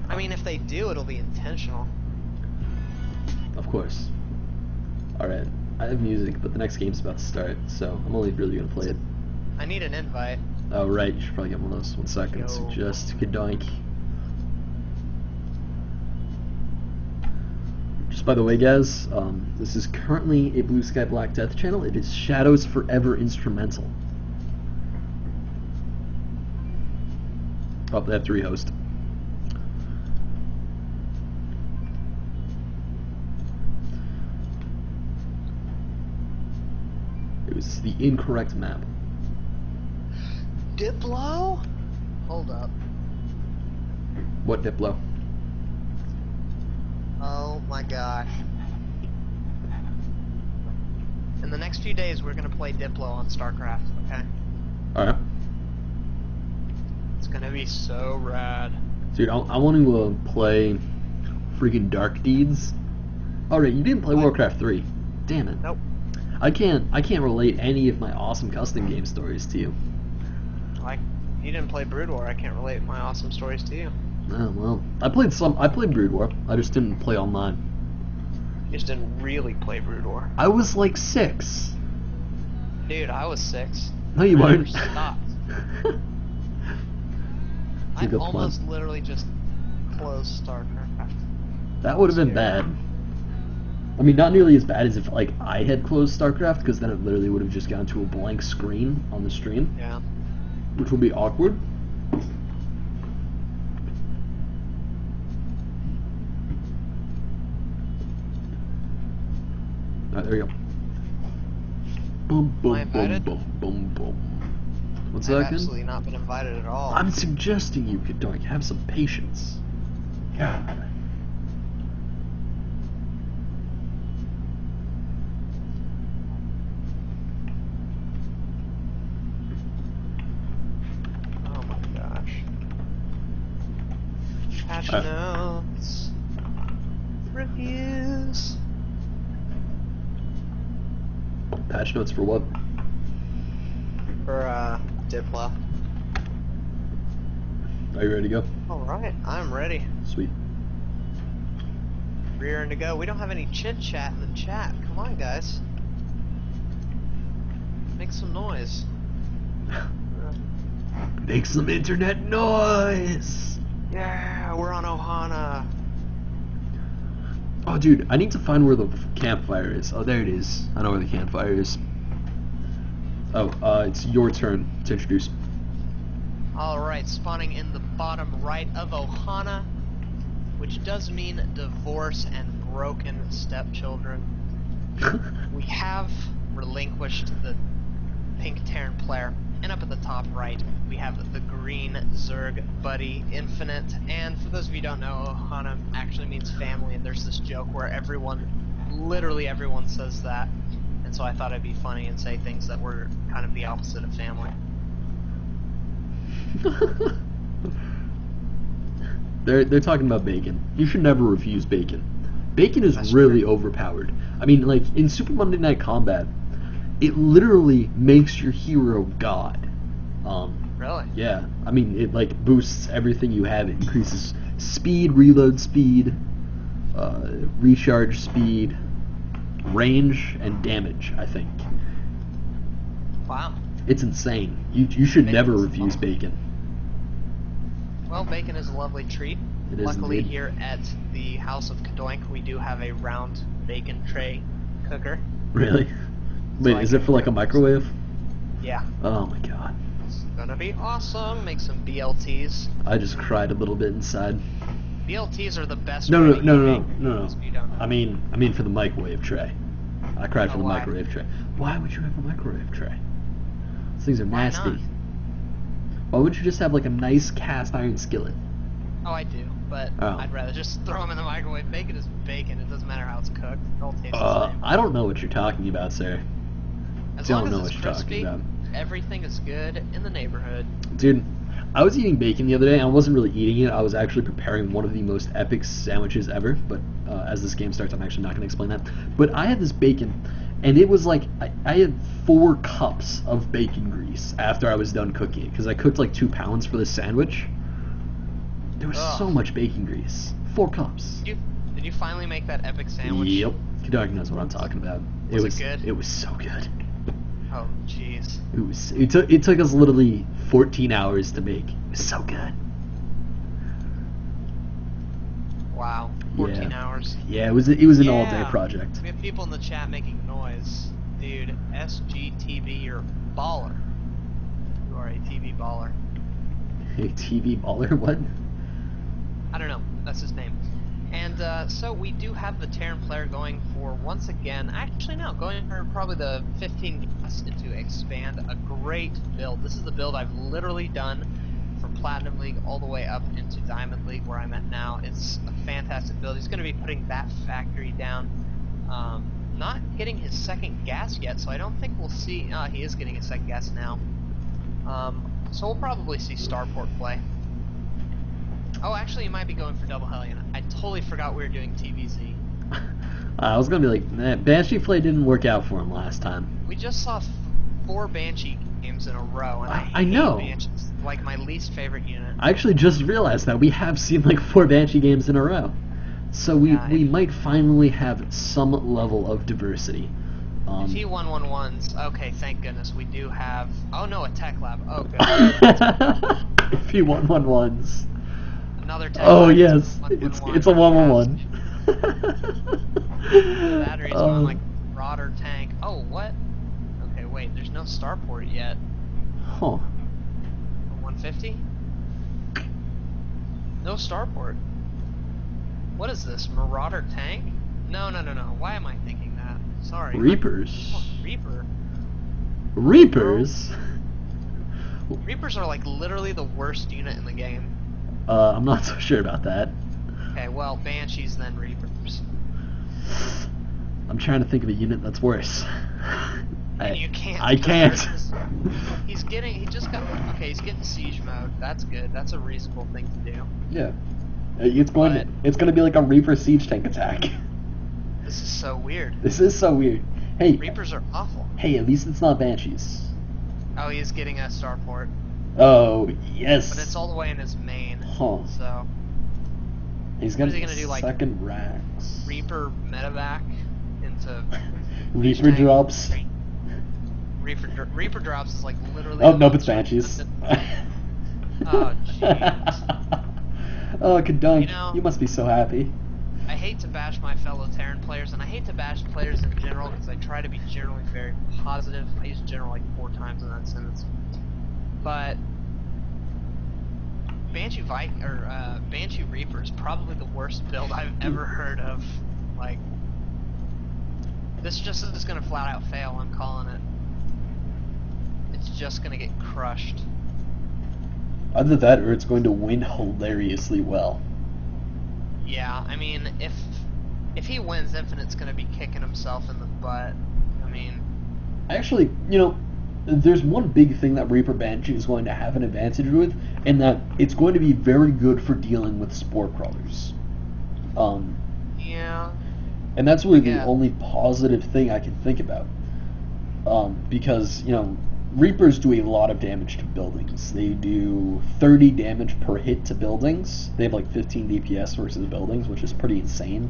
Speaker 2: I mean, if they do, it'll be intentional.
Speaker 1: Of course. Alright, I have music, but the next game's about to start, so I'm only really going to play it.
Speaker 2: I need an invite.
Speaker 1: Oh, right, you should probably get one of those. 1 second,
Speaker 2: Yo.
Speaker 1: suggest Kadoink. Just by the way, guys, this is currently a Blue Sky Black Death channel. It is Shadows Forever Instrumental. Oh, they have 3 hosts. It was the incorrect map.
Speaker 2: Diplo? Hold up.
Speaker 1: What Diplo?
Speaker 2: Oh my gosh. in the next few days, we're gonna play Diplo on StarCraft. Okay.
Speaker 1: All right.
Speaker 2: It's gonna be so rad.
Speaker 1: Dude, I want to play freaking Dark Deeds. All right, you didn't play Warcraft 3. Damn it.
Speaker 2: Nope.
Speaker 1: I can't relate any of my awesome custom game stories to you.
Speaker 2: Like, you didn't play Brood War. I can't relate my awesome stories to you.
Speaker 1: Oh well, I played Brood War. I just didn't play online.
Speaker 2: You just didn't really play Brood War.
Speaker 1: I was like 6.
Speaker 2: Dude, I was 6.
Speaker 1: No, you
Speaker 2: I
Speaker 1: weren't.
Speaker 2: never stopped. I almost literally just closed StarCraft.
Speaker 1: That would have been bad. I mean, not nearly as bad as if like I had closed StarCraft, because then it literally would have just gone to a blank screen on the stream.
Speaker 2: Yeah.
Speaker 1: Which would be awkward. Alright, there we go. Boom, boom, boom, boom, boom, boom. What's that again?
Speaker 2: I've absolutely not been invited at all.
Speaker 1: I'm suggesting you could have some patience. God.
Speaker 2: Oh my gosh. Patch notes. Reviews.
Speaker 1: Patch notes for what?
Speaker 2: For Diplo.
Speaker 1: Are you ready to go?
Speaker 2: Alright, I'm ready.
Speaker 1: Sweet.
Speaker 2: Rearing to go. We don't have any chit chat in the chat. Come on, guys. Make some noise.
Speaker 1: Make some internet noise!
Speaker 2: Yeah, we're on Ohana.
Speaker 1: Oh, dude, I need to find where the campfire is. Oh, there it is. I know where the campfire is. Oh, it's your turn to introduce.
Speaker 2: Alright, spawning in the bottom right of Ohana, which does mean divorce and broken stepchildren. We have Relinquished, the pink Terran player, and up at the top right, we have the green Zerg buddy, Infinite, and for those of you who don't know, Ohana actually means family, and there's this joke where literally everyone says that, and so I thought it'd be funny and say things that were kind of the opposite of family.
Speaker 1: They're talking about bacon. You should never refuse bacon. Bacon is really overpowered. I mean, like, in Super Monday Night Combat, it literally makes your hero god.
Speaker 2: Really?
Speaker 1: Yeah. I mean, it, like, boosts everything you have. It increases speed, reload speed, recharge speed, range, and damage, I think.
Speaker 2: Wow.
Speaker 1: It's insane. You should never refuse bacon.
Speaker 2: Well, bacon is a lovely treat.
Speaker 1: It is
Speaker 2: Luckily,
Speaker 1: indeed.
Speaker 2: here at the House of Kadoink, we do have a round bacon tray cooker.
Speaker 1: Really? Wait, is it for like a microwave?
Speaker 2: Yeah.
Speaker 1: Oh my god.
Speaker 2: It's gonna be awesome. Make some BLTs.
Speaker 1: I just cried a little bit inside.
Speaker 2: BLTs are the best.
Speaker 1: No.
Speaker 2: If you don't know.
Speaker 1: I mean for the microwave tray. I cried for the
Speaker 2: why?
Speaker 1: microwave tray. Why would you have a microwave tray? These things are
Speaker 2: Why
Speaker 1: nasty.
Speaker 2: not?
Speaker 1: Why wouldn't you just have like a nice cast iron skillet?
Speaker 2: Oh, I do, but
Speaker 1: Oh.
Speaker 2: I'd rather just throw them in the microwave. Bacon is bacon. It doesn't matter how it's cooked. It all tastes the same.
Speaker 1: I don't know what you're talking about, sir.
Speaker 2: As
Speaker 1: don't
Speaker 2: long
Speaker 1: know
Speaker 2: as
Speaker 1: what
Speaker 2: it's
Speaker 1: you're talking
Speaker 2: crispy,
Speaker 1: about.
Speaker 2: everything is good in the neighborhood.
Speaker 1: Dude, I was eating bacon the other day, and I wasn't really eating it. I was actually preparing one of the most epic sandwiches ever, but as this game starts, I'm actually not going to explain that. But I had this bacon, and it was like, I had 4 cups of bacon grease after I was done cooking it, because I cooked like 2 pounds for this sandwich. There was so much bacon grease. 4 cups.
Speaker 2: Did you finally make that epic sandwich?
Speaker 1: Yep. Kadog knows what I'm talking about.
Speaker 2: Was it good?
Speaker 1: It was so good.
Speaker 2: Oh, jeez.
Speaker 1: It took us literally 14 hours to make. It was so good.
Speaker 2: Wow. 14 hours.
Speaker 1: Yeah, it was an all-day project.
Speaker 2: We have people in the chat making noise. Dude, SGTV, you're a baller. You are a TV baller.
Speaker 1: A TV baller? What?
Speaker 2: I don't know. That's his name. And so we do have the Terran player going for, once again, actually no, going for probably the 15 guests to expand a great build. This is the build I've literally done from Platinum League all the way up into Diamond League where I'm at now. It's a fantastic build. He's going to be putting that factory down. Not getting his second gas yet, so I don't think we'll see... he is getting his second gas now. So we'll probably see Starport play. Oh, actually, he might be going for Double Hellion. I totally forgot we were doing TVZ.
Speaker 1: I was gonna be like, nah, Banshee play didn't work out for him last time.
Speaker 2: We just saw 4 Banshee games in a row, and
Speaker 1: I know.
Speaker 2: Banshees, like my least favorite unit.
Speaker 1: I actually just realized that we have seen like 4 Banshee games in a row. So we might finally have some level of diversity.
Speaker 2: If he 1-1-1s, okay, thank goodness we do have... Oh no, a tech lab. Oh, good.
Speaker 1: If he 1-1-1s.
Speaker 2: Another tech
Speaker 1: Oh
Speaker 2: lab.
Speaker 1: yes, it's a 1-1-1.
Speaker 2: The battery's going like Rodder tank. Oh, what? Okay, wait, there's no starport yet.
Speaker 1: Huh.
Speaker 2: 150? No starport. What is this, Marauder tank? No. Why am I thinking that? Sorry.
Speaker 1: Reapers.
Speaker 2: Reaper.
Speaker 1: Reapers?
Speaker 2: Reapers are like literally the worst unit in the game.
Speaker 1: I'm not so sure about that.
Speaker 2: Okay, well, Banshees then Reapers.
Speaker 1: I'm trying to think of a unit that's worse.
Speaker 2: And you can't.
Speaker 1: I can't.
Speaker 2: He's getting siege mode. That's good. That's a reasonable thing to do.
Speaker 1: Yeah. It's going to be like a Reaper siege tank attack.
Speaker 2: This is so weird.
Speaker 1: This is so weird. Hey.
Speaker 2: Reapers are awful.
Speaker 1: Hey, at least it's not Banshees.
Speaker 2: Oh, he's getting a starport.
Speaker 1: Oh, yes.
Speaker 2: But it's all the way in his main.
Speaker 1: Huh.
Speaker 2: So.
Speaker 1: He's
Speaker 2: gonna
Speaker 1: do,
Speaker 2: like
Speaker 1: second racks.
Speaker 2: Reaper medevac into
Speaker 1: Reaper drops.
Speaker 2: Reaper drops is like literally.
Speaker 1: Oh nope, it's Banshees.
Speaker 2: Oh jeez.
Speaker 1: Oh, Kadunk, you must be so happy.
Speaker 2: I hate to bash my fellow Terran players, and I hate to bash players in general because I try to be generally very positive. I use general like 4 times in that sentence. But Banshee Banshee Reaper is probably the worst build I've ever heard of. Like, this just is gonna flat out fail. I'm calling it. It's just gonna get crushed.
Speaker 1: Either that, or it's going to win hilariously well.
Speaker 2: Yeah, I mean, if he wins, Infinite's gonna be kicking himself in the butt. I mean,
Speaker 1: actually, there's one big thing that Reaper Banshee is going to have an advantage with, and that it's going to be very good for dealing with spore crawlers.
Speaker 2: Yeah.
Speaker 1: And that's really the only positive thing I can think about. Because, Reapers do a lot of damage to buildings. They do 30 damage per hit to buildings. They have like 15 DPS versus buildings, which is pretty insane.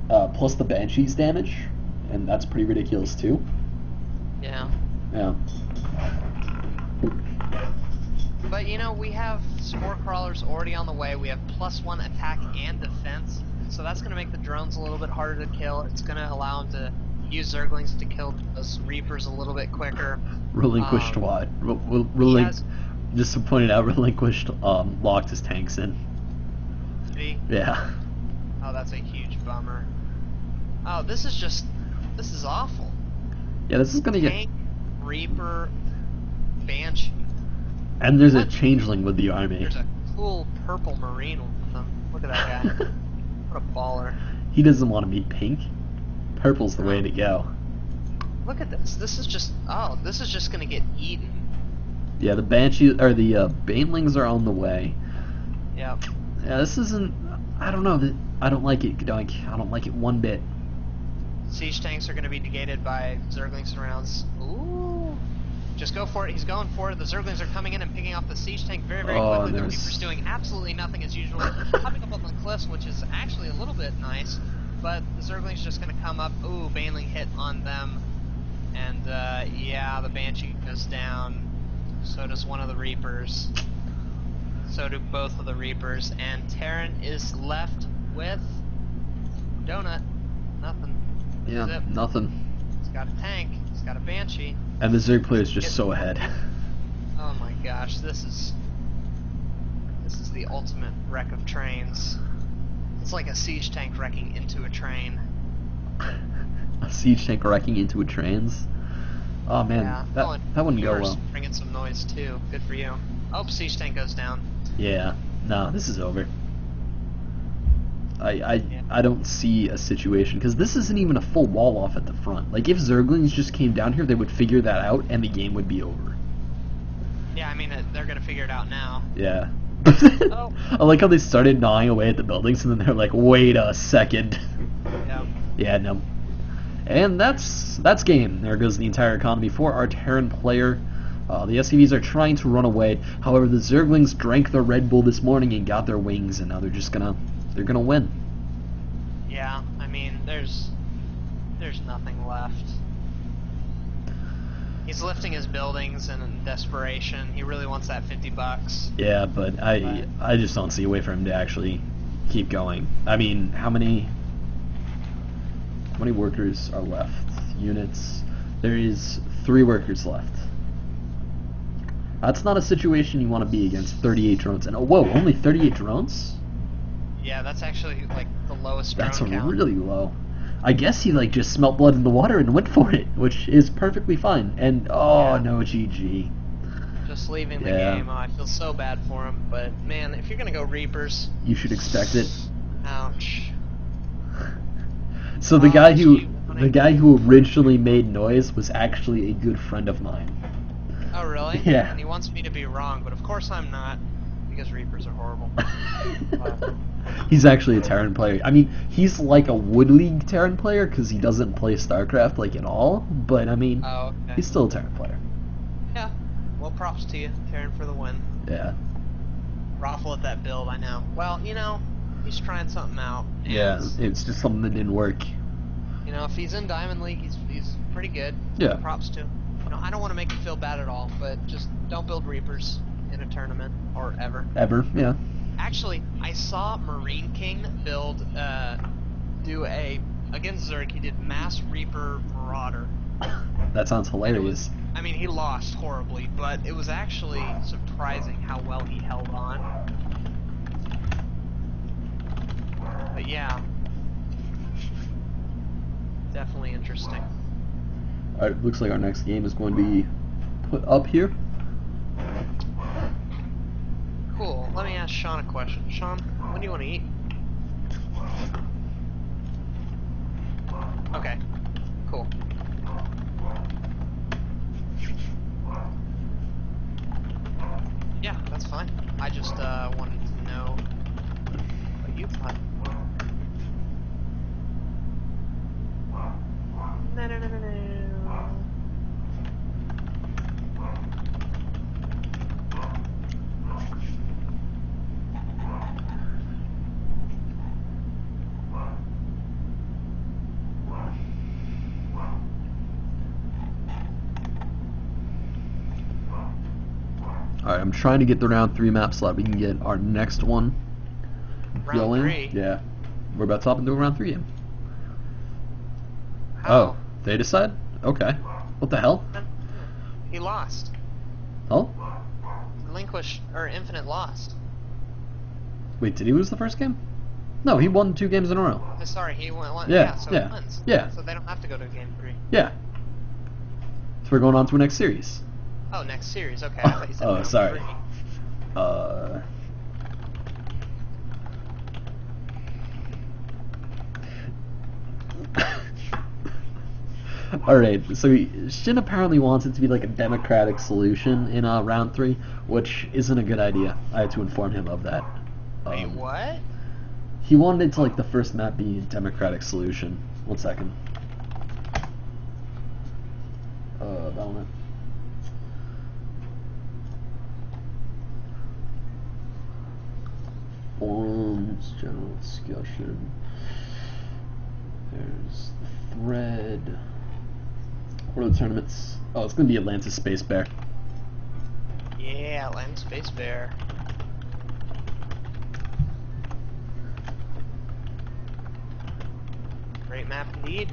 Speaker 1: Plus the Banshee's damage, and that's pretty ridiculous too.
Speaker 2: Yeah.
Speaker 1: Yeah.
Speaker 2: But we have spore crawlers already on the way. We have +1 attack and defense, so that's going to make the drones a little bit harder to kill. It's going to allow them to use Zerglings to kill those Reapers a little bit quicker.
Speaker 1: Relinquished what? Just to point it out, Relinquished locked his tanks in.
Speaker 2: Did he?
Speaker 1: Yeah.
Speaker 2: Oh, that's a huge bummer. Oh, this is awful.
Speaker 1: Yeah, this is gonna
Speaker 2: Tank, Reaper, Banshee.
Speaker 1: And there's a changeling with the army.
Speaker 2: There's a cool purple marine with them. Look at that guy. What a baller.
Speaker 1: He doesn't want to be pink. Purple's the way to go.
Speaker 2: Look at this. This is just gonna get eaten.
Speaker 1: Yeah, the Banshee or the Banelings are on the way.
Speaker 2: Yep.
Speaker 1: Yeah, this isn't. I don't know. I don't like it. I don't like it one bit.
Speaker 2: Siege tanks are gonna be negated by Zergling surrounds. Ooh. Just go for it. He's going for it. The Zerglings are coming in and picking off the siege tank very, very quickly. The Reaper's doing absolutely nothing as usual. Popping up on the cliffs, which is actually a little bit nice. But the Zergling's just gonna come up. Ooh, Baneling hit on them. And yeah, the Banshee goes down. So does one of the Reapers. So do both of the Reapers. And Terran is left with Donut. Nothing.
Speaker 1: Yeah,
Speaker 2: Zip.
Speaker 1: nothing.
Speaker 2: He's got a tank. He's got a Banshee.
Speaker 1: And the Zerg player is just so ahead.
Speaker 2: Oh my gosh, this is the ultimate wreck of trains. It's like a siege tank wrecking into a train.
Speaker 1: A siege tank wrecking into a trains? Oh man,
Speaker 2: yeah.
Speaker 1: that wouldn't go well.
Speaker 2: Bringing some noise too. Good for you. Oh, siege tank goes down.
Speaker 1: Yeah. No, this is over. I don't see a situation, because this isn't even a full wall off at the front. Like, if Zerglings just came down here, they would figure that out, and the game would be over.
Speaker 2: Yeah, I mean, they're gonna figure it out now.
Speaker 1: Yeah.
Speaker 2: Oh.
Speaker 1: I like how they started gnawing away at the buildings, and then they're like, wait a second.
Speaker 2: Yeah.
Speaker 1: Yeah, no. And that's game. There goes the entire economy for our Terran player. The SCVs are trying to run away. However, the Zerglings drank their Red Bull this morning and got their wings, and now they're gonna win.
Speaker 2: Yeah, I mean, there's nothing left. He's lifting his buildings in desperation. He really wants that $50.
Speaker 1: Yeah, but I just don't see a way for him to actually keep going. I mean, how many workers are left? Units. There is 3 workers left. That's not a situation you want to be against 38 drones. And oh, whoa, only 38 drones?
Speaker 2: Yeah, that's actually like the lowest drone count.
Speaker 1: That's really low. I guess he like just smelt blood in the water and went for it, which is perfectly fine. And oh
Speaker 2: Yeah.
Speaker 1: no, GG.
Speaker 2: Just leaving the
Speaker 1: Yeah.
Speaker 2: game. Oh, I feel so bad for him. But man, if you're gonna go Reapers,
Speaker 1: You should expect it.
Speaker 2: ouch.
Speaker 1: So the guy who originally made noise was actually a good friend of mine.
Speaker 2: Oh really?
Speaker 1: Yeah.
Speaker 2: And he wants me to be wrong, but of course I'm not, because Reapers are horrible.
Speaker 1: He's actually a Terran player. I mean, he's like a Wood League Terran player because he doesn't play StarCraft like at all. But I mean,
Speaker 2: Oh, okay.
Speaker 1: he's still a Terran player.
Speaker 2: Yeah. Well, props to you, Terran, for the win.
Speaker 1: Yeah.
Speaker 2: Raffle at that build, I know. Well, you know, he's trying something out. And,
Speaker 1: Yeah, it's just something that didn't work.
Speaker 2: You know, if he's in Diamond League, he's pretty good.
Speaker 1: Yeah.
Speaker 2: Props to him. You know, I don't want to make you feel bad at all, but just don't build Reapers in a tournament or ever.
Speaker 1: Ever, yeah.
Speaker 2: Actually, I saw Marine King build, do against Zerg, he did Mass Reaper Marauder.
Speaker 1: That sounds hilarious.
Speaker 2: I mean, he lost horribly, but it was actually surprising how well he held on. But yeah, definitely interesting.
Speaker 1: Alright, looks like our next game is going to be put up here.
Speaker 2: Cool. Let me ask Sean a question. Sean, when do you want to eat? Okay. Cool. Yeah, that's fine. I just wanted to know what you thought. No.
Speaker 1: Alright, I'm trying to get the round 3 map slot. We can get our next one
Speaker 2: Round
Speaker 1: going.
Speaker 2: 3?
Speaker 1: Yeah. We're about to hop into a round 3 game.
Speaker 2: How?
Speaker 1: Oh, they decide? Okay. What the hell?
Speaker 2: He lost.
Speaker 1: Oh?
Speaker 2: Relinquished, or Infinite lost.
Speaker 1: Wait, did he lose the first game? No, he won 2 games in a row.
Speaker 2: Sorry, he won one.
Speaker 1: Yeah,
Speaker 2: So
Speaker 1: yeah,
Speaker 2: he wins.
Speaker 1: yeah.
Speaker 2: So they don't have to go to game 3.
Speaker 1: Yeah. So we're going on to a next series.
Speaker 2: Oh, next series. Okay. I thought you said
Speaker 1: Oh,
Speaker 2: round
Speaker 1: sorry.
Speaker 2: 3.
Speaker 1: Alright, so Shin apparently wants it to be like a democratic solution in round 3, which isn't a good idea. I had to inform him of that.
Speaker 2: Wait, what?
Speaker 1: He wanted it to like the first map be a democratic solution. 1 second. Element. Forums, general discussion. There's the thread. What are the tournaments? Oh, it's gonna be Atlantis Space Bear.
Speaker 2: Yeah, Land Space Bear. Great map indeed.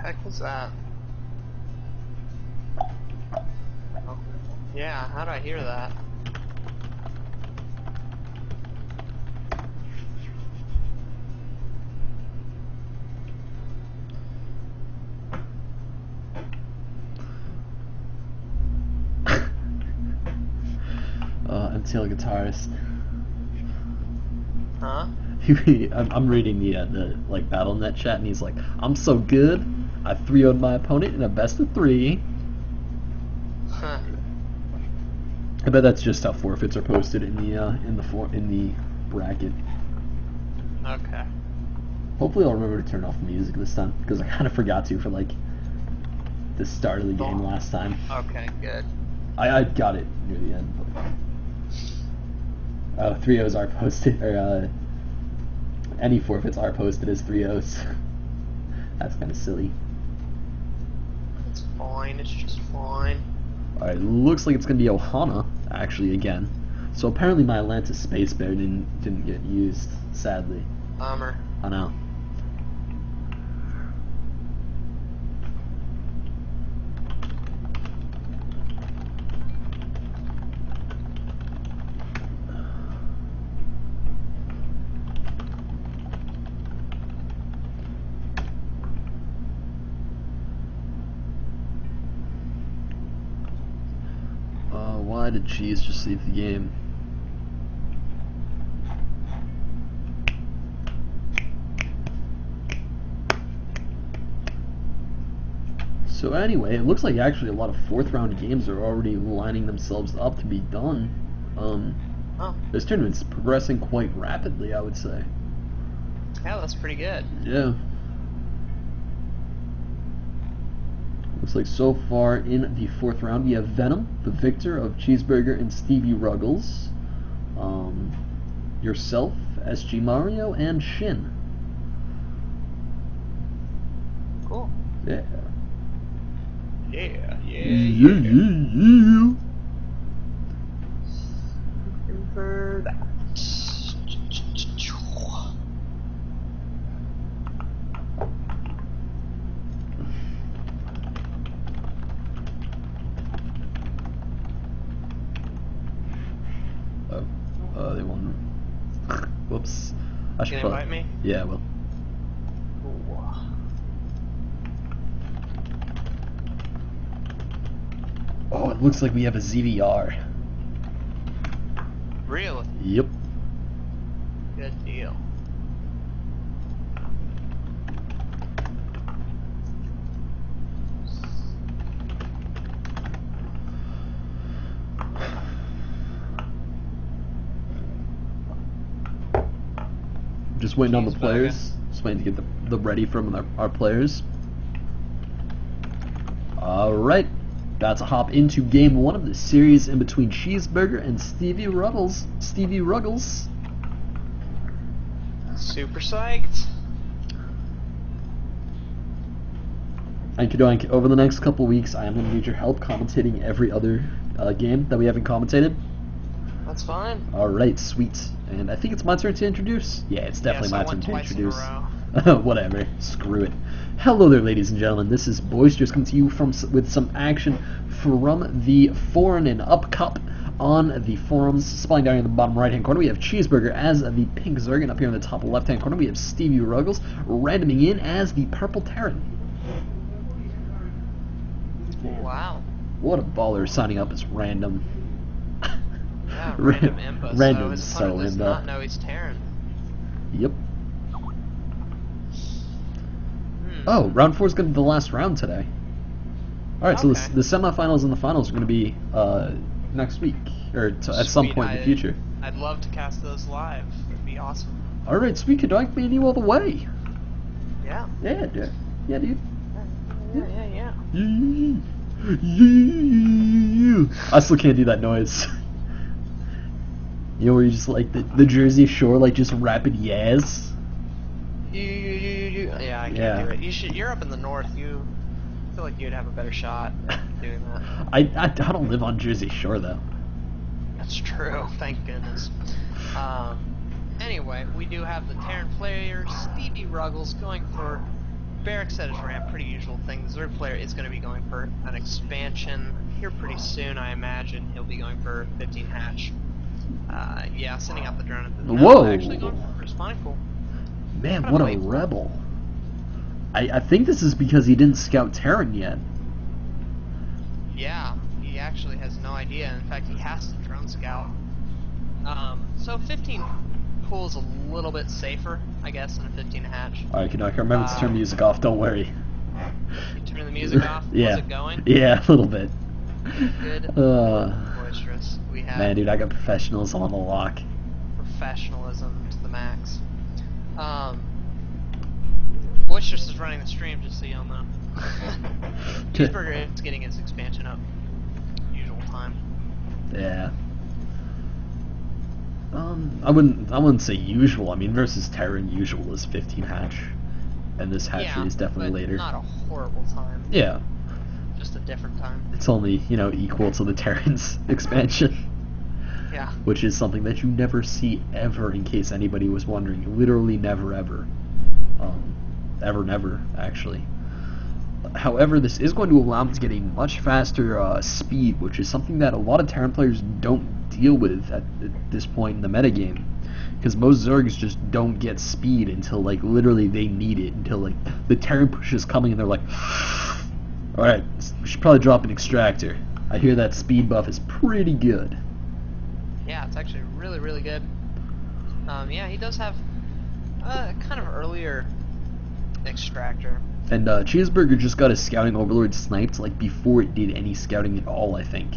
Speaker 2: heck was that? Oh. Yeah, how did I hear that?
Speaker 1: Until guitarist.
Speaker 2: Huh?
Speaker 1: I'm reading the like BattleNet chat, and he's like, "I'm so good. I 3-0'd my opponent in a best of 3."
Speaker 2: Huh.
Speaker 1: I bet that's just how forfeits are posted in the bracket.
Speaker 2: Okay.
Speaker 1: Hopefully, I'll remember to turn off the music this time, because I kind of forgot to for like the start of the game last time.
Speaker 2: Okay, good.
Speaker 1: I got it near the end. But... 3-0s are posted, or any forfeits are posted as 3-0s. That's kind of silly.
Speaker 2: It's fine, it's just fine.
Speaker 1: Alright, looks like it's gonna be Ohana, actually, again. So apparently my Atlantis Space Bear didn't get used, sadly.
Speaker 2: Bummer.
Speaker 1: I know. Why did Cheese just leave the game? So anyway, it looks like actually a lot of 4th round games are already lining themselves up to be done. This tournament's progressing quite rapidly, I would say.
Speaker 2: Yeah, that's pretty good.
Speaker 1: Yeah. Looks like so far in the 4th round we have Venom, the victor of Cheeseburger and StevyRuggles, yourself, SG Mario, and Shin.
Speaker 2: Cool.
Speaker 1: Yeah.
Speaker 2: Yeah. For that.
Speaker 1: They won. Whoops. I should
Speaker 2: Can you invite me?
Speaker 1: Yeah, well. Oh, it looks like we have a ZVR.
Speaker 2: Really?
Speaker 1: Yep.
Speaker 2: Good deal.
Speaker 1: Just waiting on the players. Just waiting to get the ready from our players. Alright. About to hop into game 1 of this series in between Cheeseburger and StevyRuggles.
Speaker 2: Super psyched.
Speaker 1: And over the next couple weeks, I am going to need your help commentating every other game that we haven't commentated.
Speaker 2: That's fine.
Speaker 1: Alright, sweet. And I think it's my turn to introduce. Yeah, it's definitely my turn to introduce. Whatever. Screw it. Hello there, ladies and gentlemen. This is Boisterous coming to you with some action from the Foreign and Up Cup on the forums. Spying down in the bottom right-hand corner, we have Cheeseburger as the Pink Zerg, up here in the top left-hand corner, we have StevyRuggles randoming in as the Purple Terran.
Speaker 2: Wow.
Speaker 1: What a baller signing up as random.
Speaker 2: Yeah, random imba.
Speaker 1: Random,
Speaker 2: so his opponent does not know he's Terran.
Speaker 1: Yep. Oh, round 4 is going to be the last round today. Alright, so the semifinals and the finals are going to be next week, or at some point in the future.
Speaker 2: I'd love to cast those live. It'd be awesome.
Speaker 1: Alright, sweet, could I me and you all the way?
Speaker 2: Yeah.
Speaker 1: Yeah, dude. Yeah, dude.
Speaker 2: Yeah.
Speaker 1: I still can't do that noise. You know, where you just like the Jersey Shore, like just rapid yes.
Speaker 2: Yeah, I can't do it. You're up in the north. I feel like you'd have a better shot at doing that.
Speaker 1: I don't live on Jersey Shore though.
Speaker 2: That's true. Thank goodness. Anyway, we do have the Terran players, StevyRuggles, going for barracks at his ramp, pretty usual thing. The Zerg player is going to be going for an expansion here pretty soon, I imagine. He'll be going for 15 hatch. Yeah, sending out the drone at the...
Speaker 1: Whoa!
Speaker 2: Actually going for a spawning pool.
Speaker 1: Man, what a rebel. I think this is because he didn't scout Terran yet.
Speaker 2: Yeah, he actually has no idea. In fact, he has to drone scout. So 15 pool is a little bit safer, I guess, than a 15 hatch.
Speaker 1: Alright, I can remember to turn music off, don't worry.
Speaker 2: You turn the music off?
Speaker 1: Yeah.
Speaker 2: Was it going?
Speaker 1: Yeah, a little bit.
Speaker 2: Good. Boisterous. We have
Speaker 1: man, dude, I got professionals on the lock.
Speaker 2: professionalism to the max. Boisterous is running the stream, just so y'all know. Cheeseburger is getting his expansion up. Usual time.
Speaker 1: Yeah. I wouldn't say usual. I mean, versus Terran, usual is 15 hatch, and this hatchery is definitely
Speaker 2: but
Speaker 1: later.
Speaker 2: Not a horrible time.
Speaker 1: Yeah.
Speaker 2: Just a different time.
Speaker 1: It's only, equal to the Terran's expansion.
Speaker 2: Yeah.
Speaker 1: Which is something that you never see ever, in case anybody was wondering. Literally never ever. Ever never, actually. However, this is going to allow them to get a much faster speed, which is something that a lot of Terran players don't deal with at this point in the metagame. Because most Zergs just don't get speed until, like, literally they need it. Until, like, the Terran push is coming and they're like, alright, we should probably drop an extractor. I hear that speed buff is pretty good.
Speaker 2: Yeah, it's actually really, really good. Yeah, he does have a kind of earlier extractor.
Speaker 1: And Cheeseburger just got his scouting overlord sniped, like, before it did any scouting at all, I think.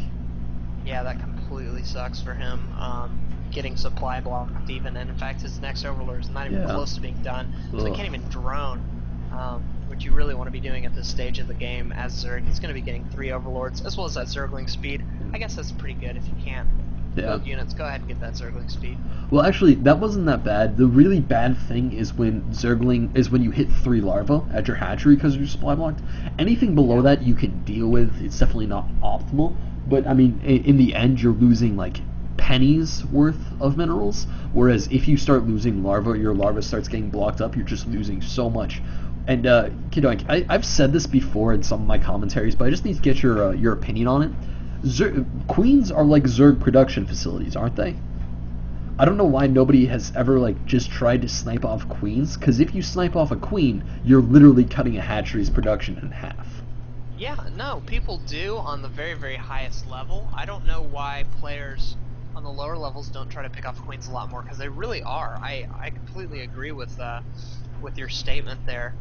Speaker 2: Yeah, that completely sucks for him. Getting supply blocked even, and in fact his next overlord is not even close to being done, so he can't even drone, which you really want to be doing at this stage of the game as Zerg. He's going to be getting 3 overlords, as well as that Zergling speed. I guess that's pretty good. If you can't build units, go ahead and get that Zergling speed.
Speaker 1: Well, actually, that wasn't that bad. The really bad thing is when you hit 3 larvae at your hatchery because you're supply blocked. Anything below that you can deal with. It's definitely not optimal, but I mean, in the end, you're losing like pennies worth of minerals, whereas if you start losing larvae, your larva starts getting blocked up, you're just losing so much. And I've said this before in some of my commentaries, but I just need to get your opinion on it. Queens are like Zerg production facilities, aren't they? I don't know why nobody has ever like just tried to snipe off queens, because if you snipe off a queen, you're literally cutting a hatchery's production in half.
Speaker 2: Yeah, no, people do on the very, very highest level. I don't know why players on the lower levels don't try to pick off queens a lot more, because they really are. I completely agree with your statement there.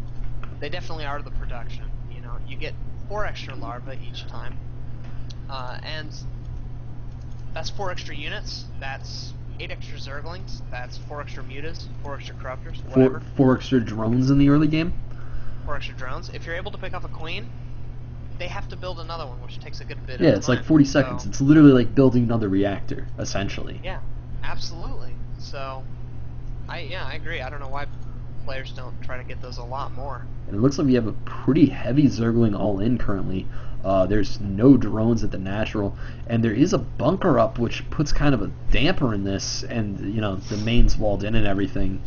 Speaker 2: They definitely are the production. You know, you get 4 extra larvae each time, and that's 4 extra units. That's 8 extra Zerglings. That's 4 extra mutas, 4 extra corruptors, whatever.
Speaker 1: 4 extra drones in the early game.
Speaker 2: 4 extra drones. If you're able to pick off a queen, they have to build another one, which takes a good bit of time.
Speaker 1: Yeah, it's like 40 seconds. It's literally like building another reactor, essentially.
Speaker 2: Yeah, absolutely. So, I agree. I don't know why players don't try to get those a lot more.
Speaker 1: And it looks like we have a pretty heavy Zergling all-in currently. There's no drones at the natural, and there is a bunker up, which puts kind of a damper in this, and, the main's walled in and everything.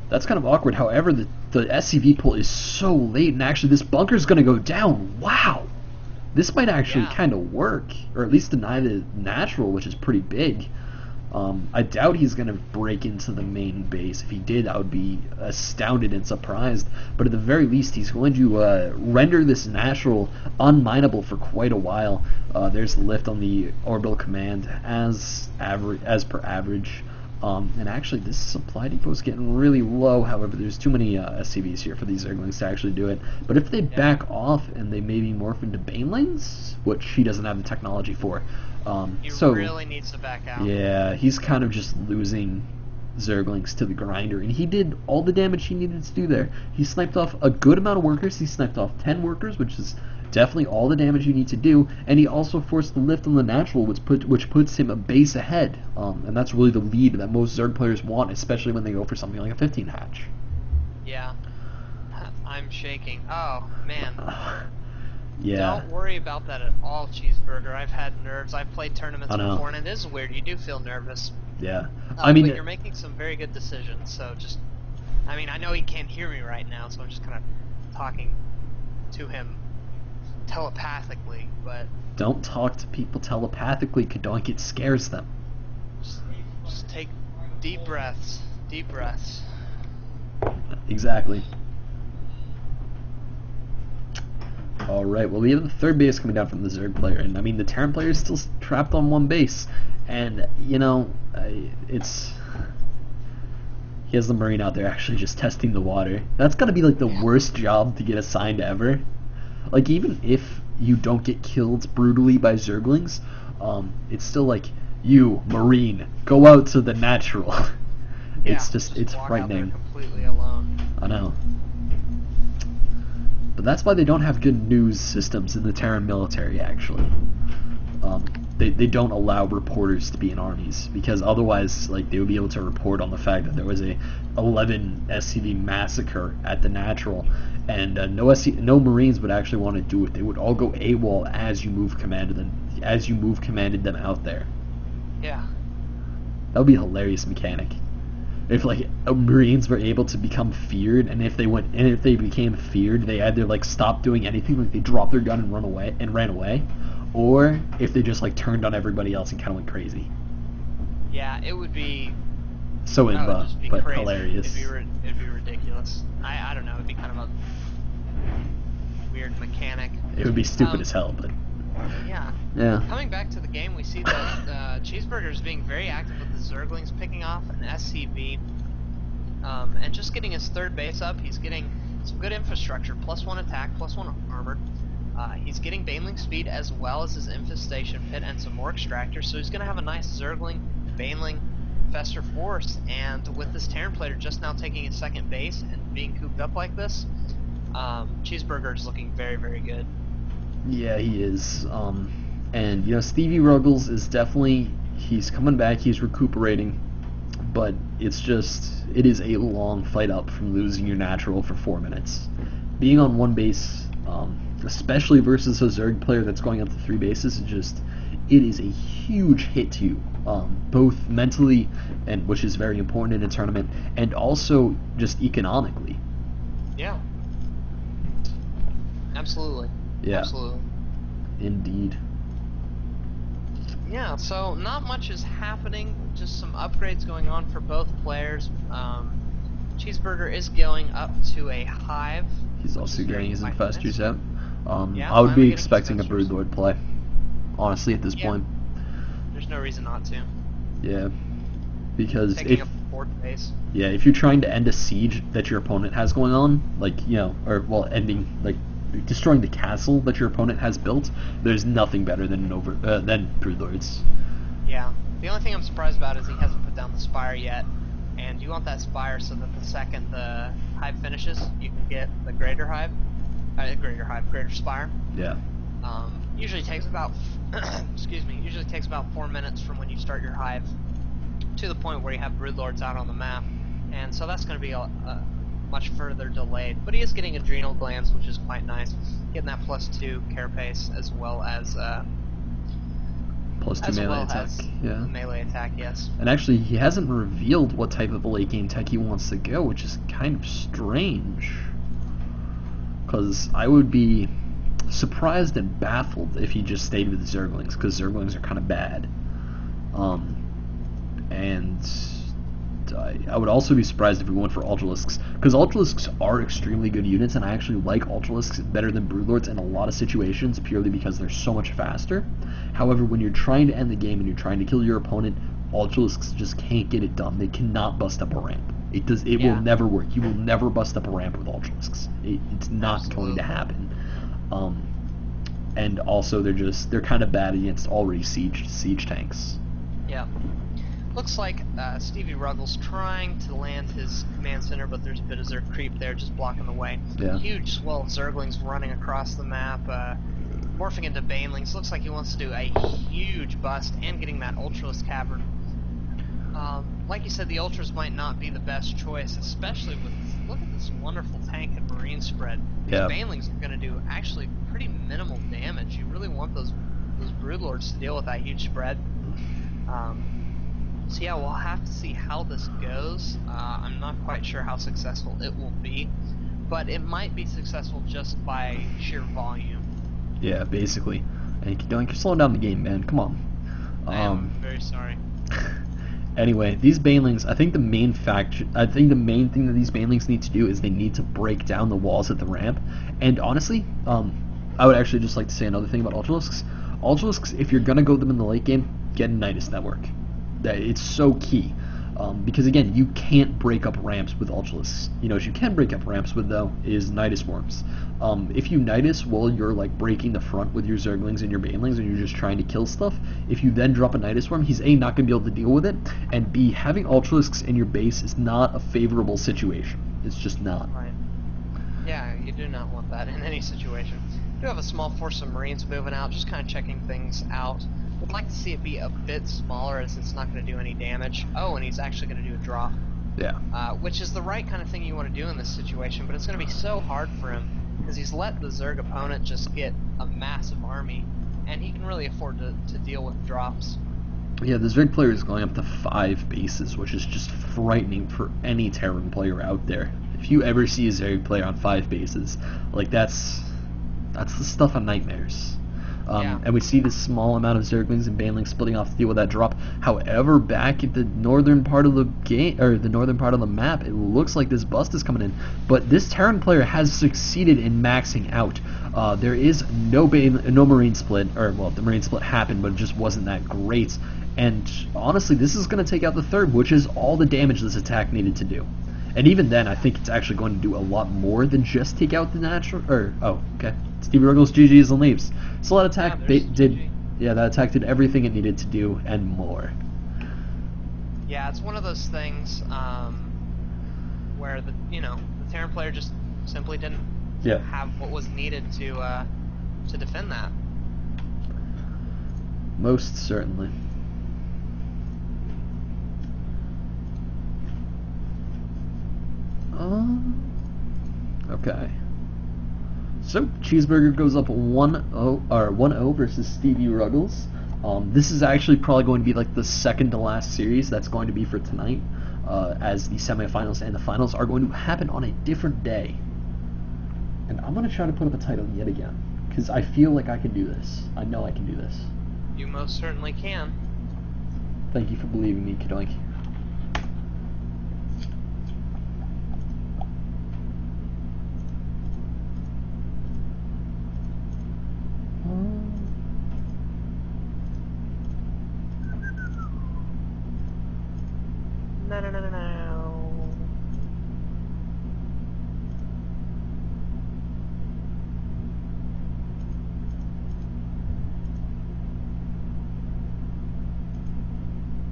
Speaker 1: That's kind of awkward. However, the SCV pull is so late, and actually this bunker's going to go down. Wow! This might actually kind of work, or at least deny the natural, which is pretty big. I doubt he's going to break into the main base. If he did, I would be astounded and surprised. But at the very least, he's going to render this natural unmineable for quite a while. There's the lift on the orbital command as per average. And actually, this supply depot is getting really low. However, there's too many SCVs here for these Zerglings to actually do it. But if they back off and they maybe morph into banelings, which he doesn't have the technology for,
Speaker 2: he really needs to back out.
Speaker 1: Yeah, he's kind of just losing Zerglings to the grinder, and he did all the damage he needed to do there. He sniped off a good amount of workers. He sniped off 10 workers, which is definitely all the damage you need to do, and he also forced the lift on the natural, which puts him a base ahead, and that's really the lead that most Zerg players want, especially when they go for something like a 15 hatch.
Speaker 2: Yeah, I'm shaking. Oh man.
Speaker 1: Yeah.
Speaker 2: Don't worry about that at all, Cheeseburger. I've had nerves. I've played tournaments before, and it is weird. You do feel nervous.
Speaker 1: Yeah.
Speaker 2: But you're making some very good decisions. So just, I know he can't hear me right now, so I'm just kind of talking to him telepathically, but...
Speaker 1: Don't talk to people telepathically, Kadoink, it scares them.
Speaker 2: Just take deep breaths. Deep breaths.
Speaker 1: Exactly. Alright, well we have the third base coming down from the Zerg player, and I mean the Terran player is still trapped on one base, and you know, it's... He has the Marine out there actually just testing the water. That's gotta be like the worst job to get assigned ever. Like even if you don't get killed brutally by Zerglings, it's still like, you, Marine, go out to the natural. It's just it's frightening.
Speaker 2: Completely alone.
Speaker 1: I know. But that's why they don't have good news systems in the Terran military, actually. They don't allow reporters to be in armies, because otherwise, like, they would be able to report on the fact that there was a 11 SCV massacre at the natural, and no Marines would actually want to do it. They would all go AWOL as you commanded them out there.
Speaker 2: Yeah.
Speaker 1: That would be a hilarious mechanic. If like Marines were able to become feared, and if they became feared, they either like stopped doing anything, like they dropped their gun and ran away, or if they just like turned on everybody else and kind of went crazy.
Speaker 2: Yeah, it would be
Speaker 1: so but
Speaker 2: crazy.
Speaker 1: Hilarious.
Speaker 2: It'd be ridiculous. I don't know. It'd be kind of a weird mechanic.
Speaker 1: It would be stupid as hell, but
Speaker 2: yeah.
Speaker 1: Yeah.
Speaker 2: Coming back to the game, we see that Cheeseburger is being very active with the Zerglings, picking off an SCV, and just getting his third base up. He's getting some good infrastructure, +1 attack, +1 armor. He's getting Baneling speed as well as his infestation pit and some more extractors, so he's going to have a nice Zergling, Baneling, Fester force. And with this Terran player just now taking his second base and being cooped up like this, Cheeseburger is looking very, very good.
Speaker 1: Yeah, he is. And you know, StevyRuggles is definitely, he's coming back, he's recuperating, but it is a long fight up from losing your natural for 4 minutes. Being on one base, especially versus a Zerg player that's going up to 3 bases, it is a huge hit to you, both mentally, and which is very important in a tournament, and also just economically.
Speaker 2: Yeah. Absolutely.
Speaker 1: Yeah.
Speaker 2: Absolutely.
Speaker 1: Indeed.
Speaker 2: Yeah, so not much is happening, just some upgrades going on for both players. Cheeseburger is going up to a hive.
Speaker 1: He's also getting his infestors out.
Speaker 2: Yeah,
Speaker 1: I would be expecting a Broodlord play, honestly, at this point.
Speaker 2: There's no reason not to.
Speaker 1: Yeah, because
Speaker 2: taking up the fourth base.
Speaker 1: Yeah, if you're trying to end a siege that your opponent has going on, like, you know, or well, ending, like, destroying the castle that your opponent has built, there's nothing better than Broodlords.
Speaker 2: Yeah, the only thing I'm surprised about is he hasn't put down the Spire yet, and you want that Spire so that the second the hive finishes, you can get the Greater Spire.
Speaker 1: Yeah.
Speaker 2: Usually takes about, usually takes about 4 minutes from when you start your hive to the point where you have Broodlords out on the map, and so that's going to be a much further delayed. But he is getting Adrenal Glands, which is quite nice. Getting that +2 carapace as well as
Speaker 1: +2 melee attack. Yeah.
Speaker 2: Melee attack, yes.
Speaker 1: And actually, he hasn't revealed what type of late game tech he wants to go, which is kind of strange. Because I would be surprised and baffled if he just stayed with Zerglings, because Zerglings are kind of bad. And I would also be surprised if we went for Ultralisks, because Ultralisks are extremely good units, and I actually like Ultralisks better than Broodlords in a lot of situations, purely because they're so much faster. However, when you're trying to end the game and you're trying to kill your opponent, Ultralisks just can't get it done. They cannot bust up a ramp. It will never work. You will never bust up a ramp with Ultralisks. It's not going to happen. And also they're kind of bad against already siege tanks.
Speaker 2: Yeah. Looks like StevyRuggles trying to land his command center, but there's a bit of Zerg creep there just blocking the way.
Speaker 1: Yeah.
Speaker 2: Huge swell of Zerglings running across the map, morphing into Banelings. Looks like he wants to do a huge bust and getting that Ultralisk Cavern. Like you said, the Ultras might not be the best choice, especially with look at this wonderful tank and Marine spread. These Banelings are going to do actually pretty minimal damage. You really want those Broodlords to deal with that huge spread. So yeah, we'll have to see how this goes. I'm not quite sure how successful it will be. but it might be successful just by sheer volume.
Speaker 1: Yeah, basically. And you're slowing down the game, man. Come on.
Speaker 2: I am very sorry.
Speaker 1: Anyway, these banelings, I think the main thing that these banelings need to do is they need to break down the walls at the ramp. And honestly, I would actually just like to say another thing about Ultralisks. Ultralisks, if you're gonna go them in the late game, get a Nidus network. It's so key. Because again, you can't break up ramps with Ultralisks. You know what you can break up ramps with, though, is Nidus worms. If you Nidus while you're like breaking the front with your Zerglings and your Banelings and you're just trying to kill stuff, if you then drop a Nidus worm, he's A, not going to be able to deal with it, and B, having Ultralisks in your base is not a favorable situation. It's just not.
Speaker 2: Right. Yeah, you do not want that in any situation. You do have a small force of Marines moving out, just kind of checking things out. I'd like to see it be a bit smaller as it's not going to do any damage. Oh, and he's actually going to do a drop.
Speaker 1: Yeah.
Speaker 2: Which is the right kind of thing you want to do in this situation, but it's going to be so hard for him because he's let the Zerg opponent just get a massive army, and he can really afford to deal with drops.
Speaker 1: Yeah, the Zerg player is going up to 5 bases, which is just frightening for any Terran player out there. If you ever see a Zerg player on 5 bases, like that's the stuff of nightmares.
Speaker 2: Yeah.
Speaker 1: And we see this small amount of Zerglings and Banelings splitting off to deal with that drop. However, back at the northern part of the game, or the northern part of the map, it looks like this bust is coming in. But this Terran player has succeeded in maxing out. There is no Marine split, or well, the Marine split happened, but it just wasn't that great. And honestly, this is going to take out the third, which is all the damage this attack needed to do. And even then, I think it's actually going to do a lot more than just take out the natural. Or oh, okay, StevyRuggles GG's and leaves. So that attack that attack did everything it needed to do and more.
Speaker 2: Yeah, it's one of those things where the Terran player just simply didn't have what was needed to defend that.
Speaker 1: Most certainly. Okay. So Cheeseburger goes up 1-0 versus StevyRuggles. This is actually probably going to be like the second to last series that's going to be for tonight, as the semifinals and the finals are going to happen on a different day. And I'm going to try to put up a title yet again, because I feel like I can do this. I know I can do this.
Speaker 2: You most certainly can.
Speaker 1: Thank you for believing me, Kidoink.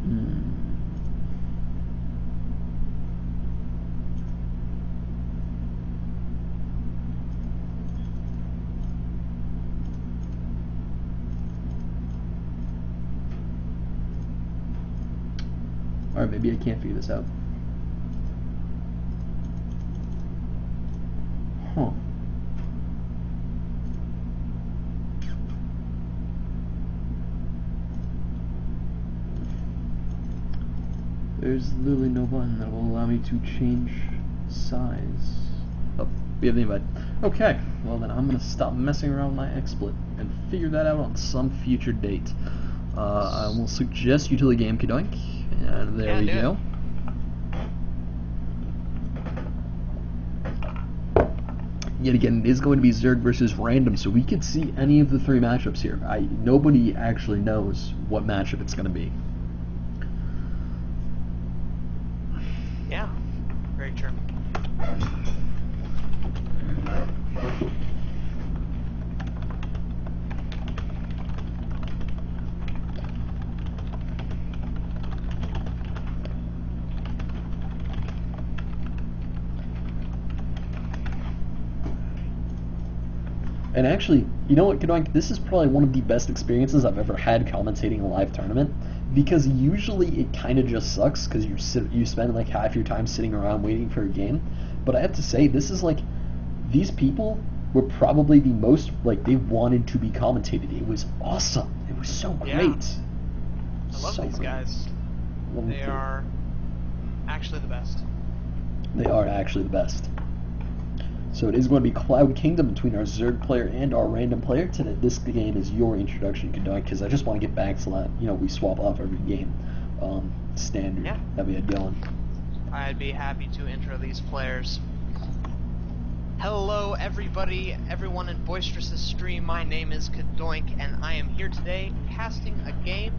Speaker 2: No.
Speaker 1: Or maybe I can't figure this out. Huh. There's literally no button that will allow me to change size. Oh, we have the invite. Okay, well then I'm gonna stop messing around with my XSplit and figure that out on some future date. I will suggest you to the game, Kidoink. And there we go. Yet again, it is going to be Zerg versus random, so we could see any of the 3 matchups here. Nobody actually knows what matchup it's going to be.
Speaker 2: Yeah, very true.
Speaker 1: And actually, you know what, Kidoink, this is probably one of the best experiences I've ever had commentating a live tournament, because usually it kind of just sucks because you spend like half your time sitting around waiting for a game. But I have to say, this is like, these people were probably the most, like, they wanted to be commentated. It was awesome. It was so great.
Speaker 2: I love these guys. They are actually the best.
Speaker 1: They are actually the best. So it is going to be Cloud Kingdom between our Zerg player and our random player. Today, this game is your introduction, Kadunk, because I just want to get back to that. You know, we swap off every game standard that we had going.
Speaker 2: I'd be happy to intro these players. Hello everybody, everyone in Boisterous's stream. My name is Kadoink, and I am here today casting a game.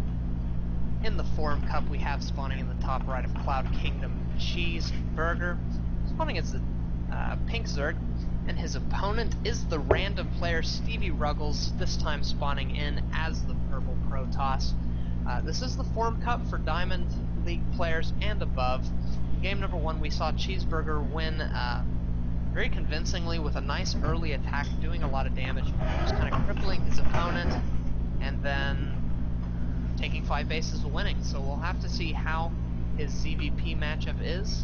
Speaker 2: In the Forum Cup, we have spawning in the top right of Cloud Kingdom Cheeseburger. Spawning as the Pink Zerg, and his opponent is the random player StevyRuggles, this time spawning in as the Purple Protoss. This is the Forum Cup for Diamond League players and above. Game number 1, we saw Cheeseburger win very convincingly with a nice early attack, doing a lot of damage, just kind of crippling his opponent, and then taking 5 bases and winning. So we'll have to see how his ZVP matchup is,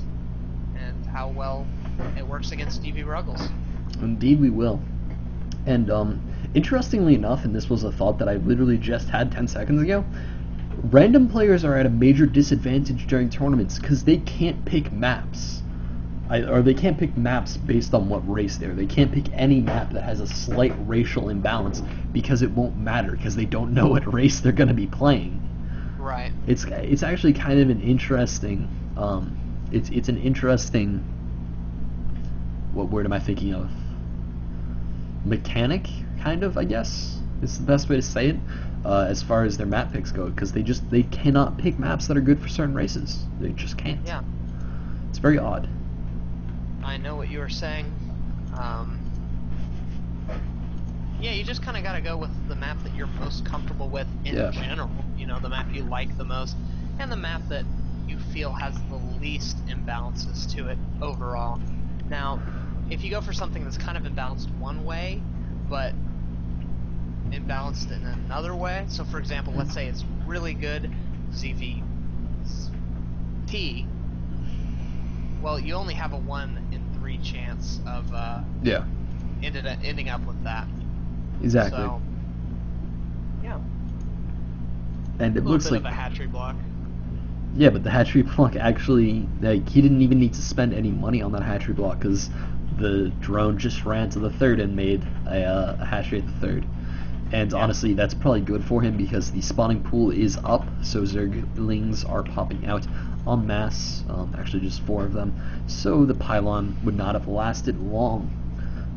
Speaker 2: and how well it works against StevyRuggles.
Speaker 1: Indeed we will. And interestingly enough, and this was a thought that I literally just had 10 seconds ago, random players are at a major disadvantage during tournaments because they can't pick maps. Or they can't pick maps based on what race they're. They can't pick any map that has a slight racial imbalance because it won't matter because they don't know what race they're going to be playing.
Speaker 2: Right.
Speaker 1: It's actually kind of an interesting it's an interesting, what word am I thinking of? Mechanic, kind of, I guess, is the best way to say it, as far as their map picks go, because they cannot pick maps that are good for certain races. They just can't.
Speaker 2: Yeah.
Speaker 1: It's very odd.
Speaker 2: I know what you were saying. Yeah, you just kind of got to go with the map that you're most comfortable with in general. You know, the map you like the most, and the map that you feel has the least imbalances to it overall. Now, if you go for something that's kind of imbalanced one way, but imbalanced in another way, so for example, let's say it's really good ZVP, well, you only have a 1 in 3 chance of ending up with that.
Speaker 1: Exactly.
Speaker 2: So, yeah.
Speaker 1: And it looks like
Speaker 2: a hatchery block.
Speaker 1: Yeah, but the hatchery block actually, like, he didn't even need to spend any money on that hatchery block because the drone just ran to the 3rd and made a hatchery at the 3rd. And honestly, that's probably good for him because the spawning pool is up, so Zerglings are popping out en masse, actually just 4 of them, so the pylon would not have lasted long.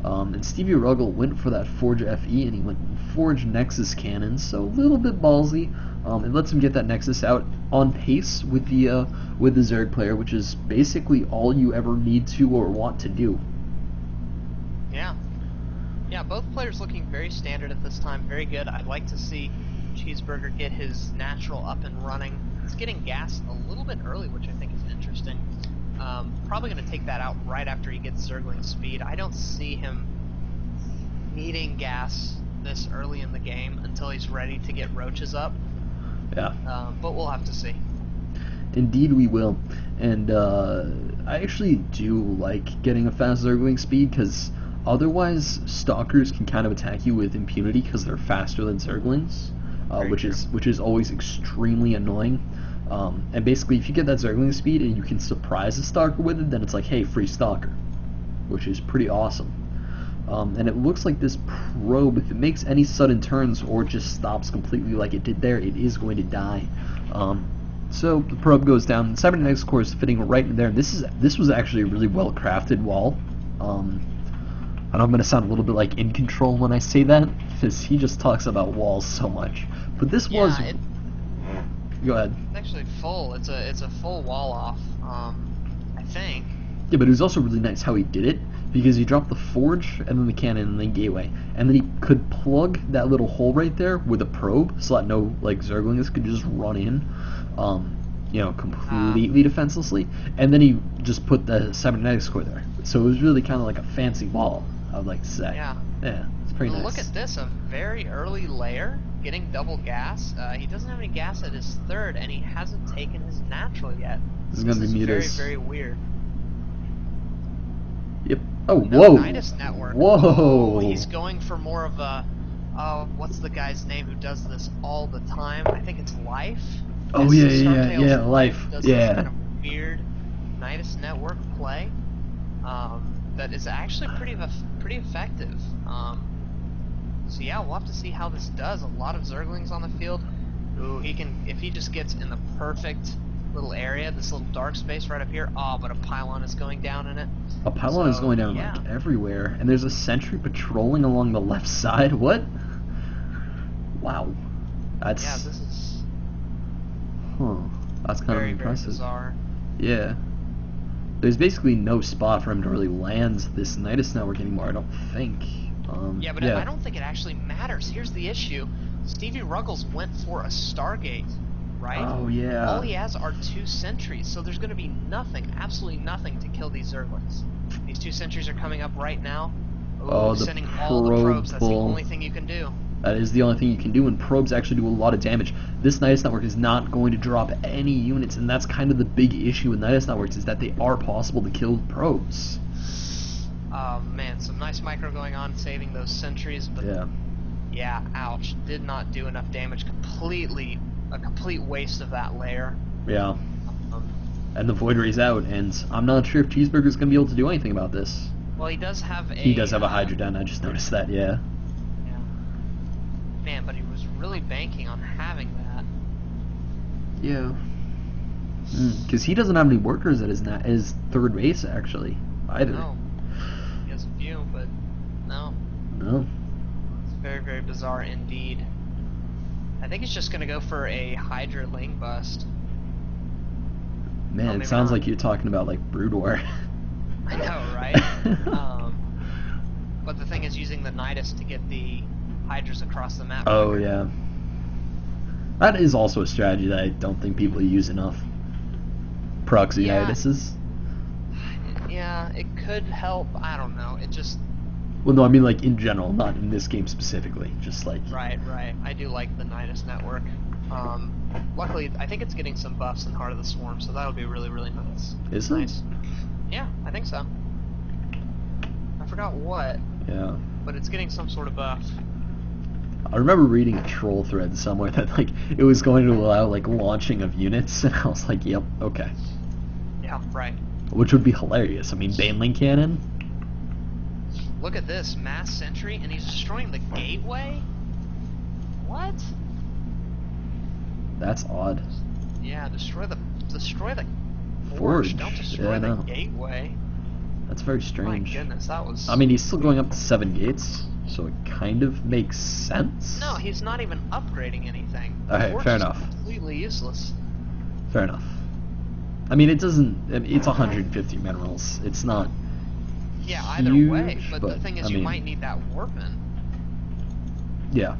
Speaker 1: And StevyRuggles went for that Forge FE, and he went Forge Nexus Cannon, so a little bit ballsy. It lets him get that Nexus out on pace with the Zerg player, which is basically all you ever need to or want to do.
Speaker 2: Yeah. Yeah, both players looking very standard at this time, very good. I'd like to see Cheeseburger get his natural up and running. He's getting gas a little bit early, which I think is interesting. Probably going to take that out right after he gets Zergling speed. I don't see him needing gas this early in the game until he's ready to get roaches up.
Speaker 1: Yeah.
Speaker 2: But we'll have to see.
Speaker 1: Indeed we will. And I actually do like getting a fast Zergling speed because otherwise Stalkers can kind of attack you with impunity because they're faster than Zerglings, which is always extremely annoying. And basically, if you get that Zergling speed and you can surprise a Stalker with it, then it's like, hey, free Stalker, which is pretty awesome. And it looks like this probe, if it makes any sudden turns or just stops completely like it did there, it is going to die. So the probe goes down. The cybernetics core is fitting right in there. This was actually a really well crafted wall. I know I'm going to sound a little bit like In Control when I say that, because he just talks about walls so much. But this was... Go ahead.
Speaker 2: It's actually full. It's a full wall off, I think.
Speaker 1: Yeah, but it was also really nice how he did it, because he dropped the forge, and then the cannon, and then gateway. And then he could plug that little hole right there with a probe, so that no, like, Zerglings could just run in, you know, completely defenselessly. And then he just put the cybernetics core there. So it was really kind of like a fancy wall, I would like to say.
Speaker 2: Yeah.
Speaker 1: Yeah, it's pretty nice.
Speaker 2: Look at this, a very early layer, getting double gas. He doesn't have any gas at his 3rd, and he hasn't taken his natural yet.
Speaker 1: This is going to be meters.
Speaker 2: Very, very weird.
Speaker 1: Yep. Oh,
Speaker 2: no,
Speaker 1: whoa.
Speaker 2: Nidus Network.
Speaker 1: Whoa.
Speaker 2: Oh, he's going for more of a... what's the guy's name who does this all the time? I think it's Life.
Speaker 1: Oh, yeah, Life.
Speaker 2: Does
Speaker 1: Yeah.
Speaker 2: this kind of weird Nidus Network play. that is actually pretty effective. So yeah, we'll have to see how this does. A lot of Zerglings on the field. Ooh, he can, if he just gets in the perfect little area, this little dark space right up here. Oh, but a pylon is going down in it.
Speaker 1: A pylon is going down like everywhere, and there's a sentry patrolling along the left side. What? Wow. That's.
Speaker 2: Yeah, this is.
Speaker 1: Huh. That's kind of impressive.
Speaker 2: Very bizarre.
Speaker 1: Yeah. There's basically no spot for him to really land this Nidus network anymore, I don't think.
Speaker 2: Yeah, but I don't think it actually matters. Here's the issue. StevyRuggles went for a Stargate, right?
Speaker 1: Oh, yeah.
Speaker 2: All he has are 2 sentries, so there's going to be nothing, absolutely nothing to kill these Zerglings. These 2 sentries are coming up right now. Ooh, sending all the probes. That's the only thing you can do.
Speaker 1: That is the only thing you can do, and probes actually do a lot of damage. This Nidus network is not going to drop any units, and that's kind of the big issue with Nidus networks, is that they are possible to kill probes.
Speaker 2: Oh man, some nice micro going on, saving those sentries, but yeah, ouch, did not do enough damage. A complete waste of that layer.
Speaker 1: Yeah. And the Void Ray's out, and I'm not sure if Cheeseburger's going to be able to do anything about this.
Speaker 2: Well, he does have a...
Speaker 1: He does have a Hydra down, I just noticed that, yeah.
Speaker 2: Yeah. Man, but he was really banking on having that.
Speaker 1: Yeah. Because he doesn't have any workers at his third base, actually, either.
Speaker 2: No. He has a few, but no.
Speaker 1: No.
Speaker 2: It's very, very bizarre indeed. I think he's just going to go for a Hydra Ling bust.
Speaker 1: Man, it sounds like you're talking about, like, Brood War.
Speaker 2: I know, right? But the thing is using the Nidus to get the Hydras across the map.
Speaker 1: Oh, yeah. That is also a strategy that I don't think people use enough. Proxy Niduses.
Speaker 2: Yeah, it could help. I don't know. It just...
Speaker 1: Well, no, I mean, like, in general, not in this game specifically. Just, like...
Speaker 2: Right. I do like the Nidus network. Luckily, I think it's getting some buffs in Heart of the Swarm, so that'll be really, really nice.
Speaker 1: Is it?
Speaker 2: Nice. Yeah, I think so. I forgot what.
Speaker 1: Yeah.
Speaker 2: But it's getting some sort of buff.
Speaker 1: I remember reading a troll thread somewhere that, like, it was going to allow, like, launching of units, and I was like, yep, okay.
Speaker 2: Yeah, right.
Speaker 1: Which would be hilarious. I mean, Baneling Cannon?
Speaker 2: Look at this, mass sentry, and he's destroying the gateway? What?
Speaker 1: That's odd.
Speaker 2: Yeah, destroy the
Speaker 1: Forge.
Speaker 2: Don't destroy the gateway.
Speaker 1: That's very strange.
Speaker 2: My goodness, that was...
Speaker 1: I mean, he's still going up to 7 gates, so it kind of makes sense.
Speaker 2: No, he's not even upgrading anything.
Speaker 1: Okay, fair enough.
Speaker 2: Completely useless.
Speaker 1: Fair enough. I mean, it doesn't... It's 150 minerals. It's not...
Speaker 2: Yeah, either
Speaker 1: huge,
Speaker 2: way, but the thing is, you might need that warping.
Speaker 1: Yeah.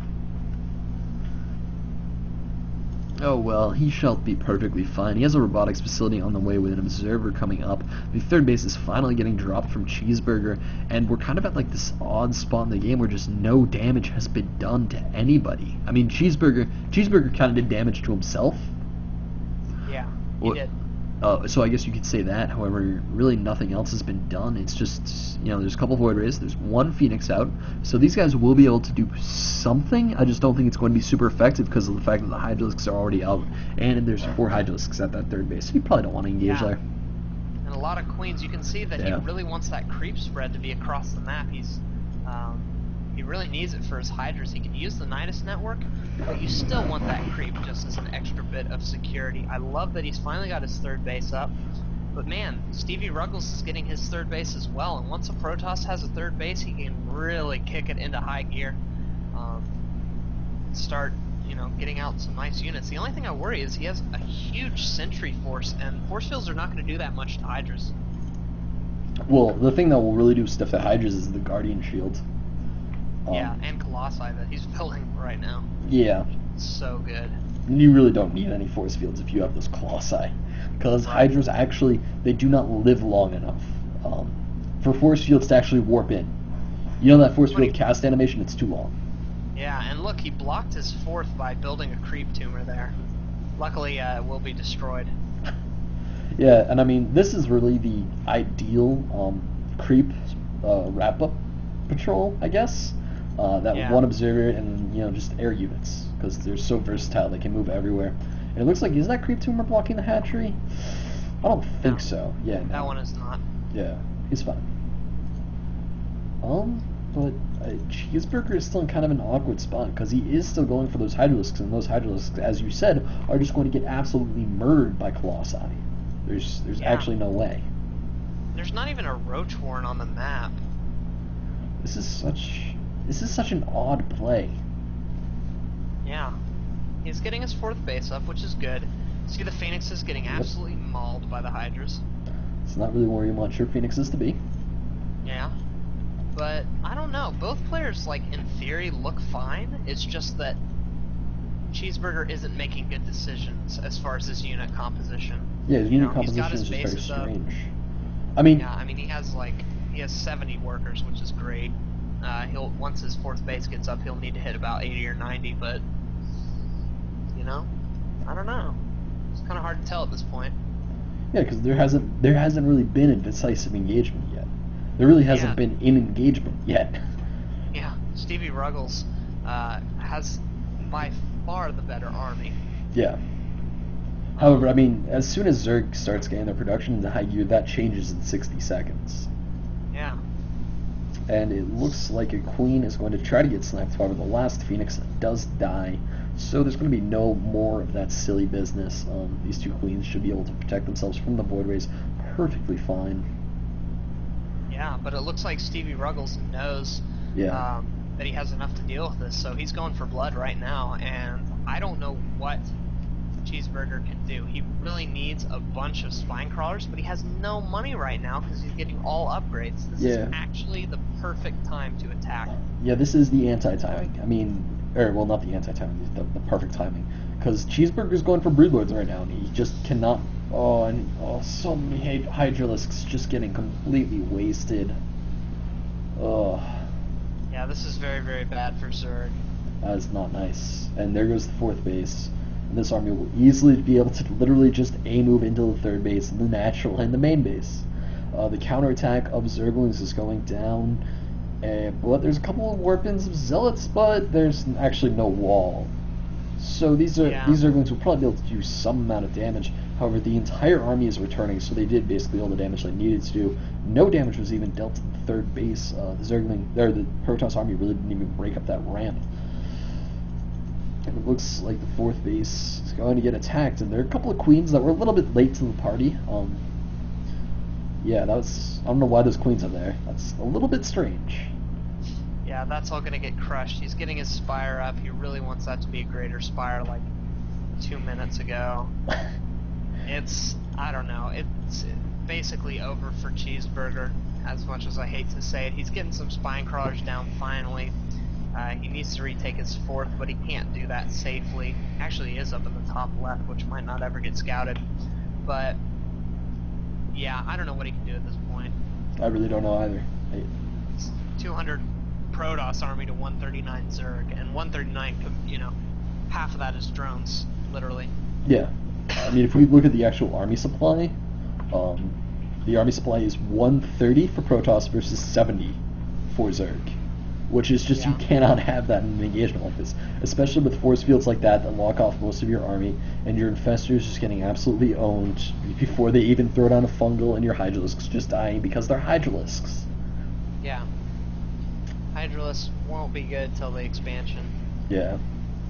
Speaker 1: Oh well, he shall be perfectly fine. He has a robotics facility on the way with an observer coming up. The third base is finally getting dropped from Cheeseburger, and we're kind of at like this odd spot in the game where just no damage has been done to anybody. I mean, Cheeseburger kind of did damage to himself.
Speaker 2: Yeah, he did.
Speaker 1: So I guess you could say that. However, really nothing else has been done. It's just, you know, there's a couple Void Rays, there's 1 Phoenix out, so these guys will be able to do something. I just don't think it's going to be super effective because of the fact that the Hydralisks are already out, and there's 4 Hydralisks at that third base, so you probably don't want to engage there.
Speaker 2: And a lot of Queens. You can see that he really wants that creep spread to be across the map. He really needs it for his Hydras. He can use the Nidus network, but you still want that creep just as an extra bit of security. I love that he's finally got his third base up, but man, StevyRuggles is getting his third base as well, and once a Protoss has a third base, he can really kick it into high gear. Start, you know, getting out some nice units. The only thing I worry is he has a huge sentry force, and force fields are not going to do that much to Hydras.
Speaker 1: Well, the thing that will really do stuff to Hydras is the Guardian Shield.
Speaker 2: Yeah, and Colossi that he's building right now.
Speaker 1: Yeah.
Speaker 2: So good.
Speaker 1: You really don't need any force fields if you have those Colossi. Because Hydras actually, they do not live long enough for force fields to actually warp in. You know that force field cast animation? It's too long.
Speaker 2: Yeah, and look, he blocked his 4th by building a creep tumor there. Luckily, it will be destroyed.
Speaker 1: Yeah, and I mean, this is really the ideal creep wrap-up patrol, I guess. That 1 observer and, you know, just air units, because they're so versatile, they can move everywhere. And it looks like, is that creep tumor blocking the hatchery? I don't think so. Yeah, no.
Speaker 2: That one is not.
Speaker 1: Yeah, He's fine. But Cheeseburger is still in kind of an awkward spot because he is still going for those Hydralisks, and those Hydralisks, as you said, are just going to get absolutely murdered by Colossi. There's actually no way.
Speaker 2: There's not even a Roach Warren on the map.
Speaker 1: This is such an odd play.
Speaker 2: Yeah. He's getting his 4th base up, which is good. See the Phoenixes getting absolutely mauled by the Hydras.
Speaker 1: It's not really where you want your Phoenixes to be.
Speaker 2: Yeah. But, I don't know. Both players, like, in theory, look fine. It's just that Cheeseburger isn't making good decisions as far as his unit composition.
Speaker 1: Yeah, his unit composition is just very strange. I mean...
Speaker 2: Yeah, I mean, he has 70 workers, which is great. Once his 4th base gets up, he'll need to hit about 80 or 90, but... You know? I don't know. It's kind of hard to tell at this point.
Speaker 1: Yeah, because there hasn't really been a decisive engagement yet. There really hasn't been an engagement yet.
Speaker 2: Yeah, StevyRuggles has by far the better army.
Speaker 1: Yeah. However, I mean, as soon as Zerg starts getting their production into high gear, that changes in 60 seconds.
Speaker 2: Yeah.
Speaker 1: And it looks like a Queen is going to try to get sniped. However, the last Phoenix does die, so there's going to be no more of that silly business. These 2 Queens should be able to protect themselves from the Void Rays perfectly fine.
Speaker 2: Yeah, but it looks like StevyRuggles knows that he has enough to deal with this, so he's going for blood right now, and I don't know what Cheeseburger can do. He really needs a bunch of spine crawlers, but he has no money right now because he's getting all upgrades. This is actually the perfect time to attack.
Speaker 1: Yeah, this is the anti-timing. I mean, well, not the anti-timing, the perfect timing. Because Cheeseburger's going for Broodlords right now, and he just cannot... so many Hydralisks just getting completely wasted. Ugh.
Speaker 2: Yeah, this is very, very bad for Zerg.
Speaker 1: That is not nice. And there goes the 4th base. And this army will easily be able to literally just A-move into the 3rd base, the natural, and the main base. The counterattack of Zerglings is going down. But there's a couple of warpins of Zealots, but there's actually no wall. So these Zerglings will probably be able to do some amount of damage. However, the entire army is returning, so they did basically all the damage they needed to do. No damage was even dealt to the 3rd base. The Protoss army really didn't even break up that ramp. And it looks like the 4th base is going to get attacked, and there are a couple of Queens that were a little bit late to the party. Yeah, I don't know why those Queens are there. That's a little bit strange.
Speaker 2: Yeah, that's all going to get crushed. He's getting his Spire up. He really wants that to be a greater Spire like 2 minutes ago. I don't know, it's basically over for Cheeseburger, as much as I hate to say it. He's getting some spine crawlers down finally. He needs to retake his 4th, but he can't do that safely. Actually, he is up in the top left, which might not ever get scouted. But, yeah, I don't know what he can do at this point.
Speaker 1: I really don't know either.
Speaker 2: It's 200 Protoss army to 139 Zerg, and 139, half of that is drones, literally.
Speaker 1: Yeah. I mean, if we look at the actual army supply, the army supply is 130 for Protoss versus 70 for Zerg, which is just, you cannot have that in an engagement like this, especially with force fields like that lock off most of your army, and your Infestors just getting absolutely owned before they even throw down a Fungal, and your Hydralisks just dying because they're Hydralisks.
Speaker 2: Yeah. Hydralisks won't be good till the expansion.
Speaker 1: Yeah.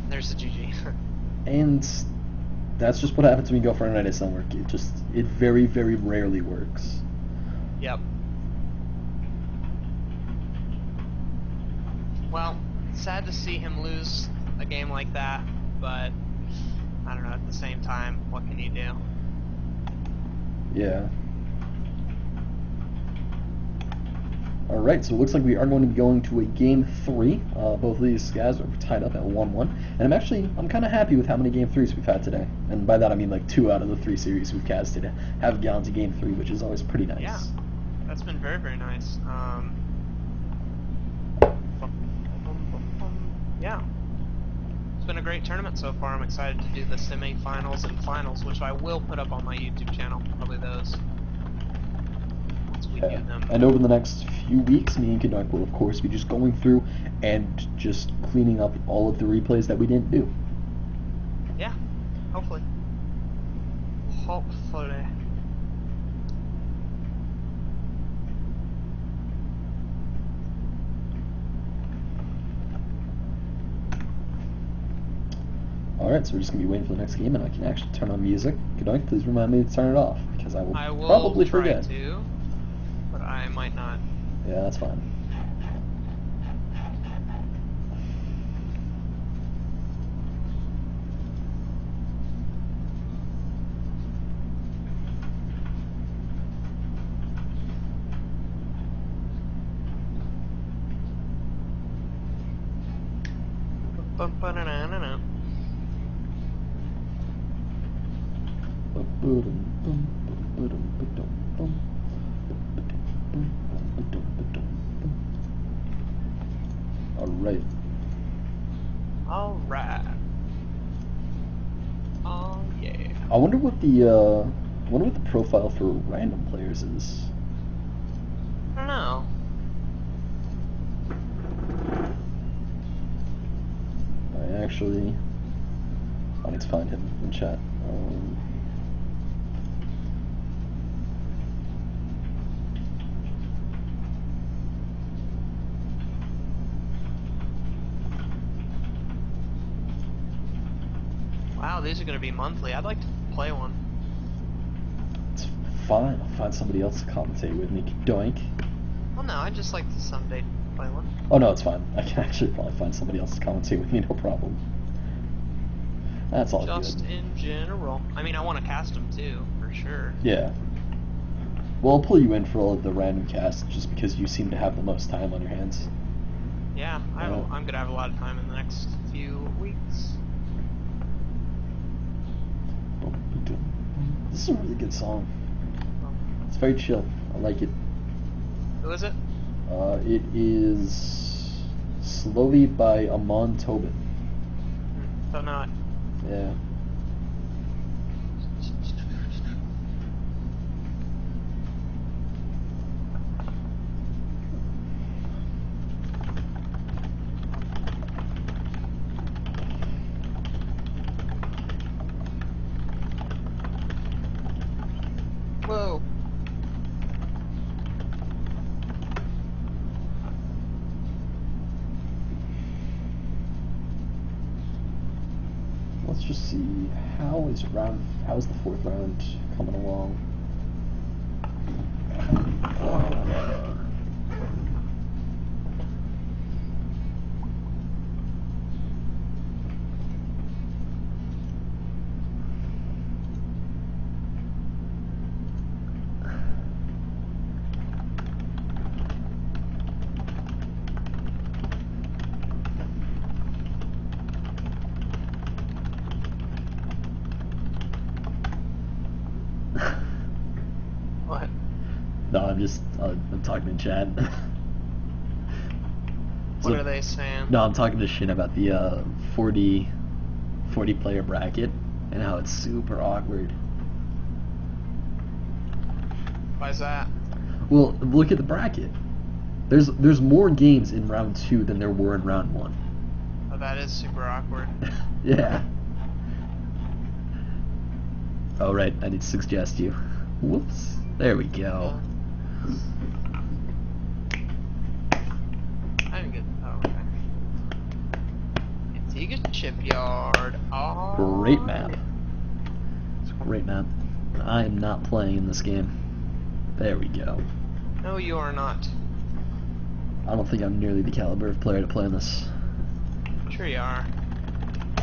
Speaker 2: There's the GG.
Speaker 1: And that's just what happens when you go for a Night Sun work. It very, very rarely works.
Speaker 2: Yep. Well, sad to see him lose a game like that, but I don't know, at the same time, what can you do?
Speaker 1: Yeah. Alright, so it looks like we are going to be going to a Game 3. Both of these guys are tied up at 1-1. And I'm kind of happy with how many Game 3s we've had today. And by that I mean like 2 out of the 3 series we've casted have gone to Game 3, which is always pretty nice.
Speaker 2: Yeah, that's been very, very nice. Yeah. It's been a great tournament so far. I'm excited to do the semi-finals and finals, which I will put up on my YouTube channel, probably those.
Speaker 1: And over the next few weeks, me and Canuck will, of course, be just going through and just cleaning up all of the replays that we didn't do.
Speaker 2: Yeah, hopefully. Hopefully.
Speaker 1: Alright, so we're just going to be waiting for the next game, and I can actually turn on music. Good, please remind me to turn it off, because I will probably forget.
Speaker 2: try to, but I might not.
Speaker 1: Yeah, that's fine.
Speaker 2: Bum-ba-da-na-na-na.
Speaker 1: Alright.
Speaker 2: Alright. Oh yeah.
Speaker 1: I wonder what the profile for random players is.
Speaker 2: I don't know.
Speaker 1: I need to find him in chat.
Speaker 2: Wow, these are going to be monthly. I'd like to play one.
Speaker 1: It's fine. I'll find somebody else to commentate with me. Doink.
Speaker 2: Well, no, I'd just like to someday play one.
Speaker 1: Oh no, it's fine. I can actually probably find somebody else to commentate with me, no problem. That's all
Speaker 2: Just
Speaker 1: good.
Speaker 2: in general. I mean, I want to cast them too, for sure.
Speaker 1: Yeah. Well, I'll pull you in for all of the random casts just because you seem to have the most time on your hands.
Speaker 2: Yeah, I'm going to have a lot of time in the next few weeks.
Speaker 1: This is a really good song. It's very chill. I like it.
Speaker 2: Who is it?
Speaker 1: It is Slowly by Amon Tobin.
Speaker 2: Don't know it.
Speaker 1: Yeah.
Speaker 2: Whoa.
Speaker 1: Let's just see, how is the fourth round coming along?
Speaker 2: What?
Speaker 1: No, I'm talking in chat.
Speaker 2: What are they saying?
Speaker 1: No, I'm talking to Shin about the 40 player bracket and how it's super awkward.
Speaker 2: Why's that?
Speaker 1: Well, look at the bracket. There's more games in round 2 than there were in round 1.
Speaker 2: Oh, that is super awkward.
Speaker 1: Yeah. Oh right, I need to suggest you. Whoops. There we go.
Speaker 2: I didn't get. Oh, okay. Antigua Shipyard. Oh.
Speaker 1: Great map. It's a great map. I am not playing in this game. There we go.
Speaker 2: No, you are not.
Speaker 1: I don't think I'm nearly the caliber of player to play in this.
Speaker 2: Sure you are.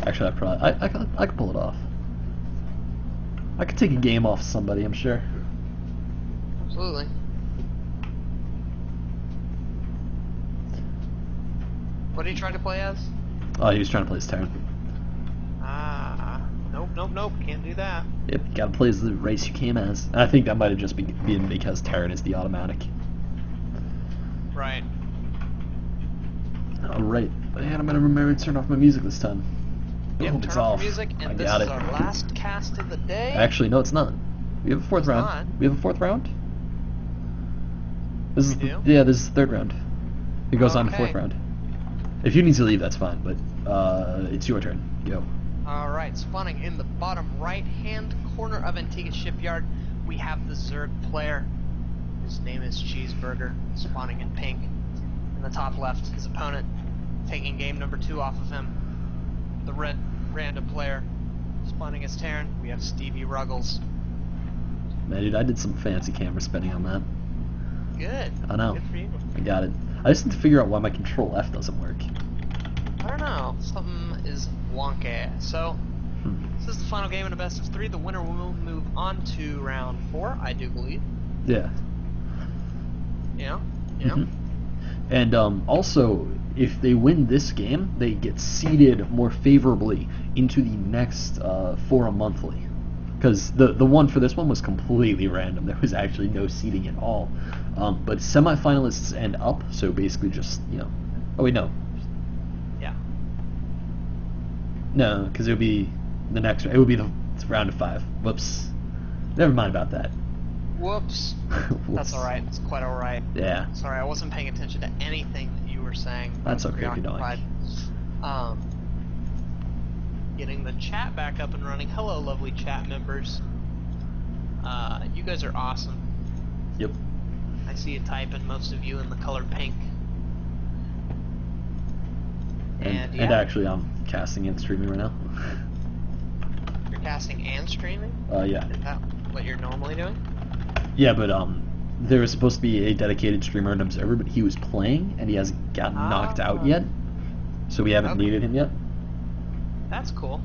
Speaker 1: Actually, I could pull it off. I could take a game off somebody, I'm sure.
Speaker 2: Absolutely. What did he try to play as?
Speaker 1: Oh, he was trying to play as Terran.
Speaker 2: Ah, nope, can't do that.
Speaker 1: Yep, you gotta play as the race you came as. And I think that might have just been because Terran is the automatic.
Speaker 2: Right.
Speaker 1: Alright, and I'm gonna remember to turn off my music this time.
Speaker 2: Yep,
Speaker 1: It's
Speaker 2: turn off
Speaker 1: off.
Speaker 2: your music, and this is our last cast of the day.
Speaker 1: Actually, no, it's not. We have a fourth round.
Speaker 2: not.
Speaker 1: We have a fourth round. This is
Speaker 2: We do?
Speaker 1: yeah, this is the third round. It goes on to fourth
Speaker 2: Okay.
Speaker 1: round. If you need to leave, that's fine, but it's your turn. Go.
Speaker 2: Alright, spawning in the bottom right-hand corner of Antigua Shipyard, we have the Zerg player. His name is Cheeseburger, spawning in pink. In the top left, his opponent, taking game number 2 off of him. The red random player spawning as Terran. We have StevyRuggles.
Speaker 1: Man, dude, I did some fancy camera spinning on that.
Speaker 2: Good.
Speaker 1: I know.
Speaker 2: Good for you.
Speaker 1: I got it. I just need to figure out why my Control F doesn't work.
Speaker 2: I don't know. Something is wonky. So, this is the final game in a best of 3. The winner will move on to round 4, I do believe.
Speaker 1: Yeah.
Speaker 2: Yeah.
Speaker 1: And also, if they win this game, they get seeded more favorably into the next Forum Monthly. Because the one for this one was completely random. There was actually no seeding at all. But semifinalists and up, so basically just, you know... Oh, wait, no.
Speaker 2: Yeah.
Speaker 1: No, because it would be the next... It would be the round of 5. Whoops. Never mind about that.
Speaker 2: Whoops. That's alright. It's quite alright.
Speaker 1: Yeah.
Speaker 2: Sorry, I wasn't paying attention to anything that you were saying.
Speaker 1: That's okay if you don't.
Speaker 2: Getting the chat back up and running. Hello, lovely chat members. You guys are awesome.
Speaker 1: Yep.
Speaker 2: I see you typing, most of you in the color pink.
Speaker 1: And actually, I'm casting and streaming right now.
Speaker 2: You're casting and streaming?
Speaker 1: Yeah.
Speaker 2: Is that what you're normally doing?
Speaker 1: Yeah, but there was supposed to be a dedicated streamer and observer, but he was playing and he hasn't gotten knocked out yet, so we haven't needed him yet.
Speaker 2: That's cool.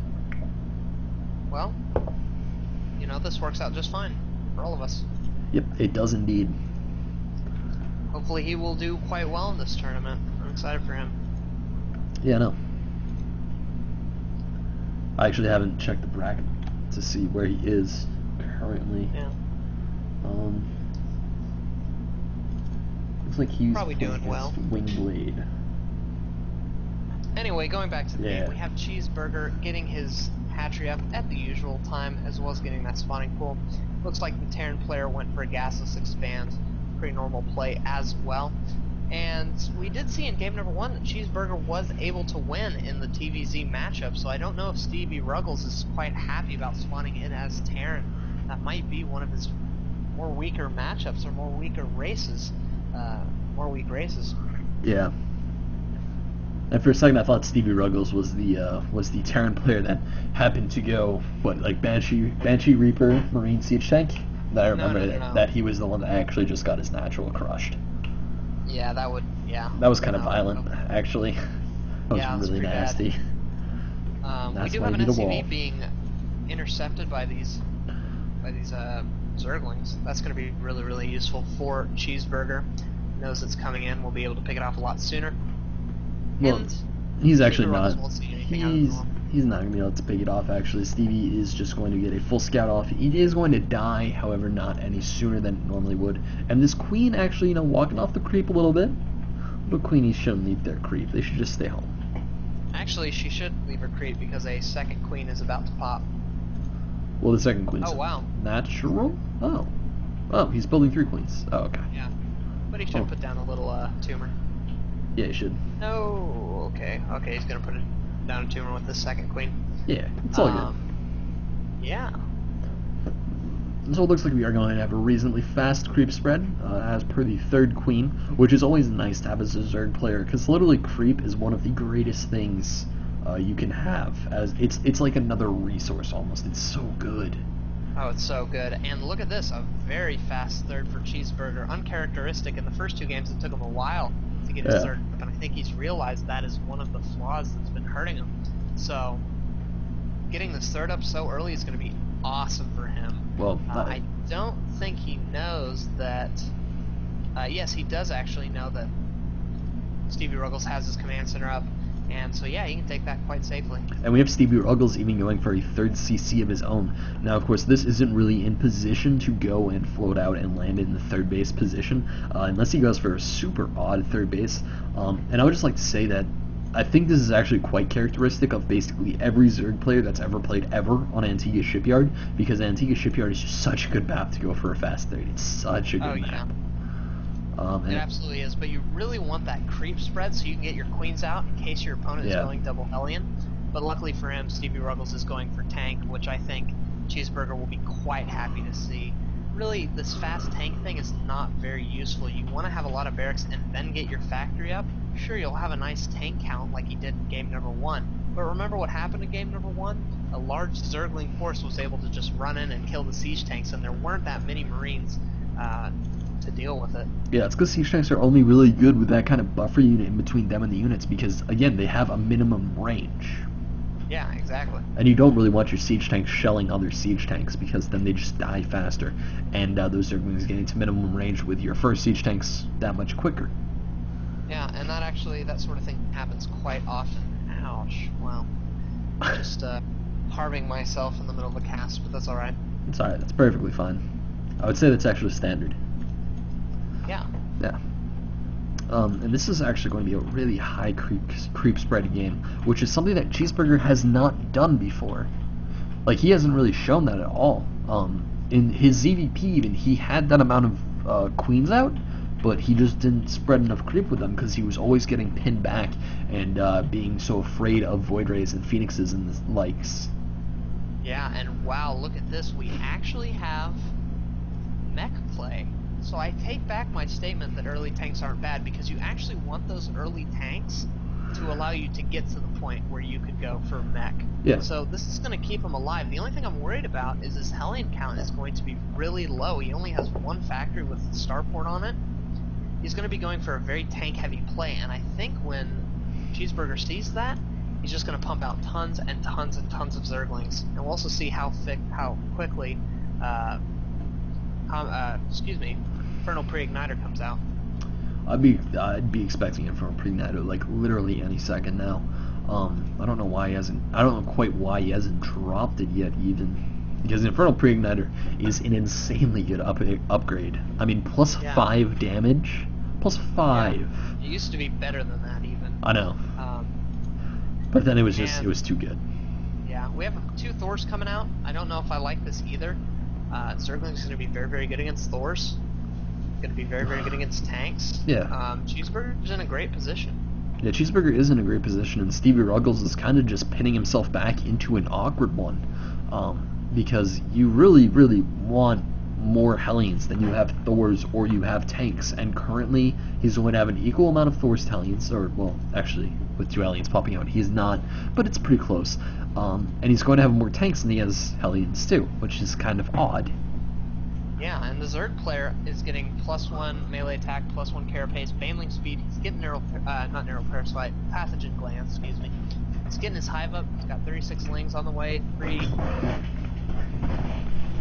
Speaker 2: Well, you know, this works out just fine for all of us.
Speaker 1: Yep, it does indeed.
Speaker 2: Hopefully he will do quite well in this tournament. I'm excited for him.
Speaker 1: Yeah, no. I actually haven't checked the bracket to see where he is currently.
Speaker 2: Yeah.
Speaker 1: Looks like he's
Speaker 2: probably doing well.
Speaker 1: Wingblade.
Speaker 2: Anyway, going back to the game, we have Cheeseburger getting his hatchery up at the usual time, as well as getting that spawning pool. Looks like the Terran player went for a gasless expand. Pretty normal play as well. And we did see in game number 1 that Cheeseburger was able to win in the TVZ matchup, so I don't know if StevyRuggles is quite happy about spawning in as Terran. That might be one of his more weaker matchups or more weaker races. More weak races.
Speaker 1: Yeah. And for a second, I thought StevyRuggles was the Terran player that happened to go like Banshee Reaper Marine Siege Tank. That I remember that he was the one that actually just got his natural crushed.
Speaker 2: Yeah, that would. Yeah.
Speaker 1: That was kind of violent, actually. That was really nasty.
Speaker 2: We do have an SCV being intercepted by these Zerglings. That's going to be really, really useful for Cheeseburger. Knows it's coming in. We'll be able to pick it off a lot sooner.
Speaker 1: Well, he's actually not.
Speaker 2: He's
Speaker 1: not going to be able to pick it off, actually. Stevie is just going to get a full scout off. He is going to die, however, not any sooner than it normally would. And this queen actually, you know, walking off the creep a little bit. Little queenies shouldn't leave their creep. They should just stay home.
Speaker 2: Actually, she should leave her creep because a second queen is about to pop.
Speaker 1: Well, the second queen's natural? Oh. Oh, he's building 3 queens. Oh, okay.
Speaker 2: Yeah. But he should put down a little tumor.
Speaker 1: Yeah, he should.
Speaker 2: No, okay. Okay, he's going to put down a tumor with the second queen.
Speaker 1: Yeah, it's all good.
Speaker 2: Yeah.
Speaker 1: So it looks like we are going to have a reasonably fast creep spread, as per the 3rd queen, which is always nice to have as a Zerg player, because literally creep is one of the greatest things you can have. As it's like another resource almost. It's so good.
Speaker 2: Oh, it's so good. And look at this, a very fast 3rd for Cheeseburger. Uncharacteristic. In the first 2 games, it took him a while to get his 3rd, and I think he's realized that is one of the flaws that's been hurting him. So, getting this 3rd up so early is going to be awesome for him.
Speaker 1: Well,
Speaker 2: I don't think he knows that... yes, he does actually know that StevyRuggles has his command center up, and so yeah, he can take that quite safely.
Speaker 1: And we have StevyRuggles even going for a 3rd CC of his own. Now, of course, this isn't really in position to go and float out and land in the 3rd base position, unless he goes for a super odd 3rd base. And I would just like to say that I think this is actually quite characteristic of basically every Zerg player that's ever played ever on Antigua Shipyard, because Antigua Shipyard is just such a good map to go for a fast 3rd. It's such a good map.
Speaker 2: It absolutely is, but you really want that creep spread so you can get your queens out in case your opponent is going double Hellion. But luckily for him, StevyRuggles is going for tank, which I think Cheeseburger will be quite happy to see. Really, this fast tank thing is not very useful. You want to have a lot of barracks and then get your factory up. Sure, you'll have a nice tank count like he did in game number 1, But remember what happened in game number 1? A large Zergling force was able to just run in and kill the siege tanks, and there weren't that many Marines to deal with it.
Speaker 1: Yeah, it's because siege tanks are only really good with that kind of buffer unit in between them and the units, because, again, they have a minimum range.
Speaker 2: Yeah, exactly.
Speaker 1: And you don't really want your siege tanks shelling other siege tanks, because then they just die faster, and those Zerglings getting to minimum range with your first siege tanks that much quicker.
Speaker 2: Yeah, and that sort of thing happens quite often. Ouch. Well, just carving myself in the middle of a cast, but that's alright.
Speaker 1: It's alright, that's perfectly fine. I would say that's actually standard.
Speaker 2: Yeah.
Speaker 1: Yeah. And this is actually going to be a really high creep spread game, which is something that Cheeseburger has not done before. Like, he hasn't really shown that at all. In his ZVP even, he had that amount of queens out, but he just didn't spread enough creep with them because he was always getting pinned back and being so afraid of Void Rays and Phoenixes and the likes.
Speaker 2: Yeah, and wow, look at this. We actually have mech play. So I take back my statement that early tanks aren't bad, because you actually want those early tanks to allow you to get to the point where you could go for mech.
Speaker 1: Yeah.
Speaker 2: So this is going to keep him alive. The only thing I'm worried about is his Hellion count is going to be really low. He only has one factory with the starport on it. He's going to be going for a very tank-heavy play, and I think when Cheeseburger sees that, he's just going to pump out tons and tons and tons of Zerglings. And we'll also see how quickly, Infernal Pre-Igniter comes out.
Speaker 1: I'd be expecting Infernal Pre-Igniter like literally any second now. I don't know why he hasn't. I don't know quite why he hasn't dropped it yet, even, because Infernal Pre-Igniter is an insanely good upgrade. I mean, plus 5 damage, plus 5.
Speaker 2: Yeah. It used to be better than that even.
Speaker 1: I know. But then it was too good.
Speaker 2: Yeah, we have 2 Thors coming out. I don't know if I like this either. Zergling's going to be very, very good against Thors. Going to be very, very good against tanks.
Speaker 1: Yeah.
Speaker 2: Cheeseburger's in a great position.
Speaker 1: Yeah, Cheeseburger is in a great position, and StevyRuggles is kind of just pinning himself back into an awkward one, because you really, really want more Hellions than you have Thors or you have tanks, and currently he's going to have an equal amount of Thors to Hellions, or, well, actually, with 2 Hellions popping out, he's not, but it's pretty close. And he's going to have more tanks than he has Hellions too, which is kind of odd.
Speaker 2: Yeah, and the Zerg player is getting +1 melee attack, +1 carapace, baneling speed. He's getting pathogen glands, excuse me. He's getting his hive up. He's got 36 lings on the way, 3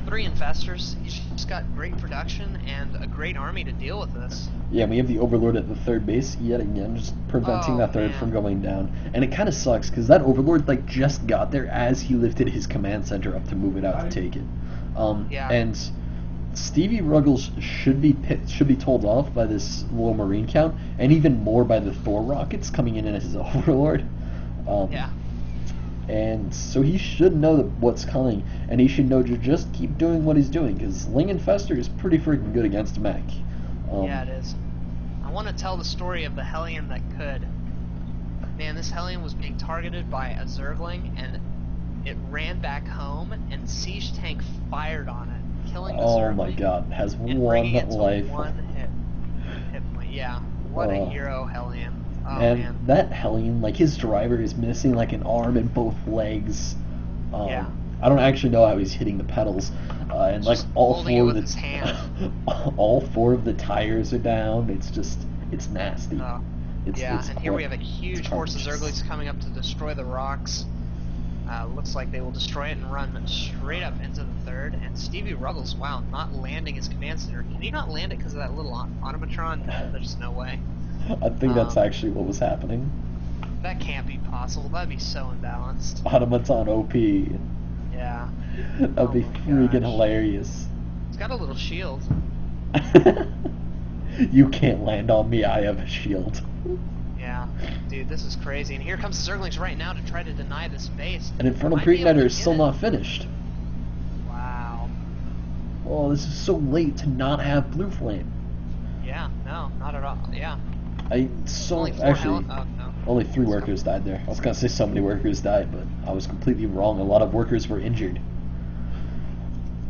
Speaker 2: infestors. He's just got great production and a great army to deal with this.
Speaker 1: Yeah, we have the Overlord at the 3rd base yet again, just preventing that 3rd from going down. And it kind of sucks because that Overlord like just got there as he lifted his command center up to move it out to take it. And StevyRuggles should be told off by this low Marine count, and even more by the Thor rockets coming in as his Overlord. And so he should know what's coming, and he should know to just keep doing what he's doing, because Ling Infestor is pretty freaking good against mech.
Speaker 2: Yeah, it is. I want to tell the story of the Hellion that could. Man, this Hellion was being targeted by a Zergling, and it ran back home, and Siege Tank fired on it, killing the Zergling.
Speaker 1: Oh my god, has one life.
Speaker 2: One hit point. Yeah, what a hero Hellion. Oh,
Speaker 1: and
Speaker 2: man.
Speaker 1: That Hellion, like, his driver is missing like an arm and both legs.
Speaker 2: Yeah.
Speaker 1: I don't actually know how he's hitting the pedals. And like all 4 of
Speaker 2: his hand.
Speaker 1: all 4 of the tires are down. It's nasty. It's
Speaker 2: here we have a huge force of Zerglings coming up to destroy the rocks. Looks like they will destroy it and run straight up into the 3rd. And StevyRuggles, wow, not landing his command center. Can he not land it because of that little automatron? There's no way. I
Speaker 1: think that's actually what was happening.
Speaker 2: That can't be possible. That'd be so imbalanced.
Speaker 1: Automaton OP.
Speaker 2: Yeah.
Speaker 1: That'd be freaking hilarious.
Speaker 2: It's got a little shield.
Speaker 1: You can't land on me, I have a shield.
Speaker 2: Yeah. Dude, this is crazy. And here comes the Zerglings right now to try to deny this base.
Speaker 1: And Infernal Pre-Igniter is still not finished.
Speaker 2: Wow.
Speaker 1: Oh, this is so late to not have Blue Flame.
Speaker 2: Yeah, no, not at all. Yeah.
Speaker 1: Only 3 workers died there. I was gonna say so many workers died, but I was completely wrong. A lot of workers were injured.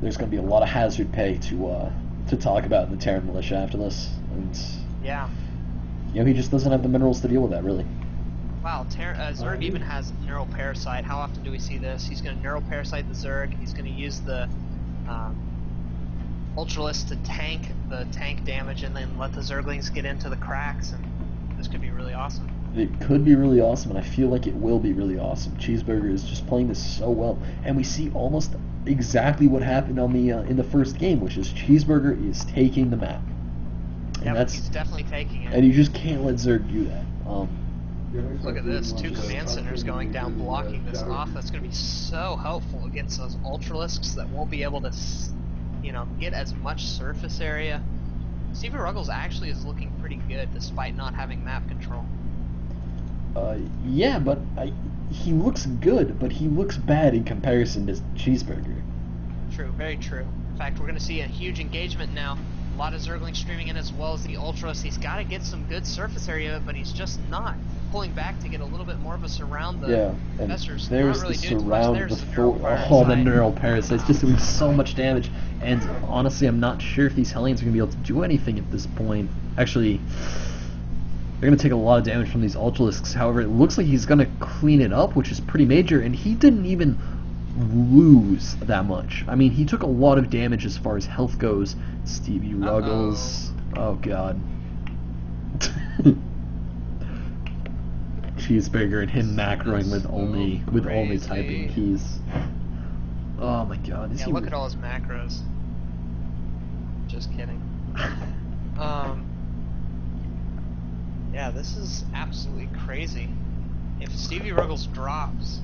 Speaker 1: There's gonna be a lot of hazard pay to talk about in the Terran Militia after this, and
Speaker 2: yeah,
Speaker 1: he just doesn't have the minerals to deal with that, really.
Speaker 2: Wow, Zerg even has Neural Parasite. How often do we see this? He's going to Neural Parasite the Zerg. He's going to use the Ultralisk to tank the tank damage and then let the Zerglings get into the cracks, and this could be really awesome.
Speaker 1: It could be really awesome, and I feel like it will be really awesome. Cheeseburger is just playing this so well, and we see almost exactly what happened on the in the first game, which is Cheeseburger is taking the map.
Speaker 2: And yep, he's definitely taking it.
Speaker 1: And you just can't let Zerg do that.
Speaker 2: Look at this, 2 command centers going down, blocking this off. That's going to be so helpful against those Ultralisks that won't be able to, you know, get as much surface area. StevyRuggles actually is looking pretty good despite not having map control.
Speaker 1: Yeah, but he looks good, but he looks bad in comparison to Cheeseburger.
Speaker 2: True, very true. In fact, we're going to see a huge engagement now. A lot of Zerglings streaming in as well as the Ultras. He's got to get some good surface area, but he's just not pulling back to get a little bit more of a surround. The investors
Speaker 1: there's
Speaker 2: not really
Speaker 1: the
Speaker 2: doing
Speaker 1: surround,
Speaker 2: too much.
Speaker 1: the Neural Parasites just doing so much damage. And honestly, I'm not sure if these Hellions are going to be able to do anything at this point. Actually, they're going to take a lot of damage from these Ultralisks. However, it looks like he's going to clean it up, which is pretty major, and he didn't even lose that much. I mean, he took a lot of damage as far as health goes. StevyRuggles. Oh god. Cheeseburger and him macroing with only typing keys. Oh my god.
Speaker 2: Yeah, look at all his macros. Just kidding. Yeah, this is absolutely crazy. If StevyRuggles drops,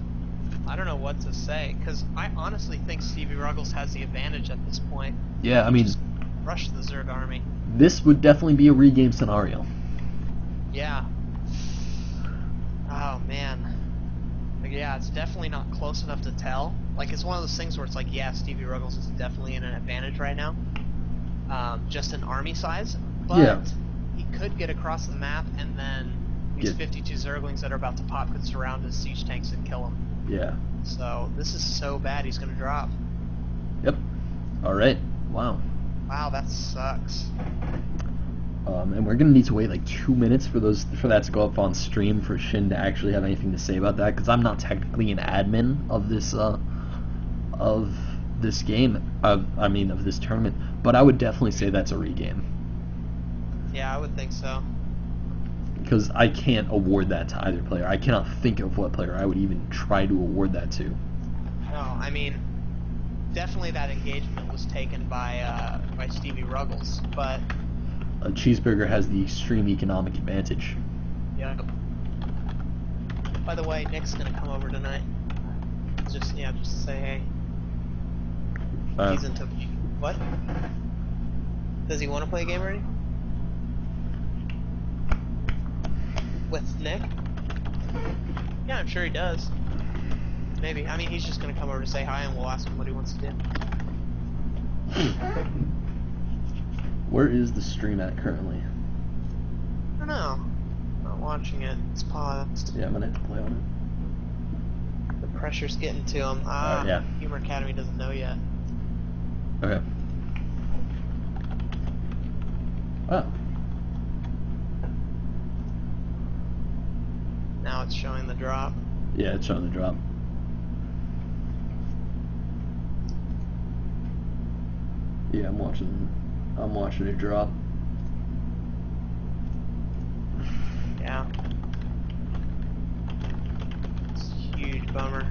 Speaker 2: I don't know what to say, because I honestly think StevyRuggles has the advantage at this point.
Speaker 1: Yeah, I mean,
Speaker 2: just rush the Zerg army.
Speaker 1: This would definitely be a regame scenario.
Speaker 2: Yeah. Oh man. Like, yeah, it's definitely not close enough to tell. Like, it's one of those things where it's like, yeah, StevyRuggles is definitely in an advantage right now. Just in army size, but he could get across the map, and then these 52 Zerglings that are about to pop could surround his siege tanks and kill him.
Speaker 1: Yeah.
Speaker 2: So this is so bad he's gonna drop.
Speaker 1: Yep. All right. Wow.
Speaker 2: Wow, that sucks.
Speaker 1: And we're gonna need to wait like 2 minutes for that to go up on stream for Shin to actually have anything to say about that, because I'm not technically an admin of this game. I mean, of this tournament. But I would definitely say that's a regame.
Speaker 2: Yeah, I would think so.
Speaker 1: Because I can't award that to either player. I cannot think of what player I would even try to award that to.
Speaker 2: No, I mean, definitely that engagement was taken by StevyRuggles, but
Speaker 1: Cheeseburger has the extreme economic advantage.
Speaker 2: Yeah. By the way, Nick's gonna come over tonight. Just to say hey. He's into what? Does he want to play a game already? With Nick? Yeah, I'm sure he does. Maybe. I mean, he's just gonna come over to say hi, and we'll ask him what he wants to do.
Speaker 1: Where is the stream at currently?
Speaker 2: I don't know. I'm not watching it. It's paused.
Speaker 1: Yeah, I'm gonna have to play on
Speaker 2: it. The pressure's getting to him.
Speaker 1: Yeah.
Speaker 2: Humor Academy doesn't know yet.
Speaker 1: Okay. Oh.
Speaker 2: Now it's showing the drop.
Speaker 1: Yeah, it's showing the drop. Yeah, I'm watching it drop.
Speaker 2: Yeah. It's a huge bummer.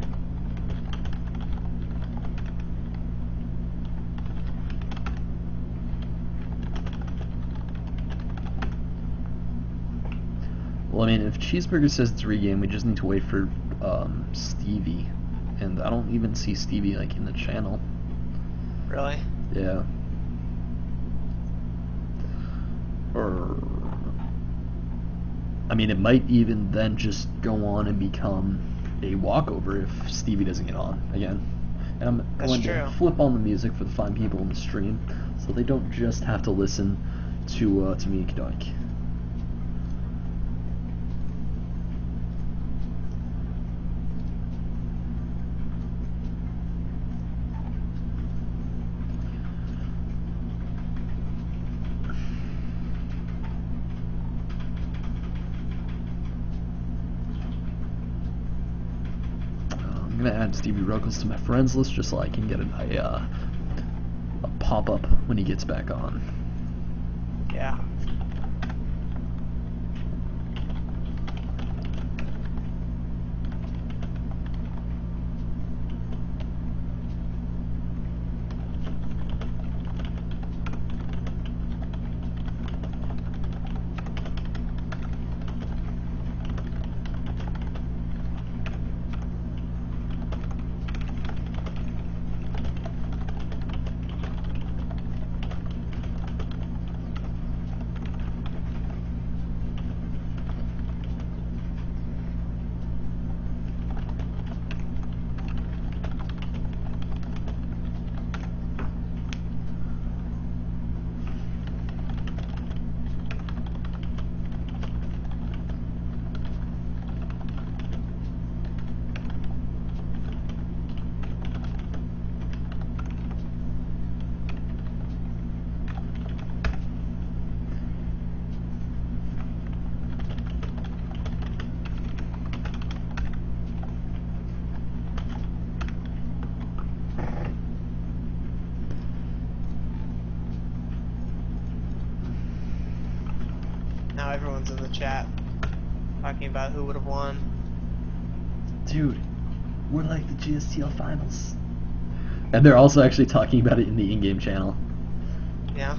Speaker 1: Well, I mean, if Cheeseburger says it's regame, we just need to wait for Stevie, and I don't even see Stevie like in the channel.
Speaker 2: Really?
Speaker 1: Yeah. Or, I mean, it might even then just go on and become a walkover if Stevie doesn't get on again. And I'm going to flip on the music for the fine people in the stream, so they don't just have to listen to me and Kadoik. gonna add StevyRuggles to my friends list just so I can get a pop-up when he gets back on.
Speaker 2: Yeah. Now everyone's in the chat talking about who would have won.
Speaker 1: Dude, we're like the GSTL finals. And they're also actually talking about it in the in-game channel.
Speaker 2: Yeah.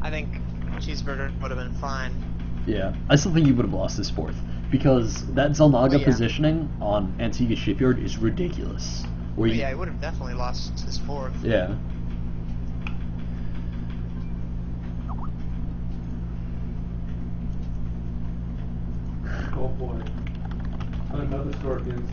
Speaker 2: I think Cheeseburger would have been fine.
Speaker 1: Yeah, I still think he would have lost his fourth. Because that Zelnaga positioning on Antigua Shipyard is ridiculous. Where
Speaker 2: yeah, he would have definitely lost his fourth.
Speaker 1: Yeah.
Speaker 4: Oh boy. Another scorpions.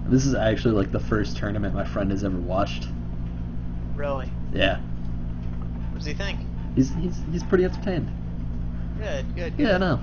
Speaker 1: This is actually like the first tournament my friend has ever watched.
Speaker 2: Really?
Speaker 1: Yeah.
Speaker 2: What does he think?
Speaker 1: He's pretty entertained.
Speaker 2: Good, good, good.
Speaker 1: Yeah, I know.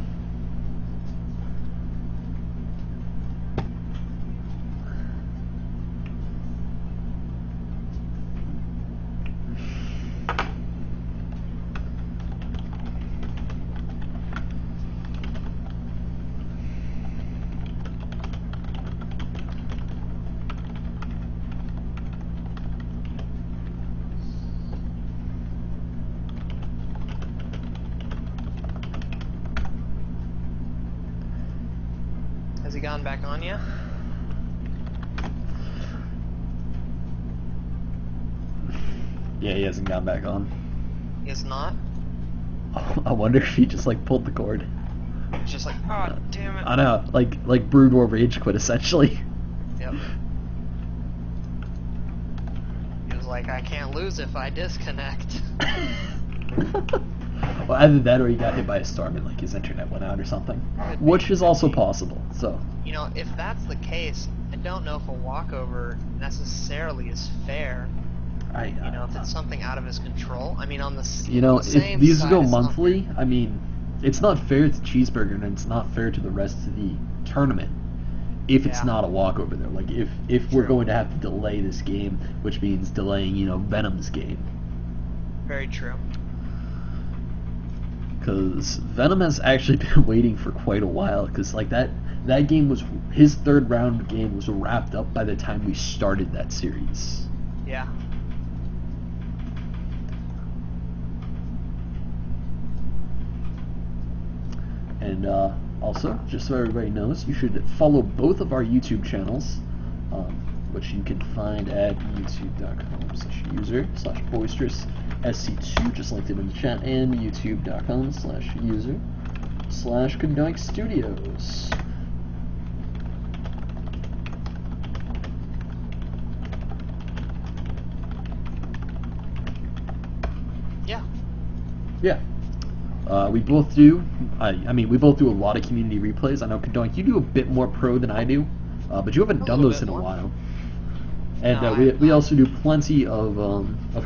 Speaker 2: Has he gone back on yet?
Speaker 1: Yeah, he hasn't gone back on.
Speaker 2: He has not?
Speaker 1: I wonder if he just like pulled the cord.
Speaker 2: It's just like, oh, damn it.
Speaker 1: I know, like Brood War Rage Quit essentially.
Speaker 2: Yep. He was like, I can't lose if I disconnect.
Speaker 1: Well, either that or he got hit by a storm and like his internet went out or something, which is also possible. So.
Speaker 2: You know, if that's the case, I don't know if a walkover necessarily is fair. You know, if it's something out of his control. I mean, on the
Speaker 1: you know,
Speaker 2: the
Speaker 1: if these
Speaker 2: side,
Speaker 1: go monthly, I mean, it's not fair to Cheeseburger and it's not fair to the rest of the tournament. If it's not a walkover there, like if we're going to have to delay this game, which means delaying, you know, Venom's game.
Speaker 2: Very true.
Speaker 1: Because Venom has actually been waiting for quite a while. Because like that game was his third round game was wrapped up by the time we started that series.
Speaker 2: Yeah.
Speaker 1: And also, just so everybody knows, you should follow both of our YouTube channels, which you can find at youtube.com/user/boisteroussc2, just linked it in the chat, and youtube.com/user/Studios.
Speaker 2: Yeah.
Speaker 1: Yeah. We both do. I mean, we both do a lot of community replays. I know, Kadonk, you do a bit more pro than I do. but you haven't done those in a while. And
Speaker 2: No,
Speaker 1: we also do plenty of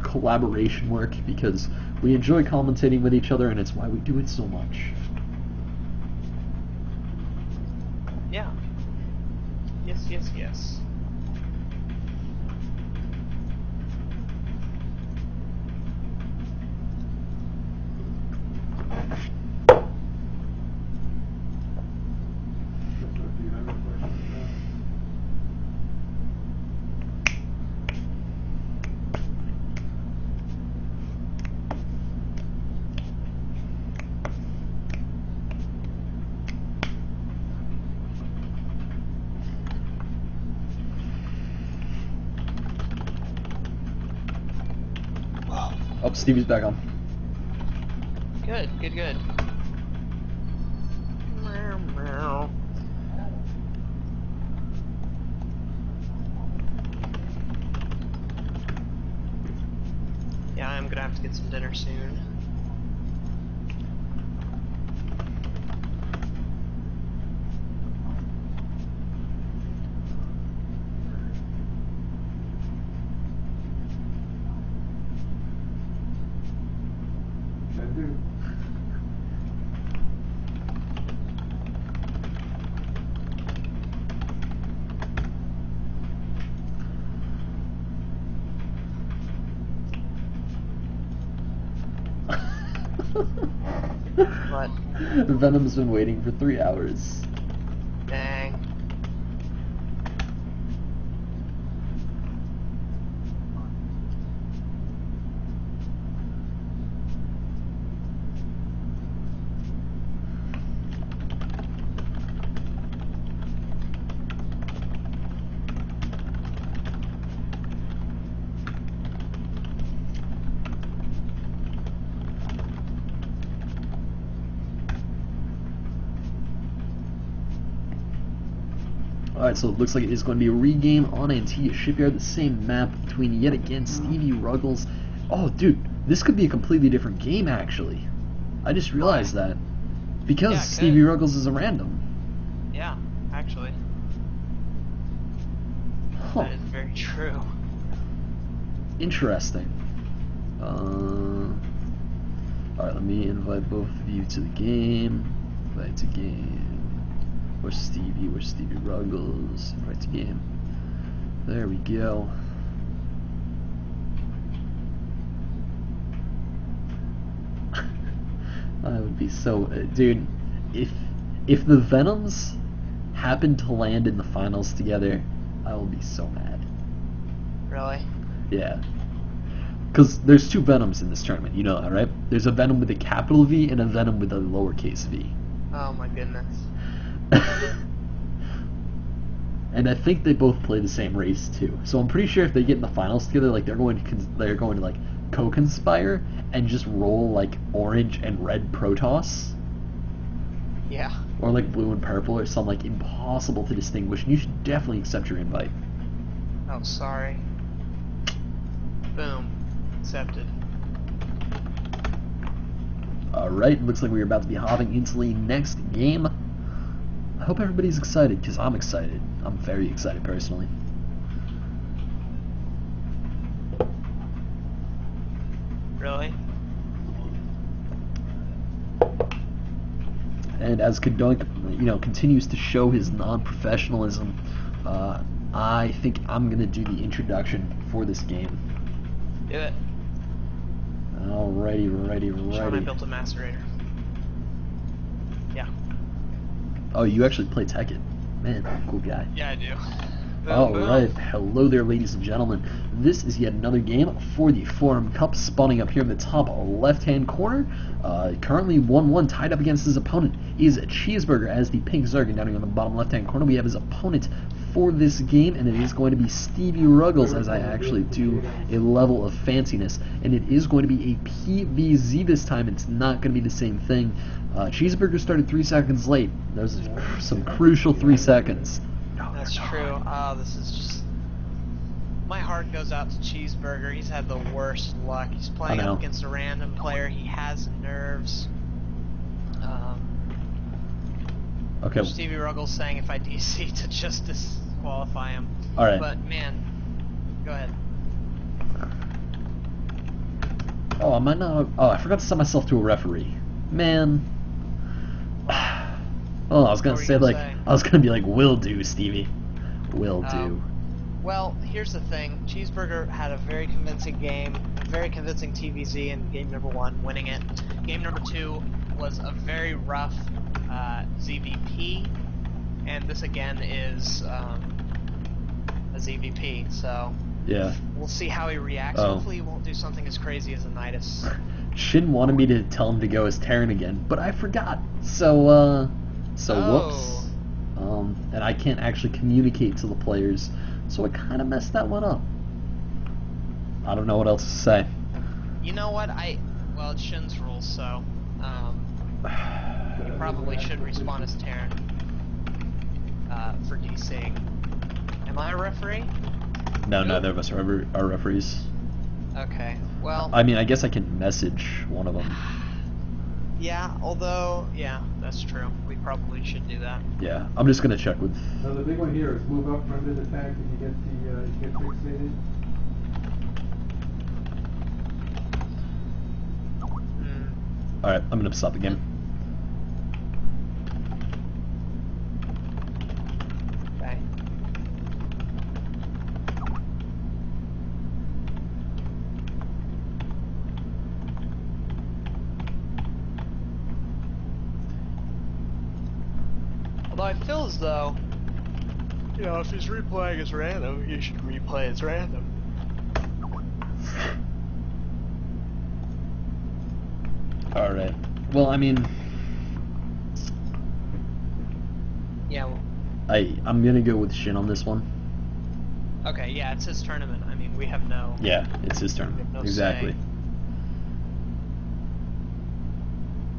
Speaker 1: collaboration work because we enjoy commentating with each other, and it's why we do it so much.
Speaker 2: Yeah. Yes, yes, yes.
Speaker 4: Do you have a question?
Speaker 1: Oh, Stevie's back on.
Speaker 2: Good, good, good. Meow, meow. Yeah, I'm gonna have to get some dinner soon.
Speaker 4: I do.
Speaker 2: What?
Speaker 1: Venom's been waiting for 3 hours.
Speaker 2: Dang.
Speaker 1: Alright, so it looks like it is going to be a regame on Antigua Shipyard, the same map between yet again StevyRuggles. Oh, dude, this could be a completely different game, actually. I just realized that. Because
Speaker 2: Yeah,
Speaker 1: StevyRuggles is a random.
Speaker 2: Yeah, actually.
Speaker 1: Huh.
Speaker 2: That is very true.
Speaker 1: Interesting. Alright, let me invite both of you to the game. Invite to game. Where's Stevie? Where's StevyRuggles? Invite to game. There we go. I would be so... dude, if the Venoms happen to land in the finals together, I will be so mad.
Speaker 2: Really?
Speaker 1: Yeah. Because there's two Venoms in this tournament, you know that, right? There's a Venom with a capital V and a Venom with a lowercase v.
Speaker 2: Oh my goodness.
Speaker 1: And I think they both play the same race too. So I'm pretty sure if they get in the finals together, like they're going to like co-conspire and just roll like orange and red Protoss.
Speaker 2: Yeah.
Speaker 1: Or like blue and purple or something like impossible to distinguish. And you should definitely accept your invite.
Speaker 2: Oh, sorry. Boom. Accepted.
Speaker 1: Alright, looks like we're about to be hopping into the next game. I hope everybody's excited, because I'm excited. I'm very excited, personally.
Speaker 2: Really?
Speaker 1: And as Kadunk, continues to show his non-professionalism, I think I'm going to do the introduction for this game.
Speaker 2: Do it.
Speaker 1: Alrighty.
Speaker 2: Sean, I built a macerator. Yeah.
Speaker 1: Oh, you actually play Tekken. Man, cool guy.
Speaker 2: Yeah, I do.
Speaker 1: Alright, hello there ladies and gentlemen. This is yet another game for the Forum Cup, spawning up here in the top left-hand corner. Currently 1-1, tied up against his opponent is Cheeseburger as the pink Zerg, and down here on the bottom left-hand corner we have his opponent for this game, and it is going to be StevyRuggles, as I actually do a level of fanciness, and it is going to be a PVZ this time. It's not going to be the same thing. Cheeseburger started 3 seconds late. There's some crucial 3 seconds.
Speaker 2: That's true. This is just... My heart goes out to Cheeseburger. He's had the worst luck. He's playing up against a random player. He has nerves.
Speaker 1: Okay.
Speaker 2: StevyRuggles saying if I DC to Justice qualify him.
Speaker 1: All right.
Speaker 2: But man, go ahead.
Speaker 1: Oh, I might not. Oh, I forgot to set myself to a referee. Man. Oh, I was gonna say like I was gonna be like, will do, Stevie. Will do.
Speaker 2: Well, here's the thing. Cheeseburger had a very convincing game, a very convincing TVZ in game number 1, winning it. Game number 2 was a very rough ZVP, and this again is a ZVP. So
Speaker 1: yeah,
Speaker 2: we'll see how he reacts.
Speaker 1: Oh.
Speaker 2: Hopefully, he won't do something as crazy as a Nidus.
Speaker 1: Shin wanted me to tell him to go as Terran again, but I forgot. So whoops. And I can't actually communicate to the players, so I kind of messed that one up. I don't know what else to say.
Speaker 2: You know what? Well, it's Shin's rules, so he probably should respawn as Terran for DC. Am I a referee?
Speaker 1: No, neither of us are referees.
Speaker 2: Okay. Well.
Speaker 1: I mean, I guess I can message one of them.
Speaker 2: Yeah, although, yeah, that's true. We probably should do that.
Speaker 1: Yeah, I'm just gonna check with.
Speaker 4: So the big one here is move up under the tank and you get fixated.
Speaker 1: All right, I'm gonna stop the game.
Speaker 2: Okay. Although I feel as though, you know, if he's replaying as random, you should replay as random.
Speaker 1: Alright. Well, I mean...
Speaker 2: Yeah. Well,
Speaker 1: I'm gonna go with Shin on this one.
Speaker 2: okay, yeah, it's his tournament. I mean, we have no...
Speaker 1: Yeah, it's his turn.
Speaker 2: We have no
Speaker 1: Exactly.
Speaker 2: say.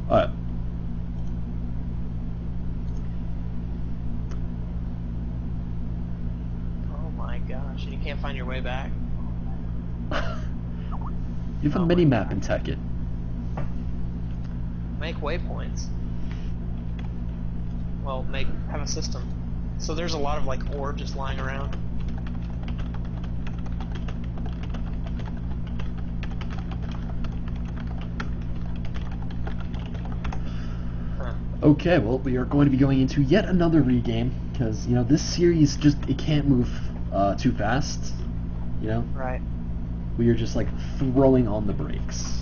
Speaker 1: Alright.
Speaker 2: Oh my gosh, and you can't find your way back?
Speaker 1: You have a
Speaker 2: Oh
Speaker 1: mini
Speaker 2: my
Speaker 1: map
Speaker 2: God.
Speaker 1: in Tekkit.
Speaker 2: Make waypoints. Well, have a system. So there's a lot of like ore just lying around. Huh.
Speaker 1: Okay, well, we are going to be going into yet another regame, because, you know, this series just, it can't move too fast, you know?
Speaker 2: Right.
Speaker 1: We are just, like, throwing on the brakes.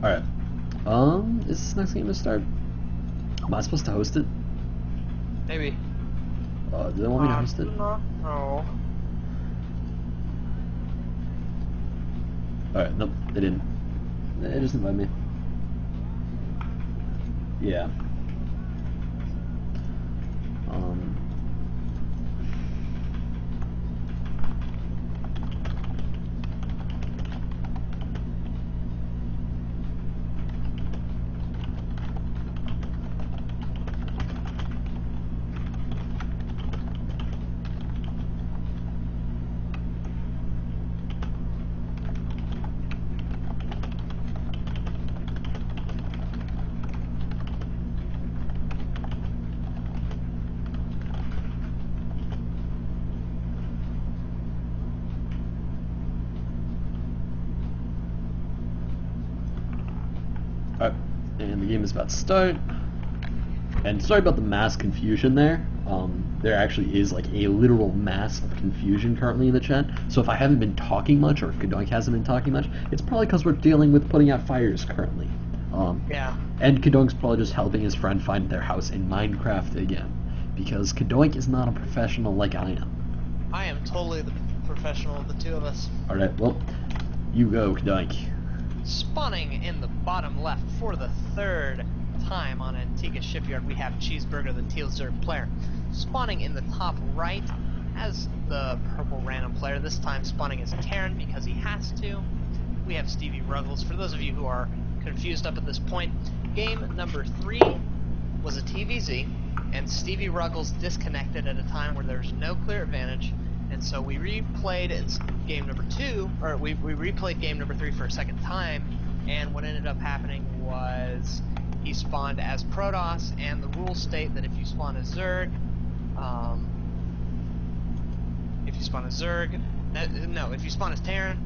Speaker 1: Alright. Is this next game to start? Am I supposed to host it?
Speaker 2: Maybe.
Speaker 1: Do they want me to host it?
Speaker 2: No.
Speaker 1: Alright, nope, they didn't. They just invited me. Yeah. Alright, and the game is about to start. And sorry about the mass confusion there. There actually is like a literal mass of confusion currently in the chat. So if I haven't been talking much, or if Kadoink hasn't been talking much, it's probably because we're dealing with putting out fires currently.
Speaker 2: Yeah.
Speaker 1: And Kadoonk's probably just helping his friend find their house in Minecraft again. Because Kadoink is not a professional like I am.
Speaker 2: I am totally the professional of the two of us.
Speaker 1: Alright, well, you go, Kadoink.
Speaker 2: Spawning in the bottom left for the third time on Antigua Shipyard, we have Cheeseburger, the Teal Zerg player. Spawning in the top right as the purple random player, this time spawning as Terran because he has to. We have StevyRuggles. For those of you who are confused up at this point, game number 3 was a TVZ, and StevyRuggles disconnected at a time where there's no clear advantage, and so we replayed game number 2, or we replayed game number 3 for a second time, and what ended up happening was he spawned as Protoss, and the rules state that if you spawn as Zerg, if you spawn as Terran,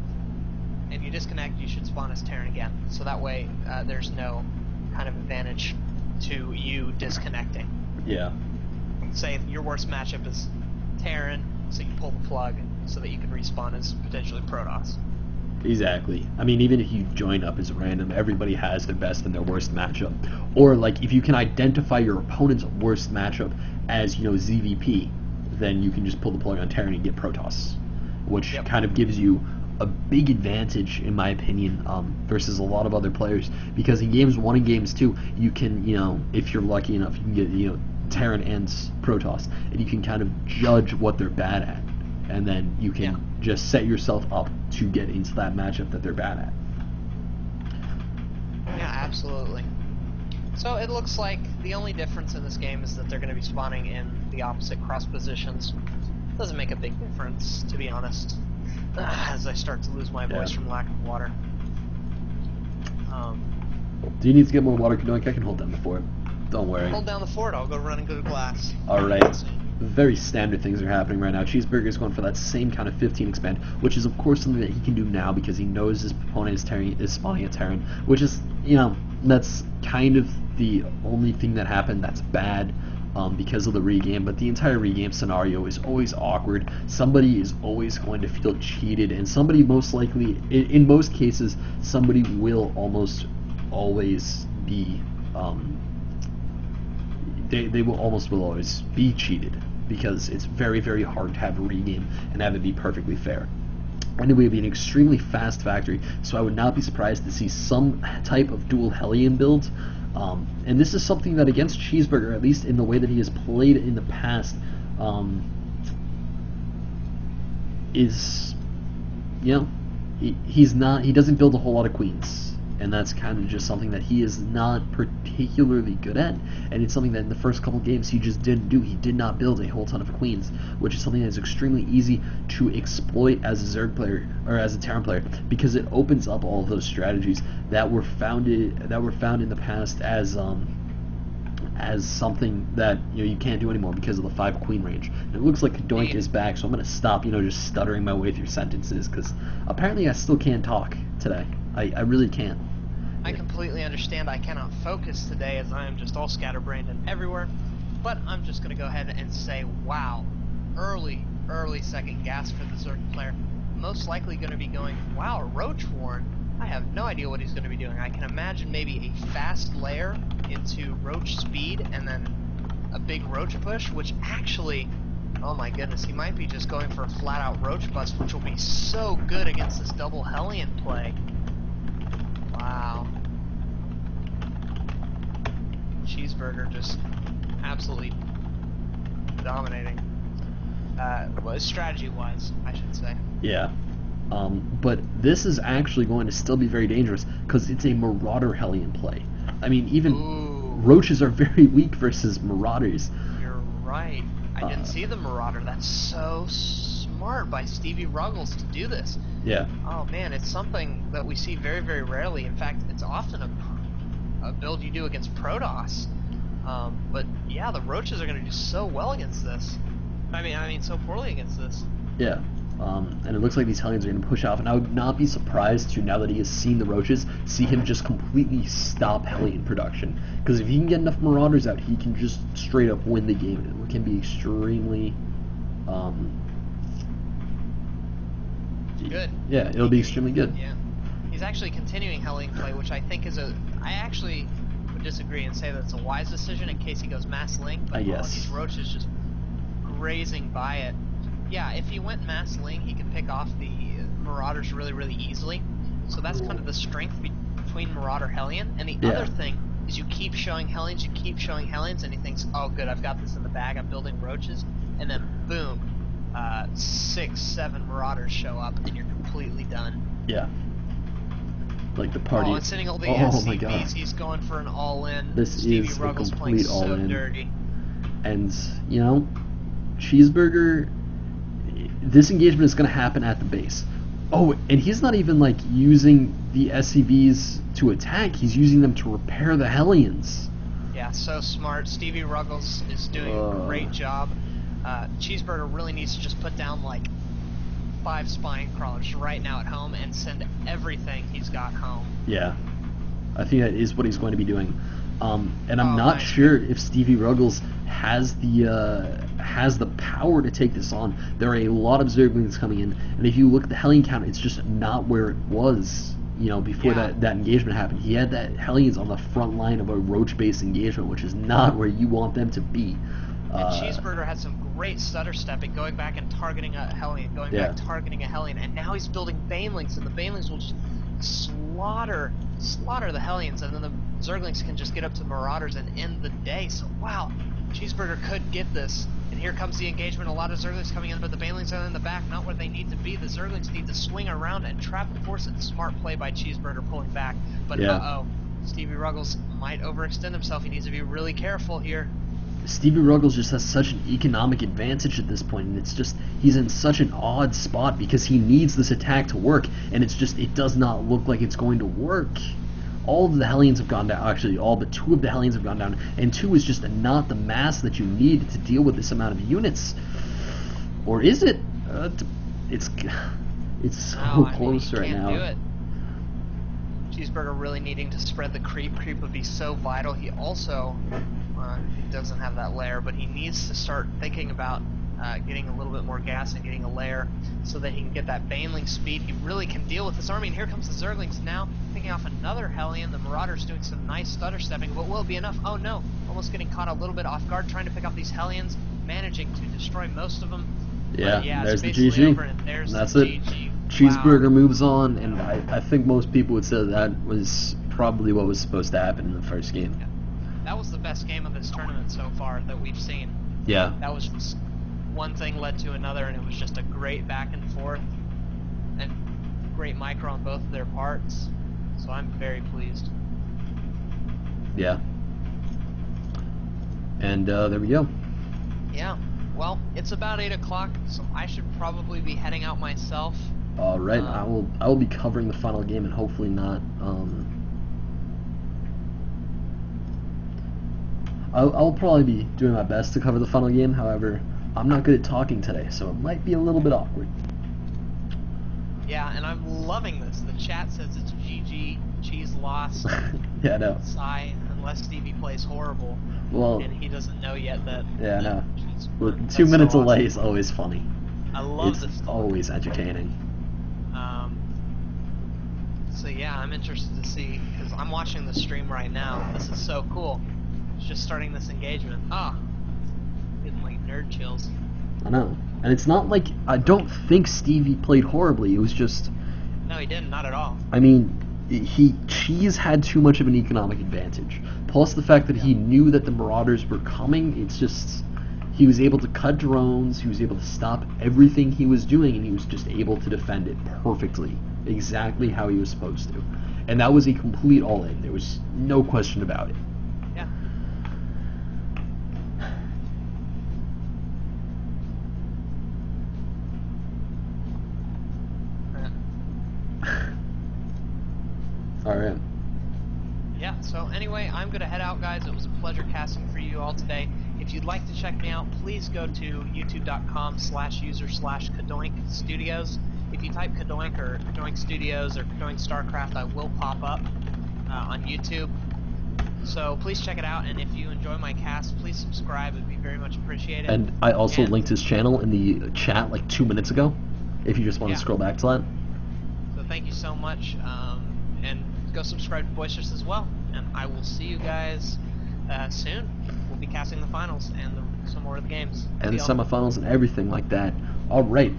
Speaker 2: and you disconnect, you should spawn as Terran again. So that way, there's no kind of advantage to you disconnecting.
Speaker 1: Yeah.
Speaker 2: Say your worst matchup is Terran, so you pull the plug so that you can respawn as potentially Protoss.
Speaker 1: Exactly. I mean, even if you join up as random, everybody has their best and their worst matchup. Or, like, if you can identify your opponent's worst matchup as, you know, ZVP, then you can just pull the plug on Terran and get Protoss, which kind of gives you a big advantage, in my opinion, versus a lot of other players. Because in games 1 and games 2, you can, you know, if you're lucky enough, you can get, you know, Terran and Protoss, and you can kind of judge what they're bad at, and then you can just set yourself up to get into that matchup that they're bad at.
Speaker 2: Yeah, absolutely. So it looks like the only difference in this game is that they're going to be spawning in the opposite cross positions. Doesn't make a big difference, to be honest, as I start to lose my voice from lack of water.
Speaker 1: Do you need to get more water, Kadoink? I can hold down the fort. Don't worry.
Speaker 2: Hold down the fort, I'll go run and go to glass.
Speaker 1: Alright. Very standard things are happening right now. Cheeseburger is going for that same kind of 15 expand, which is of course something that he can do now because he knows his opponent is spawning a Terran, which is, you know, that's kind of the only thing that happened that's bad because of the regame, but the entire regame scenario is always awkward. Somebody is always going to feel cheated, and somebody most likely, in most cases, somebody will almost always be they will always be cheated, because it's very, very hard to have a regame and have it be perfectly fair. And it would be an extremely fast factory, so I would not be surprised to see some type of dual Hellion build. And this is something that against Cheeseburger, at least in the way that he has played in the past, is, you know, he doesn't build a whole lot of queens. And that's kind of just something that he is not particularly good at, and it's something that in the first couple games he just didn't do. He did not build a whole ton of queens, which is something that is extremely easy to exploit as a Zerg player or as a Terran player, because it opens up all of those strategies that were found in the past as something that, you know, you can't do anymore because of the 5 queen range. And it looks like Kadoink is back, so I'm gonna stop, you know, just stuttering my way through sentences, because apparently I still can't talk today. I really can't.
Speaker 2: I completely understand. I cannot focus today as I am just all scatterbrained and everywhere. But I'm just going to go ahead and say, wow, early second gas for the Zerg player. Most likely going to be going, wow, Roach Warren. I have no idea what he's going to be doing. I can imagine maybe a fast layer into roach speed and then a big roach push, which actually, oh my goodness, he might be just going for a flat-out roach bust, which will be so good against this double Hellion play. Wow. Cheeseburger just absolutely dominating. Well, strategy-wise, I should say.
Speaker 1: Yeah. But this is actually going to still be very dangerous because it's a Marauder Hellion play. I mean, even roaches are very weak versus Marauders.
Speaker 2: You're right. I didn't see the Marauder. That's so smart by StevyRuggles to do this.
Speaker 1: Yeah.
Speaker 2: Oh man, it's something that we see very, very rarely. In fact, it's often a build you do against Protoss. But yeah, the roaches are going to do so well against this. I mean, so poorly against this.
Speaker 1: Yeah. And it looks like these Hellions are going to push off, and I would not be surprised to, now that he has seen the roaches, see him just completely stop Hellion production. Because if he can get enough Marauders out, he can just straight up win the game. It can be extremely
Speaker 2: good.
Speaker 1: Yeah, it'll be extremely good.
Speaker 2: Yeah. He's actually continuing Hellion play, which I think is I actually would disagree and say that it's a wise decision in case he goes mass link, but all of these roaches just grazing by it. Yeah, if he went mass link, he could pick off the Marauders really, really easily. So that's kind of the strength between Marauder Hellion. And the other thing is you keep showing Hellions, and he thinks, oh good, I've got this in the bag, I'm building roaches. And then boom, 6, 7 Marauders show up, and you're completely done.
Speaker 1: Yeah. Like the party.
Speaker 2: Oh, and sending all the SCVs, he's going for an all-in.
Speaker 1: This is a complete all-in.
Speaker 2: So dirty.
Speaker 1: And, you know, Cheeseburger, this engagement is going to happen at the base. Oh, and he's not even, like, using the SCVs to attack. He's using them to repair the Hellions.
Speaker 2: Yeah, so smart. StevyRuggles is doing a great job. Cheeseburger really needs to just put down, like, 5 spine crawlers right now at home and send everything he's got home.
Speaker 1: Yeah, I think that is what he's going to be doing. And I'm not sure if StevyRuggles has the power to take this on. There are a lot of Zerglings coming in, and if you look at the Hellion count, it's just not where it was, you know, before that engagement happened. He had that Hellions on the front line of a roach-based engagement, which is not where you want them to be.
Speaker 2: And Cheeseburger had some great stutter stepping, going back and targeting a Hellion, targeting a Hellion, and now he's building Banelings, and the Banelings will just slaughter the Hellions, and then the Zerglings can just get up to Marauders and end the day. So wow, Cheeseburger could get this. And here comes the engagement. A lot of Zerglings coming in, but the Banelings are in the back, not where they need to be. The Zerglings need to swing around and trap and force it. Smart play by Cheeseburger pulling back. But StevyRuggles might overextend himself. He needs to be really careful here.
Speaker 1: StevyRuggles just has such an economic advantage at this point, and it's just, he's in such an odd spot because he needs this attack to work, and it's just, it does not look like it's going to work. All of the Hellions have gone down, actually all but 2 of the Hellions have gone down, and 2 is just not the mass that you need to deal with this amount of units. Or is it? It's so close right now.
Speaker 2: Do it. Cheeseburger really needing to spread the creep. Creep would be so vital. He also he doesn't have that lair, but he needs to start thinking about getting a little bit more gas and getting a lair so that he can get that Baneling speed. He really can deal with this army, and here comes the Zerglings now, picking off another Hellion. The Marauders doing some nice stutter stepping, but will it be enough? Oh no, almost getting caught a little bit off guard, trying to pick off these Hellions, managing to destroy most of them.
Speaker 1: Yeah, there's the
Speaker 2: GG.
Speaker 1: And that's it.
Speaker 2: GG.
Speaker 1: Cheeseburger moves on, and I think most people would say that was probably what was supposed to happen in the first game.
Speaker 2: Yeah. That was the best game of this tournament so far that we've seen.
Speaker 1: Yeah.
Speaker 2: That was just one thing led to another, and it was just a great back and forth, and great micro on both of their parts. So I'm very pleased.
Speaker 1: Yeah. And there we go.
Speaker 2: Yeah. Well, it's about 8 o'clock, so I should probably be heading out myself.
Speaker 1: All right. I will be covering the final game, and hopefully not. I'll probably be doing my best to cover the final game. However, I'm not good at talking today, so it might be a little bit awkward.
Speaker 2: Yeah, and I'm loving this. The chat says it's GG, Cheese lost.
Speaker 1: Yeah, I know.
Speaker 2: Sigh, unless Stevie plays horrible.
Speaker 1: Well,
Speaker 2: and he doesn't know yet that.
Speaker 1: Yeah, I know. Well, 2 minute delay is always funny.
Speaker 2: I love this.
Speaker 1: It's always entertaining.
Speaker 2: honestly, yeah, I'm interested to see, because I'm watching the stream right now. This is so cool. It's just starting this engagement. Ah, getting like nerd chills.
Speaker 1: I know. And it's not like, I don't think Stevie played horribly, it was just...
Speaker 2: No, he didn't, not at all.
Speaker 1: I mean, Cheese had too much of an economic advantage. Plus the fact that he knew that the Marauders were coming, it's just... He was able to cut drones, he was able to stop everything he was doing, and he was just able to defend it perfectly. Exactly how he was supposed to. And that was a complete all-in. There was no question about it.
Speaker 2: Yeah.
Speaker 1: Alright.
Speaker 2: Yeah, so anyway, I'm going to head out, guys. It was a pleasure casting for you all today. If you'd like to check me out, please go to youtube.com/user/Kadoink Studios. If you type Kadoink or Kadoink Studios or Kadoink StarCraft, I will pop up on YouTube. So please check it out, and if you enjoy my cast, please subscribe. It would be very much appreciated.
Speaker 1: And I also linked his channel in the chat like 2 minutes ago, if you just want to scroll back to that.
Speaker 2: So thank you so much, and go subscribe to Boisterous as well, and I will see you guys soon. We'll be casting the finals and some more of the games.
Speaker 1: And the semifinals and everything like that. Alright.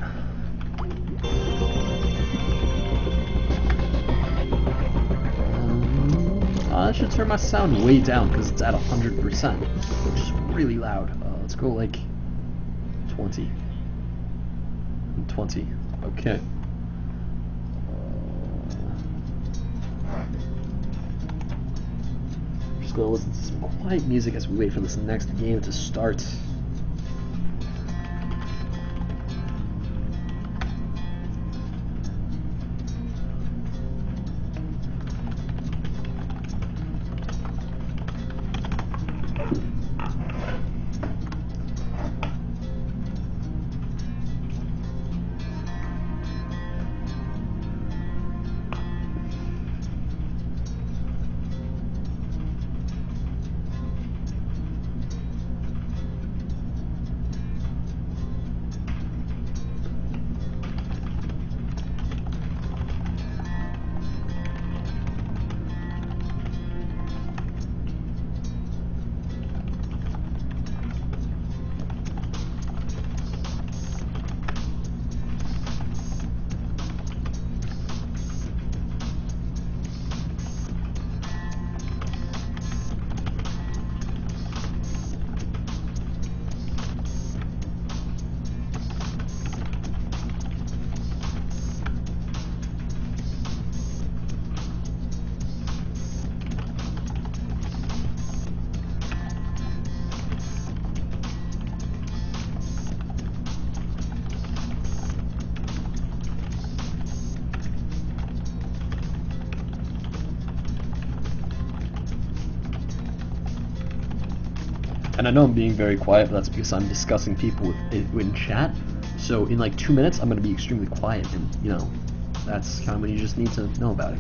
Speaker 1: I should turn my sound way down because it's at 100%, which is really loud. Let's go like 20. 20. Okay. Just gonna listen to some quiet music as we wait for this next game to start. And I know I'm being very quiet, but that's because I'm discussing people in chat. So in like 2 minutes, I'm going to be extremely quiet, and you know, that's kind of what you just need to know about it.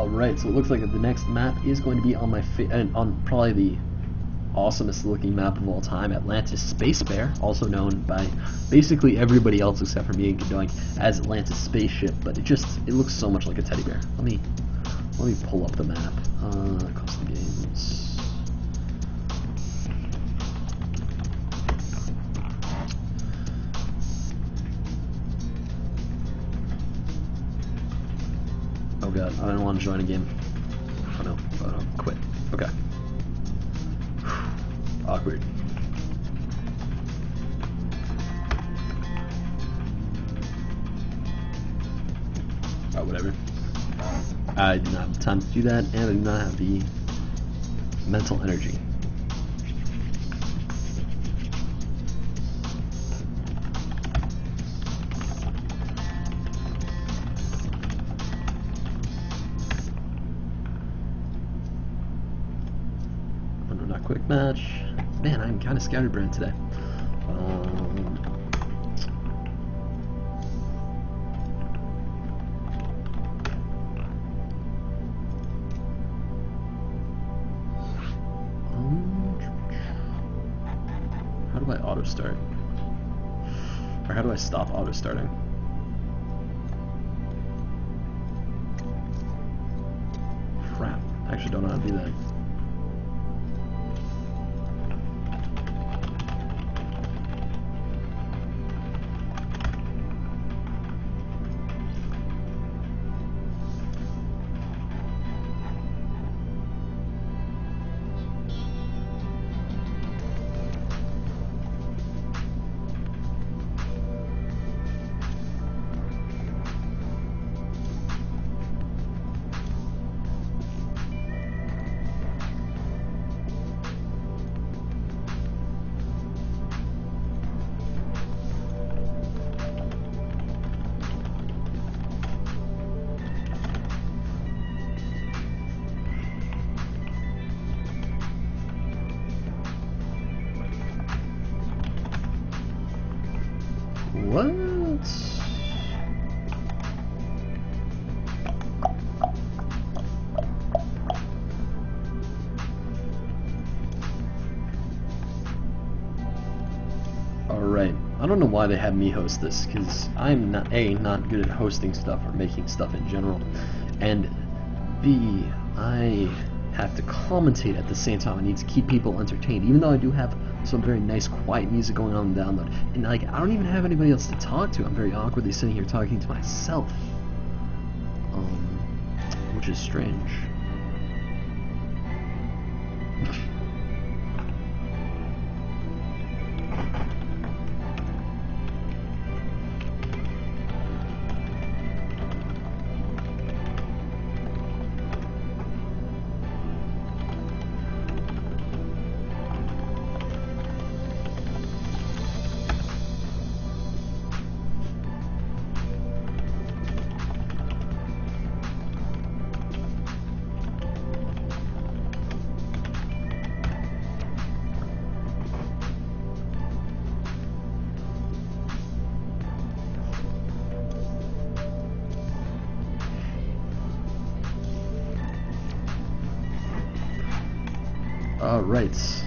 Speaker 1: Alright, so it looks like the next map is going to be on my on probably the awesomest looking map of all time, Atlantis Space Bear, also known by basically everybody else except for me and Kedowing as Atlantis Spaceship, but it looks so much like a teddy bear. Let me pull up the map. Custom games. Oh god, I don't want to join a game. Oh no, quit. Okay. Awkward. Oh, whatever. I do not have time to do that, and I do not have the mental energy. Not quick match. Man, I'm kind of scatterbrained today. How do I auto start? Or how do I stop auto starting? Crap. I actually don't know how to do that. What? Alright, I don't know why they have me host this, because I'm not good at hosting stuff or making stuff in general, and B, I have to commentate at the same time. I need to keep people entertained, even though I do have some very nice quiet music going on in the download, and like I don't even have anybody else to talk to. I'm very awkwardly sitting here talking to myself, which is strange. Right.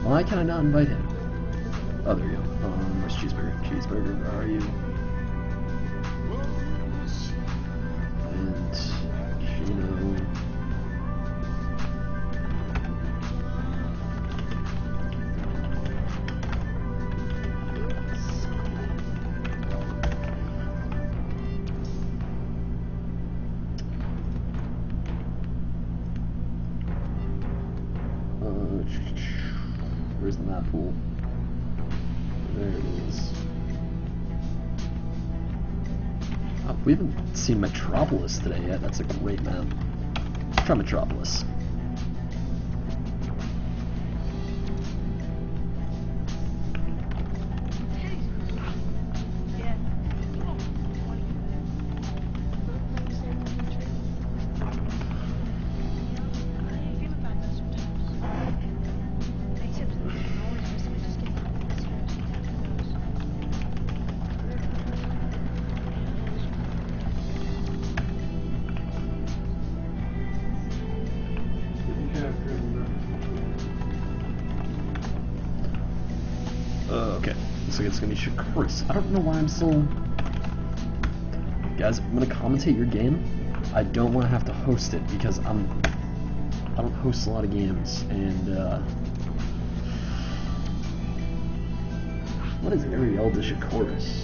Speaker 1: Why can I not invite him? Oh, there you go. Where's Cheeseburger? Cheeseburger, where are you? And Chino. Where's the map pool? There it is. Oh, we haven't seen Metropolis today yet. That's a great map. Let's try Metropolis. Okay, looks like it's gonna be Chris. I don't know why I'm so... Guys, I'm gonna commentate your game. I don't want to have to host it because I don't host a lot of games, and what is Ariel de Shakoris?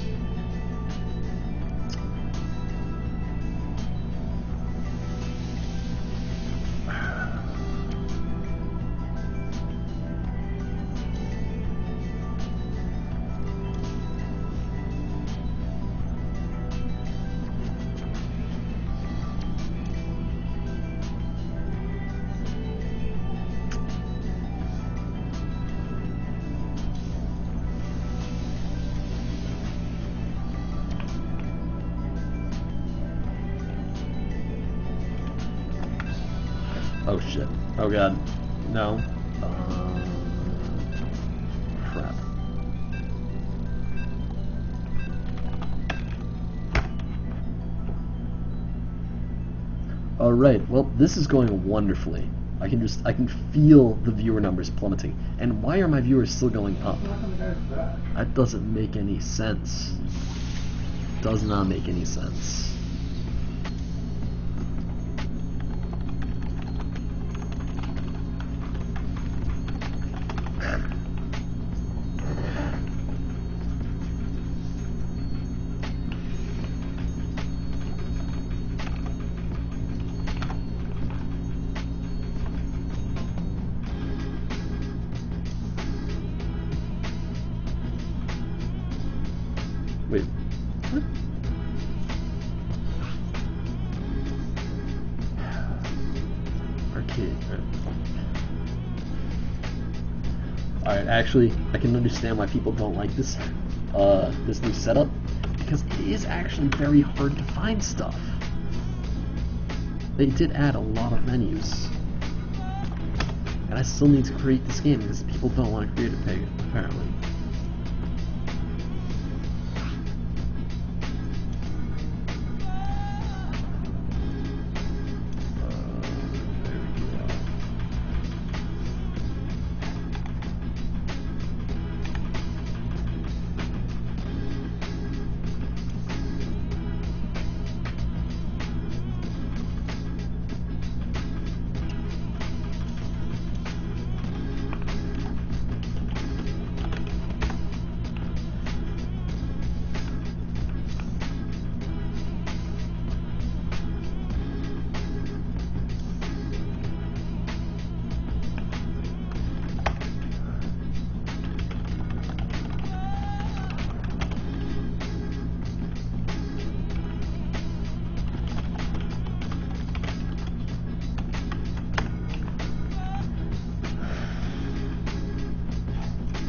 Speaker 1: Oh shit. Oh god. No. Crap. Alright, well, this is going wonderfully. I can feel the viewer numbers plummeting. And why are my viewers still going up? That doesn't make any sense. Does not make any sense. Wait. What? Arcade. Alright, actually, I can understand why people don't like this this new setup, because it is actually very hard to find stuff. They did add a lot of menus. And I still need to create this game because people don't want to create it, apparently.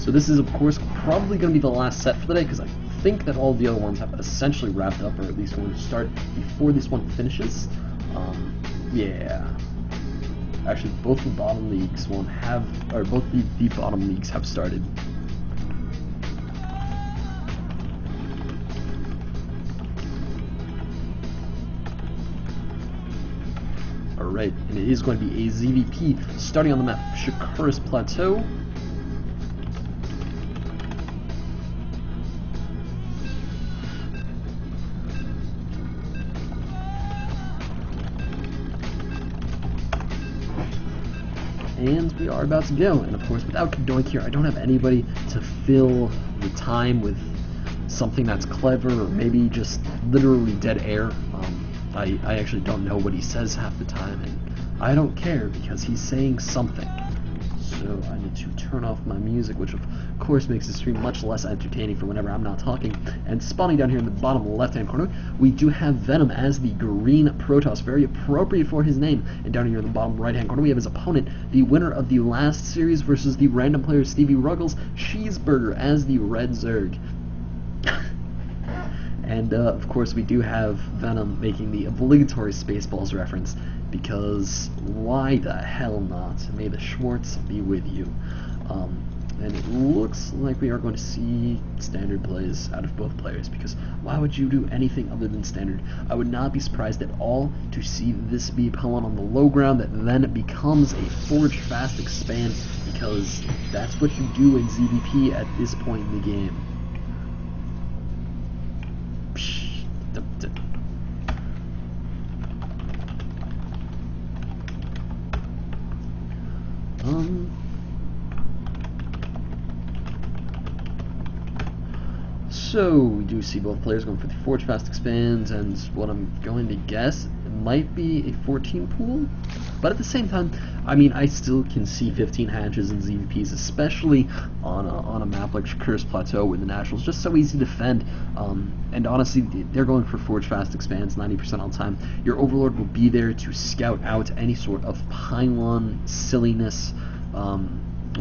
Speaker 1: So this is, of course, probably going to be the last set for the day, because I think that all the other ones have essentially wrapped up, or at least going to start before this one finishes. Yeah. Actually, both the bottom leagues both the bottom leagues have started. Alright, and it is going to be a ZVP starting on the map Shakuris Plateau. And we are about to go, and of course without Kadoink here, I don't have anybody to fill the time with something that's clever, or maybe just literally dead air. I actually don't know what he says half the time, and I don't care because he's saying something. So So I need to turn off my music, which of course makes the stream much less entertaining for whenever I'm not talking. And spawning down here in the bottom left-hand corner, we do have Venom as the green Protoss, very appropriate for his name. And down here in the bottom right-hand corner, we have his opponent, the winner of the last series versus the random player StevyRuggles, Cheeseburger as the red Zerg. And of course we do have Venom making the obligatory Spaceballs reference, because why the hell not? May the Schwartz be with you. And it looks like we are going to see standard plays out of both players, because why would you do anything other than standard? I would not be surprised at all to see this be Pellon on the low ground that then becomes a Forge Fast Expand, because that's what you do in ZVP at this point in the game. So we do see both players going for the Forge Fast Expands, and what I'm going to guess it might be a 14 pool, but at the same time, I mean, I still can see 15 hatches in ZVPs, especially on a map like Cursed Plateau where the National's just so easy to defend. And honestly, they're going for Forge Fast Expands 90% all the time. Your Overlord will be there to scout out any sort of pylon silliness,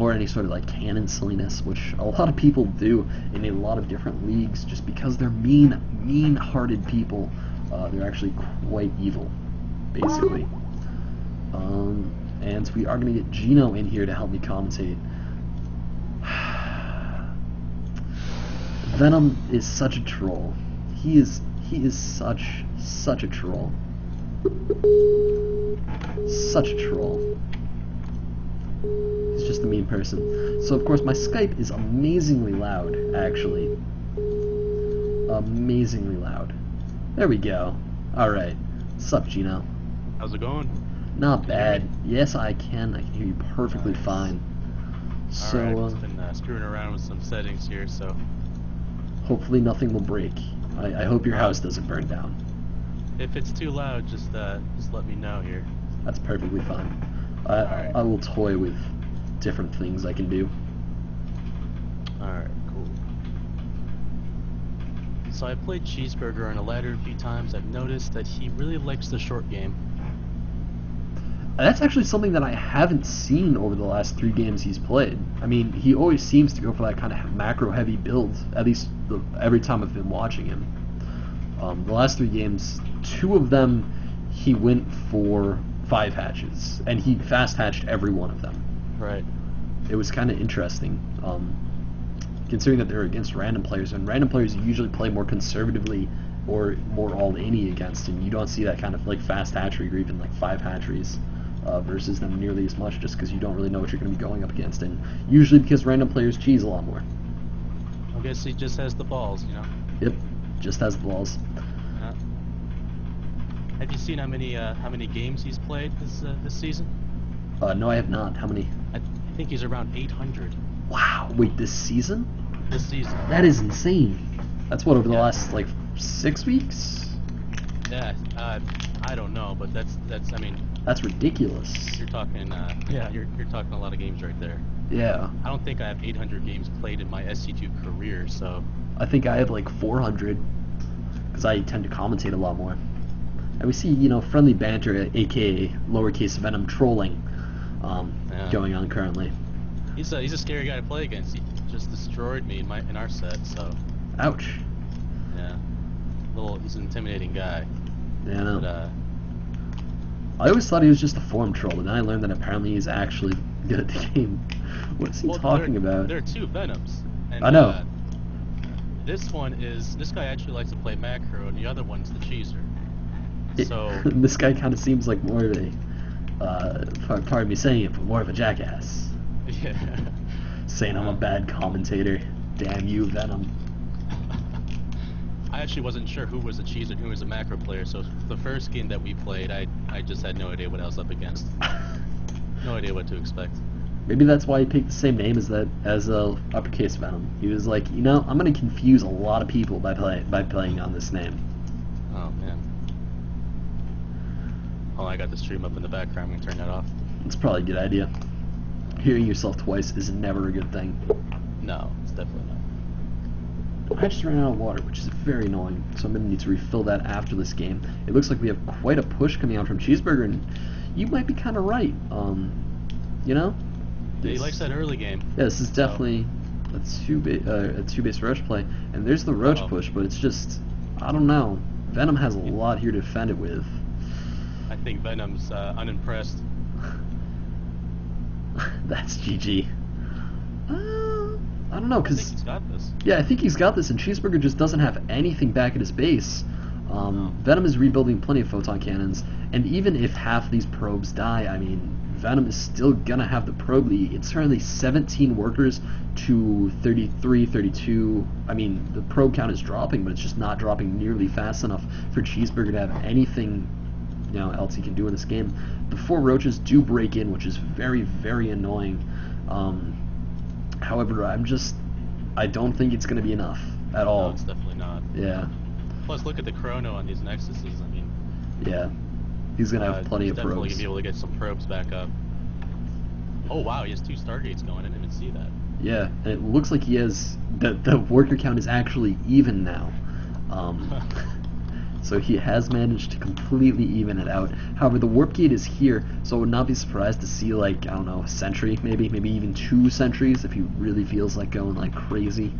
Speaker 1: or any sort of like cannon silliness, which a lot of people do in a lot of different leagues, just because they're mean-hearted people. They're actually quite evil, basically. And we are going to get Gino in here to help me commentate. Venom is such a troll. He is such a troll. Such a troll. He's just a mean person. So of course my Skype is amazingly loud, actually. Amazingly loud. There we go. Alright. Sup, Gino?
Speaker 5: How's it going?
Speaker 1: Not bad. Yes, I can. I can hear you perfectly fine. So,
Speaker 5: Alright, just been screwing around with some settings here, so...
Speaker 1: hopefully nothing will break. I hope your house doesn't burn down.
Speaker 5: If it's too loud, just let me know here.
Speaker 1: That's perfectly fine. I will toy with different things I can do.
Speaker 5: Alright, cool. So I played Cheeseburger on a ladder a few times. I've noticed that he really likes the short game.
Speaker 1: That's actually something that I haven't seen over the last 3 games he's played. I mean, he always seems to go for that kind of macro-heavy build, at least every time I've been watching him. The last 3 games, 2 of them he went for 5 hatches, and he fast hatched every one of them.
Speaker 5: Right.
Speaker 1: It was kind of interesting, considering that they're against random players, and random players usually play more conservatively or more all-in-y against, and you don't see that kind of like fast hatchery or even like 5 hatcheries versus them nearly as much, just because you don't really know what you're going to be going up against, and usually because random players cheese a lot more.
Speaker 5: I guess he just has the balls, you know?
Speaker 1: Yep, just has the balls.
Speaker 5: Have you seen how many games he's played this season?
Speaker 1: No, I have not. How many?
Speaker 5: I think he's around 800.
Speaker 1: Wow, wait, this season?
Speaker 5: This season.
Speaker 1: That is insane. That's what, over the last, like, 6 weeks?
Speaker 5: Yeah, I don't know, but that's I mean...
Speaker 1: That's ridiculous.
Speaker 5: You're talking, you're talking a lot of games right there.
Speaker 1: Yeah.
Speaker 5: I don't think I have 800 games played in my SC2 career, so...
Speaker 1: I think I have, like, 400, because I tend to commentate a lot more. And we see, you know, friendly banter, aka lowercase Venom trolling, going on currently.
Speaker 5: He's a scary guy to play against. He just destroyed me in our set, so...
Speaker 1: Ouch.
Speaker 5: Yeah. He's an intimidating guy.
Speaker 1: Yeah, I know.
Speaker 5: But,
Speaker 1: I always thought he was just a form troll, but then I learned that apparently he's actually good at the game. What is he talking about?
Speaker 5: There are 2 Venoms. And,
Speaker 1: I know.
Speaker 5: This guy actually likes to play macro, and the other one's the cheeser. So
Speaker 1: this guy kind of seems like more of a, pardon me saying it, but more of a jackass.
Speaker 5: Yeah.
Speaker 1: Saying I'm a bad commentator. Damn you, Venom.
Speaker 5: I actually wasn't sure who was a cheeser and who was a macro player, so the first game that we played, I just had no idea what I was up against. No idea what to expect.
Speaker 1: Maybe that's why he picked the same name as uppercase Venom. He was like, you know, I'm gonna confuse a lot of people by playing on this name.
Speaker 5: Oh man. Oh, I got the stream up in the background. I'm gonna turn that off.
Speaker 1: It's probably a good idea. Hearing yourself twice is never a good thing.
Speaker 5: No, it's definitely not.
Speaker 1: I just ran out of water, which is very annoying, so I'm going to need to refill that after this game. It looks like we have quite a push coming out from Cheeseburger, and you might be kind of right. You know?
Speaker 5: Yeah, he likes that early game.
Speaker 1: Yeah, this is definitely a two-base rush play, and there's the roach push, but it's just, I don't know. Venom has a lot here to defend it with.
Speaker 5: I think Venom's unimpressed.
Speaker 1: That's GG. I don't know,
Speaker 5: I think
Speaker 1: because
Speaker 5: he's got this.
Speaker 1: yeah, I think he's got this, and Cheeseburger just doesn't have anything back at his base. Venom is rebuilding plenty of photon cannons, and even if half these probes die, I mean, Venom is still gonna have the probe lead. It's currently 17 workers to 33, 32. I mean, the probe count is dropping, but it's just not dropping nearly fast enough for Cheeseburger to have anything, you know, else he can do in this game. The 4 roaches do break in, which is very, very annoying. However, I don't think it's going to be enough at all.
Speaker 5: No, it's definitely not.
Speaker 1: Yeah.
Speaker 5: Plus, look at the chrono on these Nexuses. I mean,
Speaker 1: yeah. He's going to have plenty of
Speaker 5: definitely
Speaker 1: probes.
Speaker 5: gonna be able to get some probes back up. Oh wow, he has 2 Stargates going. I didn't even see that.
Speaker 1: Yeah, and it looks like he has the worker count is actually even now. So he has managed to completely even it out. However, the warp gate is here, so I would not be surprised to see, like, I don't know, a sentry, maybe even 2 sentries if he really feels like going like crazy.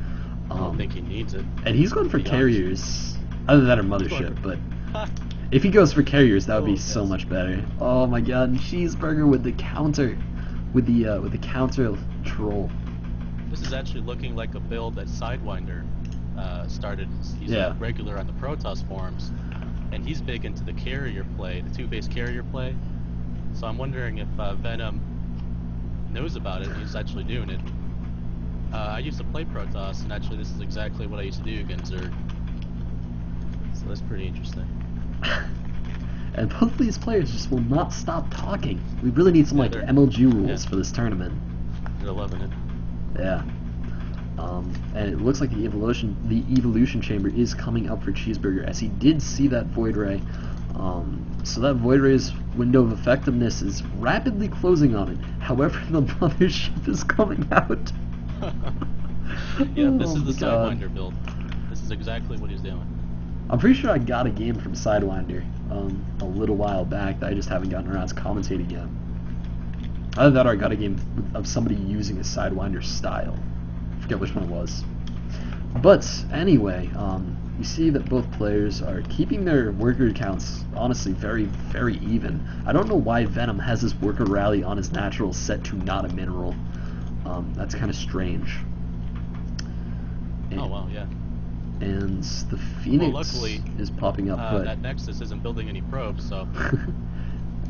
Speaker 5: I don't think he needs it.
Speaker 1: And he's going for carriers, other than a mothership, but if he goes for carriers, that would be so much better. Oh my god, and Cheeseburger with the counter, with the counter troll.
Speaker 5: This is actually looking like a build that Sidewinder started. He's a regular on the Protoss forums, and he's big into the carrier play, the 2-base carrier play. So I'm wondering if Venom knows about it and he's actually doing it. I used to play Protoss, and actually this is exactly what I used to do against Zerg. So that's pretty interesting.
Speaker 1: And both of these players just will not stop talking. We really need some like MLG rules for this tournament.
Speaker 5: They're loving it.
Speaker 1: Yeah. And it looks like the evolution chamber is coming up for Cheeseburger, as he did see that Void Ray. So that Void Ray's window of effectiveness is rapidly closing on it. However, the mothership is coming out.
Speaker 5: Yeah, this is the Sidewinder build. This is exactly what he's doing.
Speaker 1: I'm pretty sure I got a game from Sidewinder a little while back that I just haven't gotten around to commentating yet. Either that or I got a game of somebody using a Sidewinder style. I forget which one it was. But anyway, you see that both players are keeping their worker counts honestly very, very even. I don't know why Venom has his worker rally on his natural set to not a mineral. That's kind of strange. And,
Speaker 5: oh wow, yeah.
Speaker 1: And the Phoenix
Speaker 5: luckily,
Speaker 1: is popping up, but
Speaker 5: that Nexus isn't building any probes, so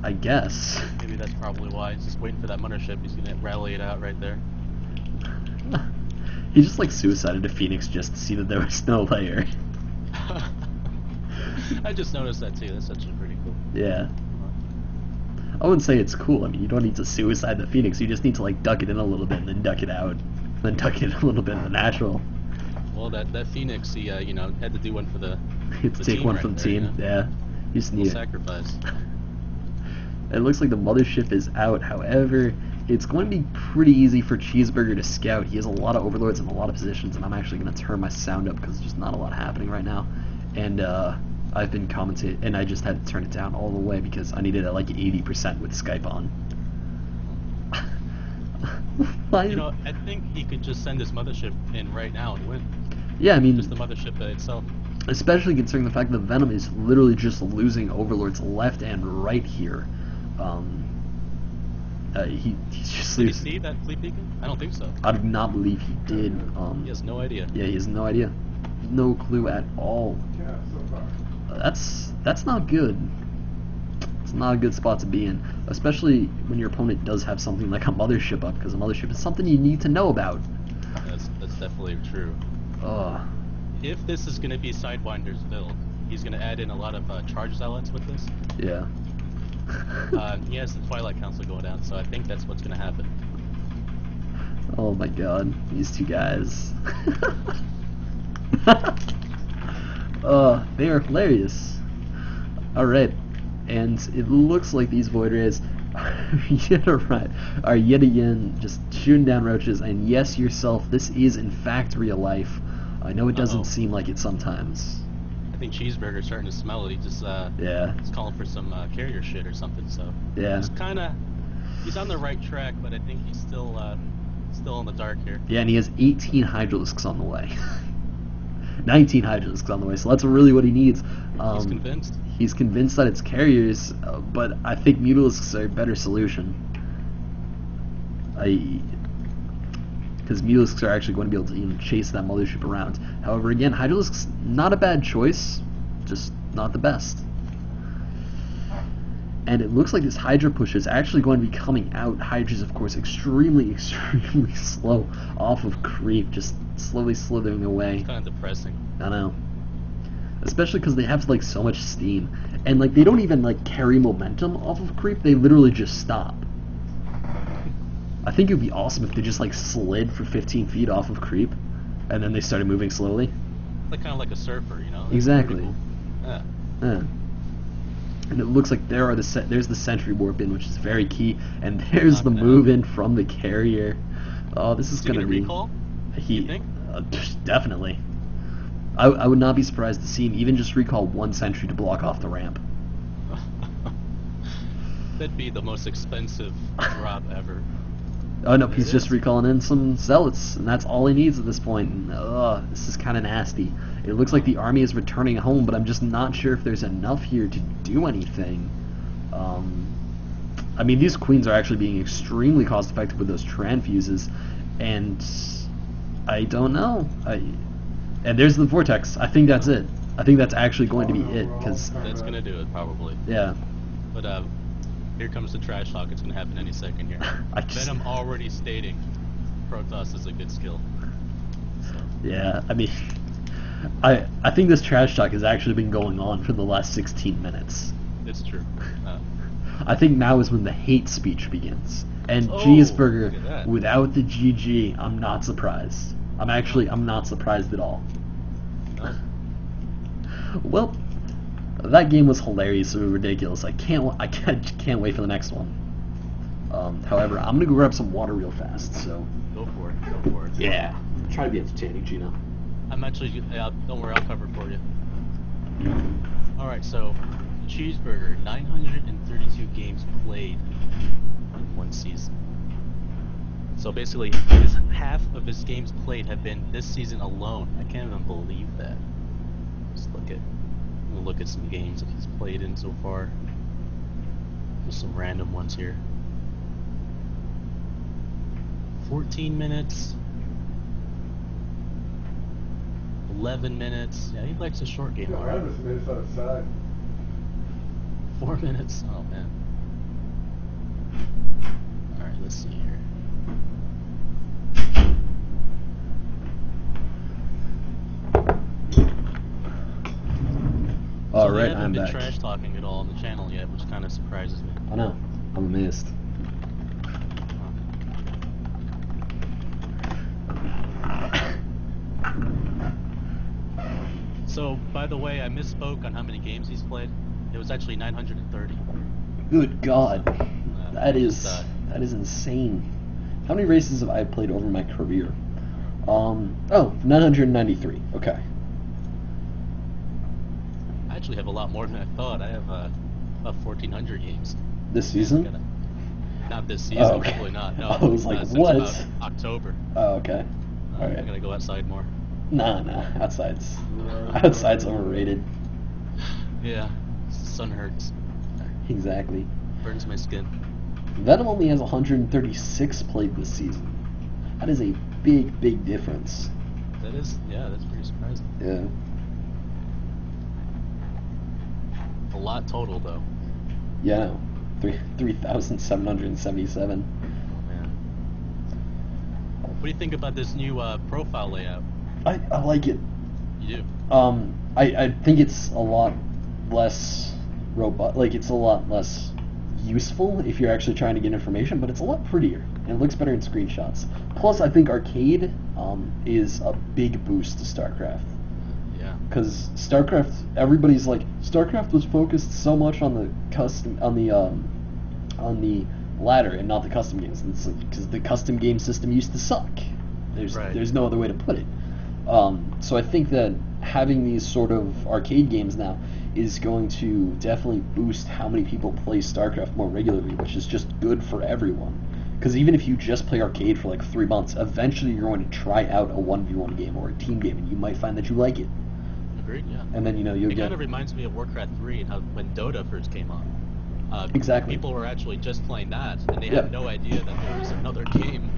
Speaker 1: I guess
Speaker 5: maybe that's probably why. He's just waiting for that mothership. He's gonna rally it out right there.
Speaker 1: He just like suicided a Phoenix just to see that there was no layer.
Speaker 5: I just noticed that too. That's actually pretty cool.
Speaker 1: Yeah. I wouldn't say it's cool. I mean, you don't need to suicide the Phoenix. You just need to like duck it in a little bit and then duck it out, then duck it a little bit in the natural.
Speaker 5: Well, that Phoenix, he you know, had to do one for the.
Speaker 1: Take one from the team. You know? Yeah. You just need
Speaker 5: sacrifice.
Speaker 1: It looks like the mothership is out. However, it's going to be pretty easy for Cheeseburger to scout. He has a lot of overlords in a lot of positions, and I'm actually going to turn my sound up because there's just not a lot happening right now. And I've been commentating, and I just had to turn it down all the way because I needed it at like 80% with Skype on.
Speaker 5: You know, I think he could just send his mothership in right now and win.
Speaker 1: Yeah, I mean,
Speaker 5: just the mothership itself.
Speaker 1: Especially considering the fact that Venom is literally just losing overlords left and right here. He's just
Speaker 5: Did he see that fleet beacon? I don't think so.
Speaker 1: I do not believe he did.
Speaker 5: He has no idea.
Speaker 1: Yeah, he has no idea. No clue at all.
Speaker 4: Yeah, so far.
Speaker 1: That's not good. It's not a good spot to be in, especially when your opponent does have something like a mothership up, because a mothership is something you need to know about.
Speaker 5: That's definitely true. If this is going to be Sidewinder's build, he's going to add in a lot of charge zealots with this.
Speaker 1: Yeah.
Speaker 5: He has the Twilight Council going down, so I think that's what's going to happen.
Speaker 1: Oh my god, these two guys. They are hilarious. Alright, and it looks like these Void Rays Yeah, right. Are yet again just shooting down roaches, and yes, yourself, this is in fact real life. I know it doesn't seem like it sometimes.
Speaker 5: I think Cheeseburger's starting to smell it. He just he's calling for some carrier shit or something. So
Speaker 1: yeah,
Speaker 5: he's on the right track, but I think he's still in the dark here.
Speaker 1: Yeah, and he has 18 Hydralisks on the way. 19 Hydralisks on the way, so that's really what he needs.
Speaker 5: He's convinced.
Speaker 1: He's convinced that it's carriers, but I think Mutalisks are a better solution. Because Mutalisks are actually going to be able to chase that mothership around. However, again, Hydralisks, not a bad choice, just not the best. And it looks like this Hydra push is actually going to be coming out. Hydra's, of course, extremely slow off of creep, just slowly slithering away.
Speaker 5: It's kind of depressing.
Speaker 1: I know. Especially because they have like so much steam, and like they don't even like carry momentum off of creep. They literally just stop. I think it would be awesome if they just like slid for 15 feet off of creep, and then they started moving slowly.
Speaker 5: Like kind of like a surfer, you know? That's
Speaker 1: exactly.
Speaker 5: Cool. Yeah.
Speaker 1: Yeah. And it looks like there's the sentry warp in, which is very key, and there's the move in from the carrier. Oh, this is going to be
Speaker 5: recall. You think?
Speaker 1: Definitely. I would not be surprised to see him even just recall one sentry to block off the ramp.
Speaker 5: That'd be the most expensive drop ever.
Speaker 1: Oh no, he's just recalling in some zealots, and that's all he needs at this point. And, this is kind of nasty. It looks like the army is returning home, but I'm just not sure if there's enough here to do anything. I mean, these queens are actually being extremely cost effective with those transfuses, and I don't know. And there's the vortex. I think that's it. I think that's actually going to be it, because
Speaker 5: that's gonna do it probably.
Speaker 1: Yeah.
Speaker 5: But here comes the trash talk. It's gonna happen any second here. Venom already stating Protoss is a good skill. So.
Speaker 1: Yeah, I mean, I think this trash talk has actually been going on for the last 16 minutes.
Speaker 5: It's true.
Speaker 1: I think now is when the hate speech begins. And Cheeseburger, without the GG, I'm not surprised. I'm not surprised at all.
Speaker 5: No.
Speaker 1: Well, that game was hilarious and ridiculous. I can't wait for the next one. However, I'm gonna go grab some water real fast. So
Speaker 5: go for it.
Speaker 1: Yeah, try to be entertaining, Gino.
Speaker 5: I'm actually don't worry, I'll cover it for you. All right, so Cheeseburger, 932 games played in one season. So basically, half of his games played have been this season alone. I can't even believe that. Just look at some games that he's played in so far. Just some random ones here. 14 minutes. 11 minutes. Yeah, he likes a short game.
Speaker 4: Yeah,
Speaker 5: 4 minutes. Oh man. All right, let's see here.
Speaker 1: All
Speaker 5: so
Speaker 1: right,
Speaker 5: I haven't
Speaker 1: I'm
Speaker 5: been
Speaker 1: back.
Speaker 5: trash talking at all on the channel yet, which kind of surprises me.
Speaker 1: I know. I'm amazed.
Speaker 5: So, by the way, I misspoke on how many games he's played. It was actually 930.
Speaker 1: Good God, that is insane. How many races have I played over my career? 993. Okay.
Speaker 5: I actually have a lot more than I thought. I have about 1,400 games.
Speaker 1: This season?
Speaker 5: Not this season,
Speaker 1: okay.
Speaker 5: Probably not. No,
Speaker 1: I was like,
Speaker 5: since
Speaker 1: what?
Speaker 5: About October.
Speaker 1: Oh, okay. All right.
Speaker 5: I gotta go outside more.
Speaker 1: Nah. Outside's overrated.
Speaker 5: Yeah, the sun hurts.
Speaker 1: Exactly.
Speaker 5: Burns my skin.
Speaker 1: Venom only has 136 played this season. That is a big difference.
Speaker 5: That is, yeah, that's pretty surprising.
Speaker 1: Yeah.
Speaker 5: A lot total, though.
Speaker 1: Yeah, 3,777.
Speaker 5: Oh, man. What do you think about this new profile layout?
Speaker 1: I like it.
Speaker 5: You do?
Speaker 1: I think it's a lot less robust. Like, it's a lot less useful if you're actually trying to get information, but it's a lot prettier and it looks better in screenshots. Plus, I think arcade is a big boost to StarCraft.
Speaker 5: Yeah.
Speaker 1: Because StarCraft, everybody's like, StarCraft was focused so much on the on the ladder and not the custom games. And it's because the custom game system used to suck. There's no other way to put it. So I think that having these sort of arcade games now is going to definitely boost how many people play StarCraft more regularly, which is just good for everyone. Because even if you just play arcade for like 3 months, eventually you're going to try out a 1v1 game or a team game, and you might find that you like it.
Speaker 5: Agreed, yeah.
Speaker 1: And then, you'll
Speaker 5: It
Speaker 1: get...
Speaker 5: kind of reminds me of Warcraft 3 and how when Dota first came on.
Speaker 1: Exactly.
Speaker 5: People were actually just playing that, and they had no idea that there was another game.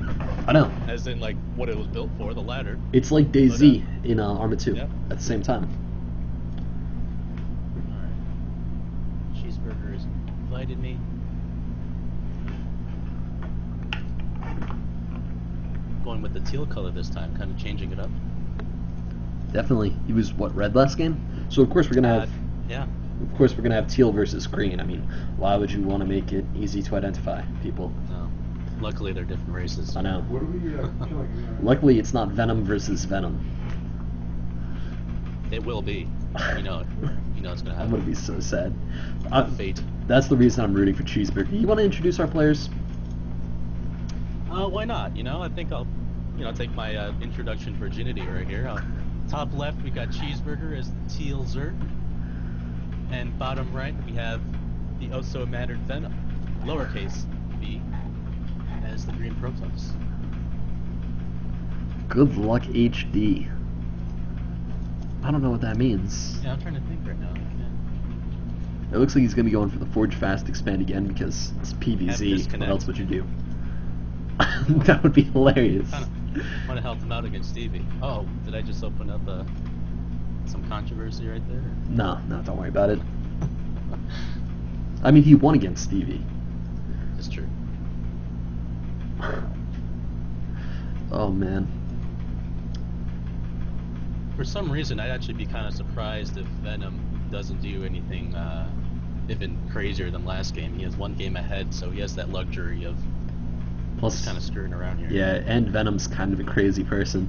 Speaker 1: I know.
Speaker 5: As in, like, what it was built for, the ladder.
Speaker 1: It's like DayZ in Arma 2
Speaker 5: yeah.
Speaker 1: at the same time.
Speaker 5: Alright. Cheeseburger has invited me. Going with the teal color this time, kind of changing it up.
Speaker 1: Definitely. He was, red last game? So, of course, we're going to have...
Speaker 5: Yeah.
Speaker 1: Of course, we're going to have teal versus green. I mean, why would you want to make it easy to identify people?
Speaker 5: No. Luckily, they're different races.
Speaker 1: I know.
Speaker 4: What are we killing?
Speaker 1: Luckily, it's not Venom versus Venom.
Speaker 5: It will be. You know it. You know it's going to
Speaker 1: I'm
Speaker 5: happen.
Speaker 1: going to be so sad.
Speaker 5: Fate.
Speaker 1: That's the reason I'm rooting for Cheeseburger. You want to introduce our players?
Speaker 5: Why not? I think I'll, take my introduction virginity right here. Top left, we got Cheeseburger as the teal Zerg. And bottom right, we have the oh-so-mattered Venom, lowercase v, as the green Protoss.
Speaker 1: Good luck, HD. I don't know what that means.
Speaker 5: Yeah, I'm trying to think right now.
Speaker 1: It looks like he's going to be going for the Forge Fast Expand again because it's PvZ. What
Speaker 5: disconnect.
Speaker 1: else would you do? That would be hilarious.
Speaker 5: Want to help him out against Stevie. Oh, did I just open up some controversy right there?
Speaker 1: No, don't worry about it. I mean, he won against Stevie.
Speaker 5: It's true.
Speaker 1: Oh, man.
Speaker 5: For some reason, I'd actually be kind of surprised if Venom doesn't do anything even crazier than last game. He has one game ahead, so he has that luxury of
Speaker 1: Plus,
Speaker 5: kind of screwing around here.
Speaker 1: Yeah, and Venom's kind of a crazy person.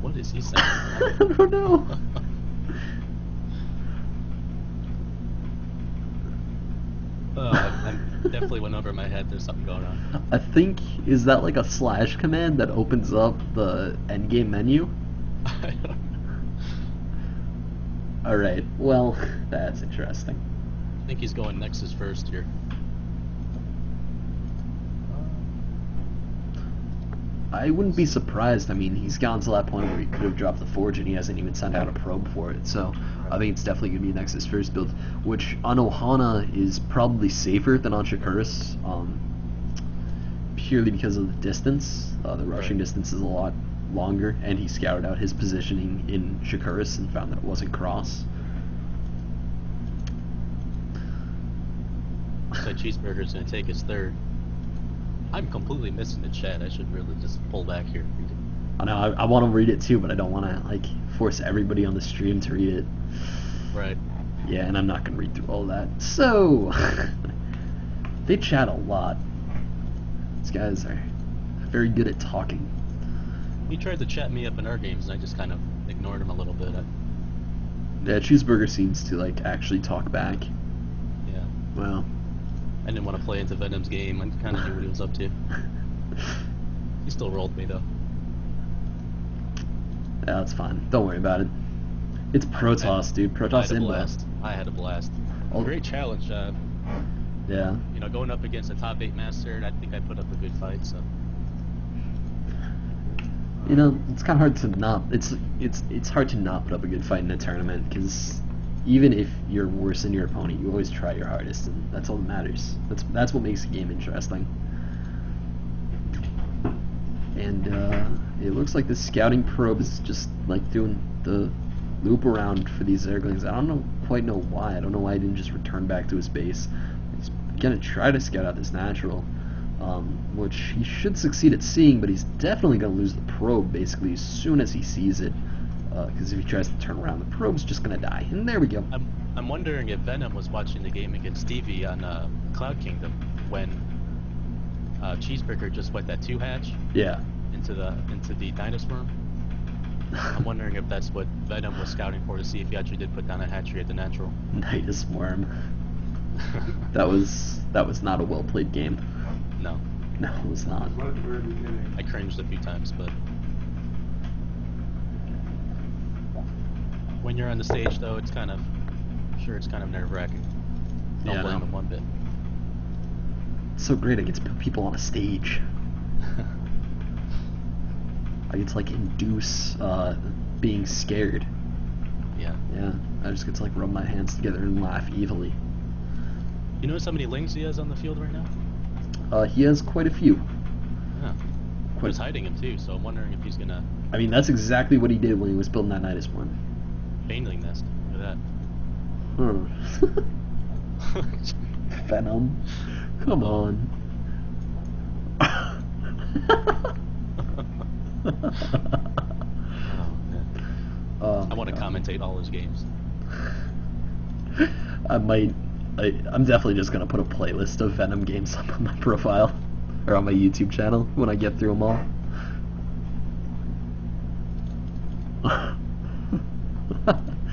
Speaker 5: What is he saying?
Speaker 1: I don't know.
Speaker 5: I definitely went over my head. There's something going on.
Speaker 1: I think, is that like a slash command that opens up the endgame menu?
Speaker 5: I don't know.
Speaker 1: Alright, well, that's interesting.
Speaker 5: I think he's going Nexus first here.
Speaker 1: I wouldn't be surprised. I mean, he's gotten to that point where he could have dropped the Forge and he hasn't even sent out a probe for it. So I think it's definitely going to be a Nexus first build, which on Ohana is probably safer than on Shakuris, purely because of the distance. The rushing distance is a lot longer, and he scouted out his positioning in Shakuris and found that it wasn't cross.
Speaker 5: So Cheeseburger's going to take his third. I'm completely missing the chat. I should really just pull back here and read it.
Speaker 1: I know, I want to read it too, but I don't want to, like, force everybody on the stream to read it.
Speaker 5: Right.
Speaker 1: Yeah, and I'm not going to read through all that. So, they chat a lot. These guys are very good at talking.
Speaker 5: He tried to chat me up in our games, and I just kind of ignored him a little bit.
Speaker 1: Yeah, Cheeseburger seems to, like, actually talk back.
Speaker 5: Yeah.
Speaker 1: Well,
Speaker 5: I didn't want to play into Venom's game. I kind of knew what he was up to. He still rolled me, though.
Speaker 1: Yeah, that's fine. Don't worry about it. It's Protoss, dude. Protoss inbound.
Speaker 5: I had a blast.
Speaker 1: Oh.
Speaker 5: Great challenge.
Speaker 1: Yeah.
Speaker 5: Going up against a top 8 master, and I think I put up a good fight. So.
Speaker 1: It's kind of hard to not. It's hard to not put up a good fight in a tournament because even if you're worse than your opponent, you always try your hardest, and that's all that matters. That's what makes the game interesting. And it looks like the scouting probe is just like doing the loop around for these Zerglings. I don't quite know why. I don't know why he didn't just return back to his base. He's gonna try to scout out this natural, which he should succeed at seeing, but he's definitely gonna lose the probe basically as soon as he sees it. Because if he tries to turn around, the probe's just gonna die. And there we go.
Speaker 5: I'm wondering if Venom was watching the game against Stevie on Cloud Kingdom when Cheeseburger just went that 2-hatch.
Speaker 1: Yeah.
Speaker 5: Into the Dinosaur. I'm wondering if that's what Venom was scouting for, to see if he actually did put down a hatchery at the natural.
Speaker 1: Nidus Worm. That was not a well played game.
Speaker 5: No.
Speaker 1: No, it was not.
Speaker 4: It was at the very beginning.
Speaker 5: I cringed a few times, but when you're on the stage, though, it's kind of nerve-wracking. Don't
Speaker 1: Yeah,
Speaker 5: blame
Speaker 1: no.
Speaker 5: them one bit.
Speaker 1: It's so great. I get to put people on a stage. I get to like induce being scared.
Speaker 5: Yeah.
Speaker 1: Yeah, I just get to like rub my hands together and laugh evilly.
Speaker 5: You know how many lings he has on the field right now?
Speaker 1: He has quite a few.
Speaker 5: Yeah.
Speaker 1: Quite.
Speaker 5: He's hiding him too, so I'm wondering if he's gonna
Speaker 1: I mean, that's exactly what he did when he was building that Nidus one.
Speaker 5: Baneling nest. Look at
Speaker 1: Huh. Venom. Come on.
Speaker 5: Oh, I want to commentate all his games.
Speaker 1: I'm definitely just gonna put a playlist of Venom games up on my profile or on my YouTube channel when I get through them all.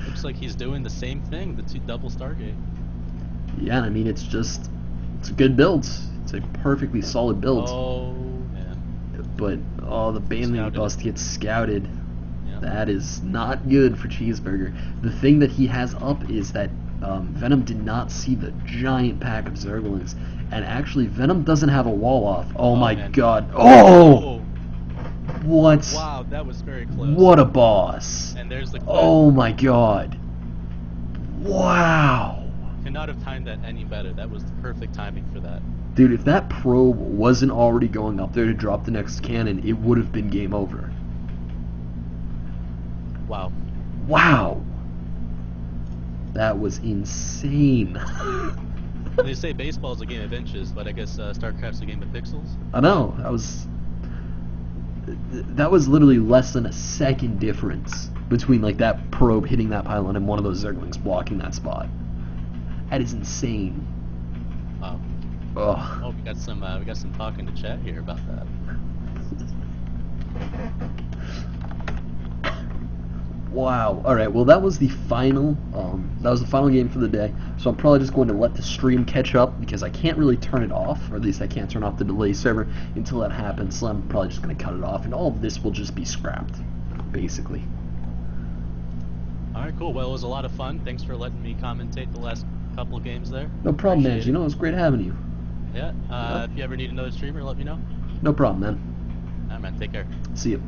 Speaker 5: Looks like he's doing the same thing, the double Stargate.
Speaker 1: Yeah, and I mean it's a good build. It's a perfectly solid build.
Speaker 5: Oh man.
Speaker 1: But the Baneling
Speaker 5: Scouted.
Speaker 1: bust gets scouted.
Speaker 5: Yeah.
Speaker 1: That is not good for Cheeseburger. The thing that he has up is that Venom did not see the giant pack of Zerglings, and actually Venom doesn't have a wall off. Oh my
Speaker 5: man.
Speaker 1: god. Oh! What?
Speaker 5: Wow, that was very close.
Speaker 1: What a boss.
Speaker 5: And there's the clip.
Speaker 1: Oh my god. Wow.
Speaker 5: Could not have timed that any better. That was the perfect timing for that.
Speaker 1: Dude, if that probe wasn't already going up there to drop the next cannon, it would have been game over.
Speaker 5: Wow.
Speaker 1: Wow. That was insane.
Speaker 5: They say baseball's a game of inches, but I guess StarCraft's a game of pixels.
Speaker 1: I know. That was literally less than a second difference between like that probe hitting that pylon and one of those Zerglings blocking that spot. That is insane.
Speaker 5: Wow.
Speaker 1: Ugh.
Speaker 5: Oh, we got some talking to chat here about that.
Speaker 1: Wow. All right. Well, that was the final. That was the final game for the day. So I'm probably just going to let the stream catch up because I can't really turn it off, or at least I can't turn off the delay server until that happens. So I'm probably just going to cut it off, and all of this will just be scrapped, basically.
Speaker 5: All right, cool. Well, it was a lot of fun. Thanks for letting me commentate the last couple of games there.
Speaker 1: No problem, man.
Speaker 5: Appreciate
Speaker 1: You know, it was great having you.
Speaker 5: Yeah. If you ever need another streamer, let me know.
Speaker 1: No problem, man.
Speaker 5: All right, man. Take care.
Speaker 1: See you.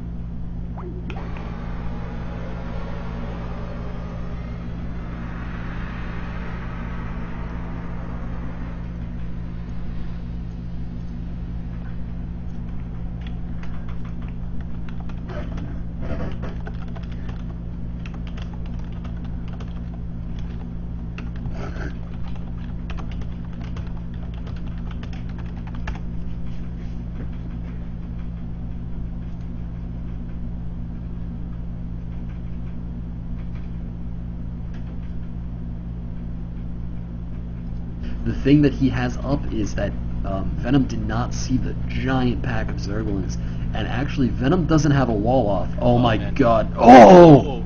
Speaker 1: The thing that he has up is that Venom did not see the giant pack of Zerglings, and actually Venom doesn't have a wall off. Oh my
Speaker 5: man.
Speaker 1: god. Oh!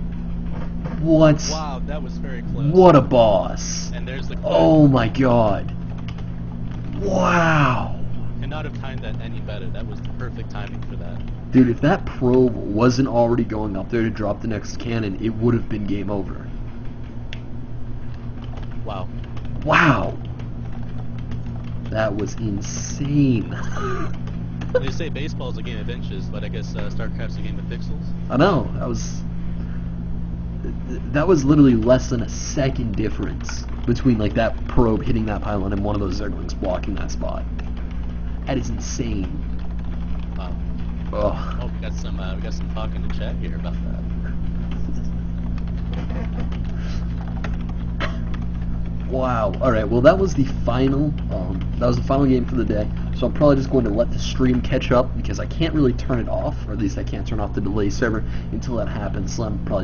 Speaker 1: What?
Speaker 5: Wow, that was very close.
Speaker 1: What a boss.
Speaker 5: And there's the clip.
Speaker 1: Oh my god. Wow.
Speaker 5: Could not have timed that any better. That was the perfect timing for that.
Speaker 1: Dude, if that probe wasn't already going up there to drop the next cannon, it would have been game over.
Speaker 5: Wow.
Speaker 1: Wow. That was insane.
Speaker 5: They say baseball's a game of inches, but I guess StarCraft's a game of pixels.
Speaker 1: I know. That was literally less than a second difference between like that probe hitting that pylon and one of those Zerglings blocking that spot. That is insane.
Speaker 5: Wow.
Speaker 1: Ugh.
Speaker 5: Oh, we got some talking to chat here about that.
Speaker 1: Wow. All right. Well, that was the final. That was the final game for the day. So I'm probably just going to let the stream catch up because I can't really turn it off, or at least I can't turn off the delay server until that happens. So I'm probably